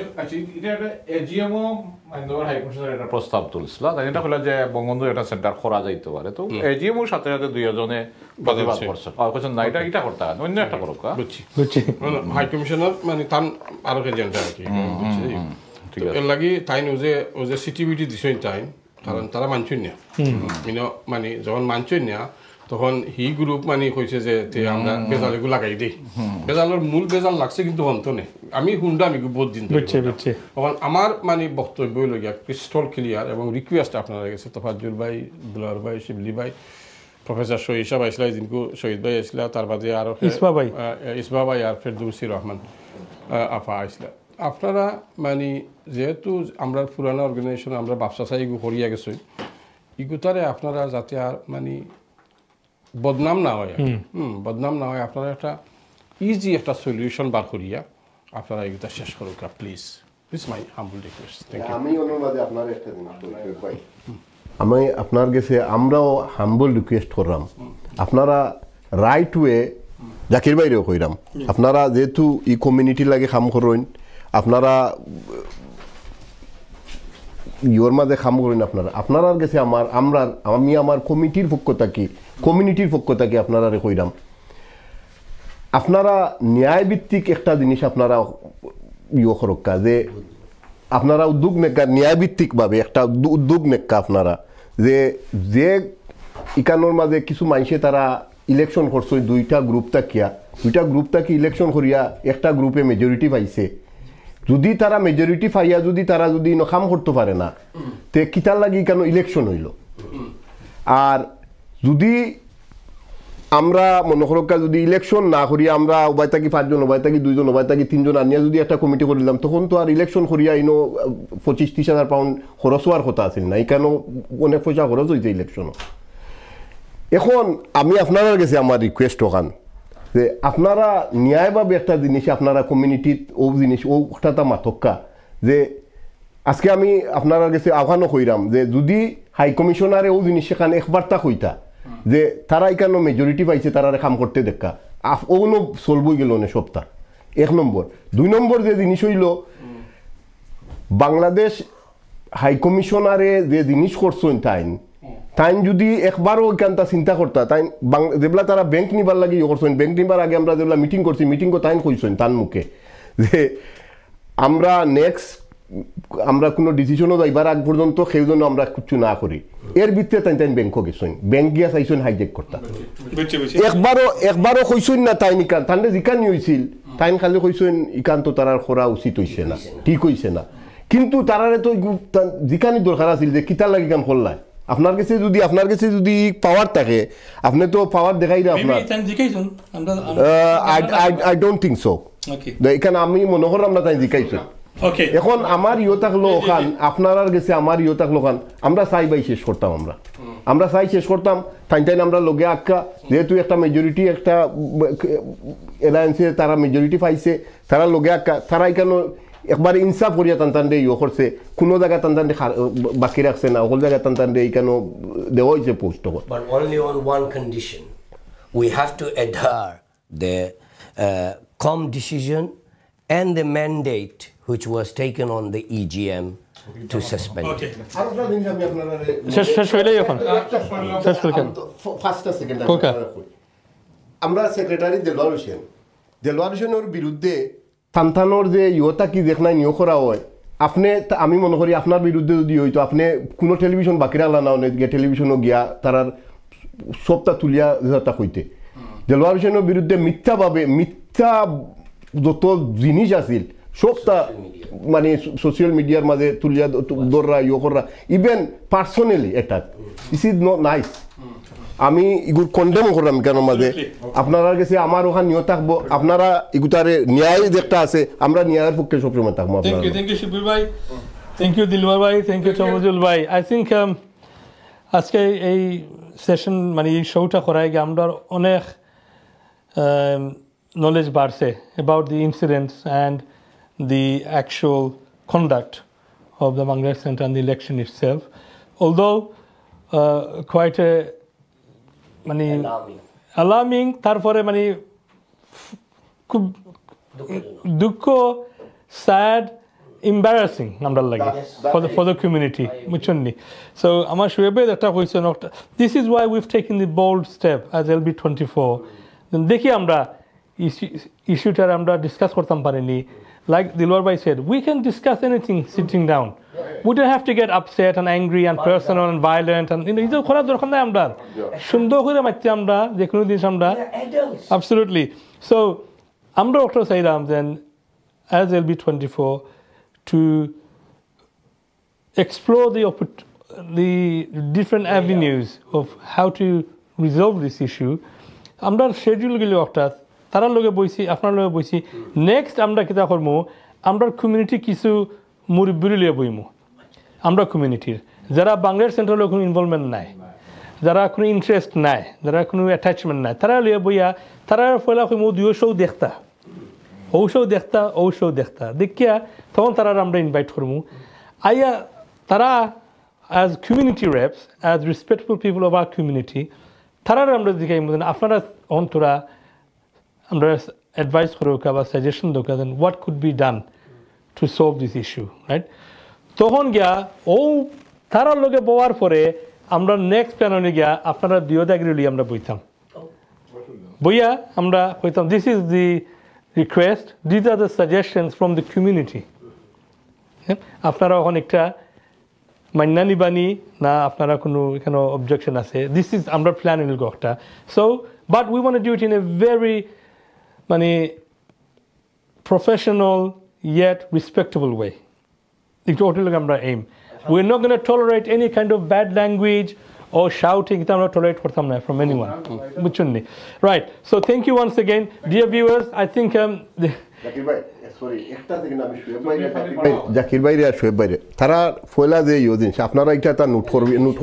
এটা একটা এজিএমও মাইন্ডোর হাই কমিশনার একটা প্রস্তাব তুলছিল তাই এটা হলো যে বঙ্গবন্ধু একটা সেন্টার করা যাইতে পারে তো এজিএমওর সাথে সাথে দুইজনে প্রতিবাদ করছে আর কোন না এটা করতে হয় অন্য একটা করুক
বুঝছি হাই কমিশনার মানে তান আরো এজেন্ডা আর কি বুঝছি এর লাগি তাই ও যে সিটিভিটি দিছেন তাই কারণ তারা মানছেন না মানে যখন মানছেন না তখন হি গ্রুপ মানে কইছে যে আমরা বেজাল এগুলো লাগাই দিই বেজালের মূল বেজাল লাগছে কিন্তু অন্ত নেই আমি হুন্ডা আমি বহুত দিন
বুঝছি
তখন আমার মানে বক্তব্য লগিয়া ক্রিস্টল ক্লিয়ার এবং রিকোয়েস্ট আপনারা গেছে তোফাজ্জুল ভাই দুলার ভাই শিবলি ভাই প্রফেসর শহীদ সাহেব আসলা যিনকু শহীদ ভাই আসলা তার বাদে আরো ইসবা ভাই আর ফেরদৌসি রহমান আফা আসলা আপনারা মানে যেহেতু আমরা পুরানা অর্গানাইজেশন আমরা ব্যবসা চাই এগু করিয়া গেছি ইগুতারে আপনারা যাতে আর মানে বদনাম না হয় বদনাম না হয় আপনারা একটা ইজি একটা সলিউশন বার করিয়া আপনারা এগুলো শেষ করুক please my humble request thank you
আমি অনুবাদে আপনার একটা জিনিস ভাই আমি আপনার কাছে আমরাও হাম্বল রিকোয়েস্ট করলাম আপনারা রাইট ওয়ে জাকির বাইরেও কইরাম আপনারা যেহেতু ই কমিউনিটি লাগে কাম করেন আপনারা ইয়োর মাঝে কাম করেন আপনারা কাছে আমি আমার কমিটির কমিউনিটির পক্ষ থাকি আপনারা কইরাম আপনারা ন্যায়ভিত্তিক একটা জিনিস আপনারা ইয়ে করক্কা যে আপনারা উদ্যোগ নেকা ন্যায়ভিত্তিকভাবে একটা উদ্যোগ নেকা আপনারা যে ইকানোর মাঝে কিছু মানুষে তারা ইলেকশন করছে দুইটা গ্রুপ থাকি ইলেকশন করিয়া একটা গ্রুপে মেজরিটি পাইছে যদি তারা মেজরিটি পাইয়া তারা যদি কাম করতে পারে না তে কিতার লাগি কেন ইলেকশন হইল আর যদি আমরা মনে করকা যদি ইলেকশন না করি আমরা উভয় থাকি 5 জন উভয় থাকি 2 জন উভয় থাকি 3 জন আনিয়া যদি একটা কমিটি করে দিলাম তখন তো আর ইলেকশন করিয়া 25-30 হাজার পাউন্ড খরচ হওয়ার কথা আছিল না কেন অনেক পয়সা খরচ হয়েছে ইলেকশনও এখন আমি আপনারা কাছে আমার রিকোয়েস্ট ওখান যে আপনারা ন্যায়ভাবে একটা জিনিস আপনারা কমিউনিটির ওটা মাথক্কা যে আজকে আমি আপনারা কাছে আহ্বানও কইরাম যে যদি হাই কমিশনারে জিনিস সেখানে একবারটা কইতা যে তারা এখানে মেজরিটি পাইছে তারা কাম করতে দেখা ওগুলো চলবই গেল না সপ্তাহ 1 নম্বর 2 নম্বর যে জিনিস হইল বাংলাদেশ হাই কমিশনারে যে জিনিস করছেন তাই যদি একবারও এখানটা চিন্তা করতা তাই যেগুলা তারা ব্যাংক নিবার লাগে করছেন ব্যাংক নিবার আগে আমরা যেগুলা মিটিং করছি মিটিংও তাই কইছেন তার মুখে যে আমরা আমরা কোনো ডিসিশনও যাইবার আগ পর্যন্ত সেই জন্য আমরা কিছু না করি এর ভিত্তিতে তাই ব্যাংকও গেছেন ব্যাংক গিয়া চাইছেন হাইজেক করতা একবারও কইছেন না তাই নিকান তাহলে জিকানি হয়েছিল তাই খালি কইছেন ইকান তো তারা করা উচিত হইছে না ঠিক হইছে না কিন্তু তারারে তো জিকানি দরকার আছিল যে কিতার লাগে কাম করলাই আপনার কাছে যদি পাওয়ার থাকে আপনি তো পাওয়ার দেখাই না আপনার আই ডোন্ট থিঙ্ক সো এখানে আমি মনে করলাম না তাই জিকাইছেন এখন আমার থাকলো ওখান আপনার কাছে আমার থাকলো ওখান আমরা শেষ করতাম আমরা শেষ করতাম তাই আমরা লগে আক্কা যেহেতু একটা মেজরিটি একটা এলায়েন্সে তারা মেজরিটি পাইছে তারা লগে আক্কা তারা এখানে একবার ইনসাফ করিয়া টানটানডে করছে কোনো জায়গায় টানটানডে বাকি রাখছে না সকল জায়গায় টানটানডে এইখানে দেওয়া হয়েছে post
But only on one condition. We have to adhere the calm decision and the mandate which was taken on the EGM to suspend it.
Okay.
আরেকটা জিনিস আমি আপনারা
শেষ হইলেই এখন শেষ হইলেন
ফার্স্টটা সেকেন্ড
Okay.
আমরা সেক্রেটারি দেলোয়ার হোসেনের বিরুদ্ধে সন্তানোর যে ইয়তা কি দেখনাই নিয়োগ করা হয় আপনি আমি মনে করি আপনার বিরুদ্ধে যদি হইতো আপনি কোনো টেলিভিশন বাকি রাখলা না অনেক গিয়া টেলিভিশনও গিয়া তারার সবটা তুলিয়া যেটা হইতে দেলোয়ার হোসেনের বিরুদ্ধে মিথ্যা যত জিনিস আছিল সবটা মানে সোশ্যাল মিডিয়ার মাঝে তুলিয়া দৌড়রা ইয়ে করা even personally attack this is not nice আমি এগুলো কন্ডেম করলাম কেন মাঝে আপনারা কাছে আমার ওখানে নিয়ে থাকবো আপনারা এগুতারে ন্যায় যেটা আছে আমরা ন্যায়ের পক্ষে সবসময় থাকবো
থ্যাংক ইউ শিবির ভাই থ্যাংক ইউ দিলওয়ার ভাই থ্যাংক ইউ চমজুল ভাই আই থিঙ্ক আজকে এই সেশন মানে এই শোটা করাই গিয়ে আমরা অনেক নলেজ বাড়ছে about the incidents and the actual conduct of the Bangladesh Center and the election itself. Although quite a alarming, তারপরে মানে খুব দুঃখ sad, embarrassing আমরা লাগে for the community বুঝছেন নি so আমার শুয়েবে একটা হইছে this is why we've taken the bold step as LB24 দেখি আমরা ইস্যুটার আমরা ডিসকাস করতাম পারিনি. Like Dilwar Bhai said, we can discuss anything sitting down. We don't have to get upset and angry and personal and violent and ಇದು করার দরকার নাই আমরা সুন্দর করে মাইতে আমরা যে কোনো জিনিস আমরা absolutely so আমরা একটা চাইলাম then as LB24 to explore the different avenues of how to resolve this issue. আমরা schedule গুলো একটা তারা লগে বইছি আপনার লগে বইছি নেক্সট আমরা কিতা করবো আমরা কমিউনিটি কিছু মুরব্বী লিয়ে বইমু আমরা কমিউনিটির যারা বাংলাদেশ সেন্ট্রাল কোনো ইনভলভমেন্ট নাই যারা কোনো ইন্টারেস্ট নাই যারা কোনো অ্যাটাচমেন্ট নাই তারা লিয়ে বইয়া তারা ফলা কইমু দুই শো দেখতা ঔষধ দেখতা দেখিয়া তখন তারা আমরা ইনভাইট করবো আইয়া তারা as community reps as respectful people of our community তারা আমরা দেখাই আপনারা অন্তরা আমরা অ্যাডভাইস করো বা সাজেশন দোকা দেন what could be done to solve this issue right তখন গিয়া তারার লগে বওয়ার পরে আমরা নেক্সট প্ল্যানে গিয়া আপনারা বিয়োদাগিরি আমরা বইতাম বইয়া আমরা কইতাম this is the request this are the suggestions from the community আপনারা এখন একটা মান্না নিবানি না আপনারা কোনো এখানে অবজেকশন আছে দিস ইজ আমরা প্ল্যান নিল একটা so but we want to do it in a very মানে professional yet respectable way. It's totally আমরা aim. We're not going to tolerate any kind of bad language or shouting. It's not tolerate from anyone. Right. So thank you once again, dear viewers. I think
Zakir ভাই আর শোয়েব ভাই তারা ফয়লা যে ইয়োদিন আপনারা এটা তা note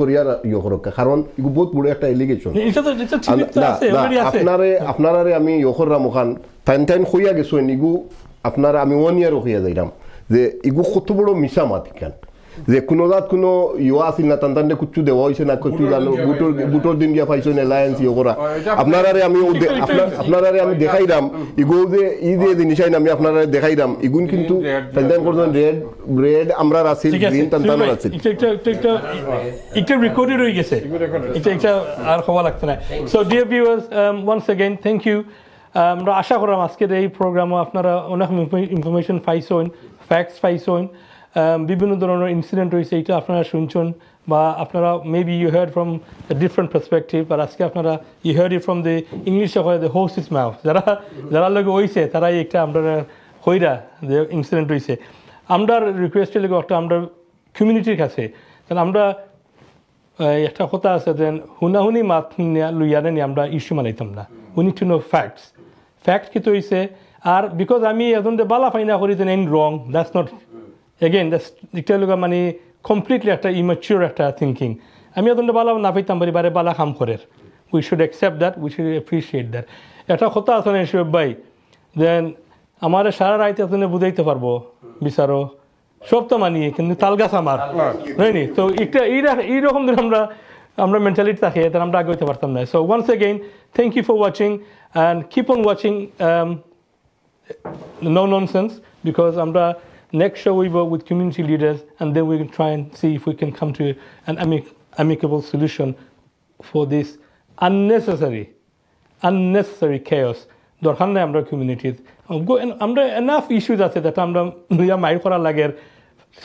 করিয়া ইয়ে করো কারণ এগুলো বহুত বড় একটা এলিগেশন আপনারা আমি ইয়ে করলাম ওখান টাইন হইয়া গেছো এগু আপনারা আমি 1 ইয়ার হইয়া যাইলাম যে এগু কত বড় মিশা মাতি কেন যে কোনো দাঁত কোনো ইয়ে আসিল না টানটানতে কুচু দেওয়া হয়েছে না কুচু জানো বুটোর দিন গিয়া পাইছো এলায়েন্স ইয়ে করা আপনারারে আমি দেখাইলাম ইগো যে ই যে জিনিস আমি আপনারা দেখাইলাম ইগুন কিন্তু টানটান করছেন রেড আমরা আসিল গ্রিন টানটান আসিল
এটা রেকর্ডেড হয়ে গেছে এটা আর খবর লাগতে না so dear viewers once again thank you আমরা আশা করলাম আজকের এই প্রোগ্রামে আপনারা অনেক ইনফরমেশন পাইছেন ফ্যাক্টস পাইছেন বিভিন্ন ধরনের ইনসিডেন্ট হয়েছে এটা আপনারা শুনছেন বা আপনারা maybe you heard from a different perspective আর আজকে আপনারা you heard it from the ইংলিশে হয় দ্য হোর্স ইজ মাউথ যারা লোক হয়েছে তারাই একটা আমরা হইরা যে ইনসিডেন্ট হয়েছে আমরা রিকোয়েস্টের লোক একটা আমরা কমিউনিটির কাছে কারণ আমরা একটা কথা আছে দেন হুনাহুনি মাত লইয়ারে নিয়ে আমরা ইস্যু মানাইতাম না we need to know facts fact কি তো হয়েছে আর বিকজ আমি এখন বালা ফাইনা করি দেন and wrong that's not again এটা লোক মানে কমপ্লিটলি একটা ইম্যাচিউর একটা থিঙ্কিং আমি এখন বালা না পাইতাম পারি বারে বালা কাম করের we should accept that we should appreciate that একটা কথা আছে না শোয়েব ভাই দেন আমার সারা রাইতে আপনি বুঝাইতে পারবো বিচারো সব তো মানি কিন্তু তালগাছ আমার হয়নি তো একটা এইরকম ধরে আমরা মেন্টালিটি থাকে তাহলে আমরা আগে হইতে পারতাম না so once again thank you for watching and keep on watching no nonsense, because next show we work with community leaders, and then we can try and see if we can come to an amicable solution for this unnecessary chaos. দরকার নাই আমরা কমিউনিটির আমরা enough issues আছে যেটা আমরা মাইর করা লাগে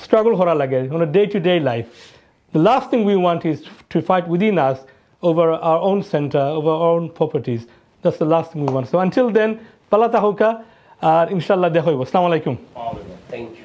struggle করা লাগে on a day-to-day life. The last thing we want is to fight within us over our own center, over our own properties. That's the last thing we want. So until then, palata hoka, inshallah dekhoibo. Assalamu alaikum.
Thank you.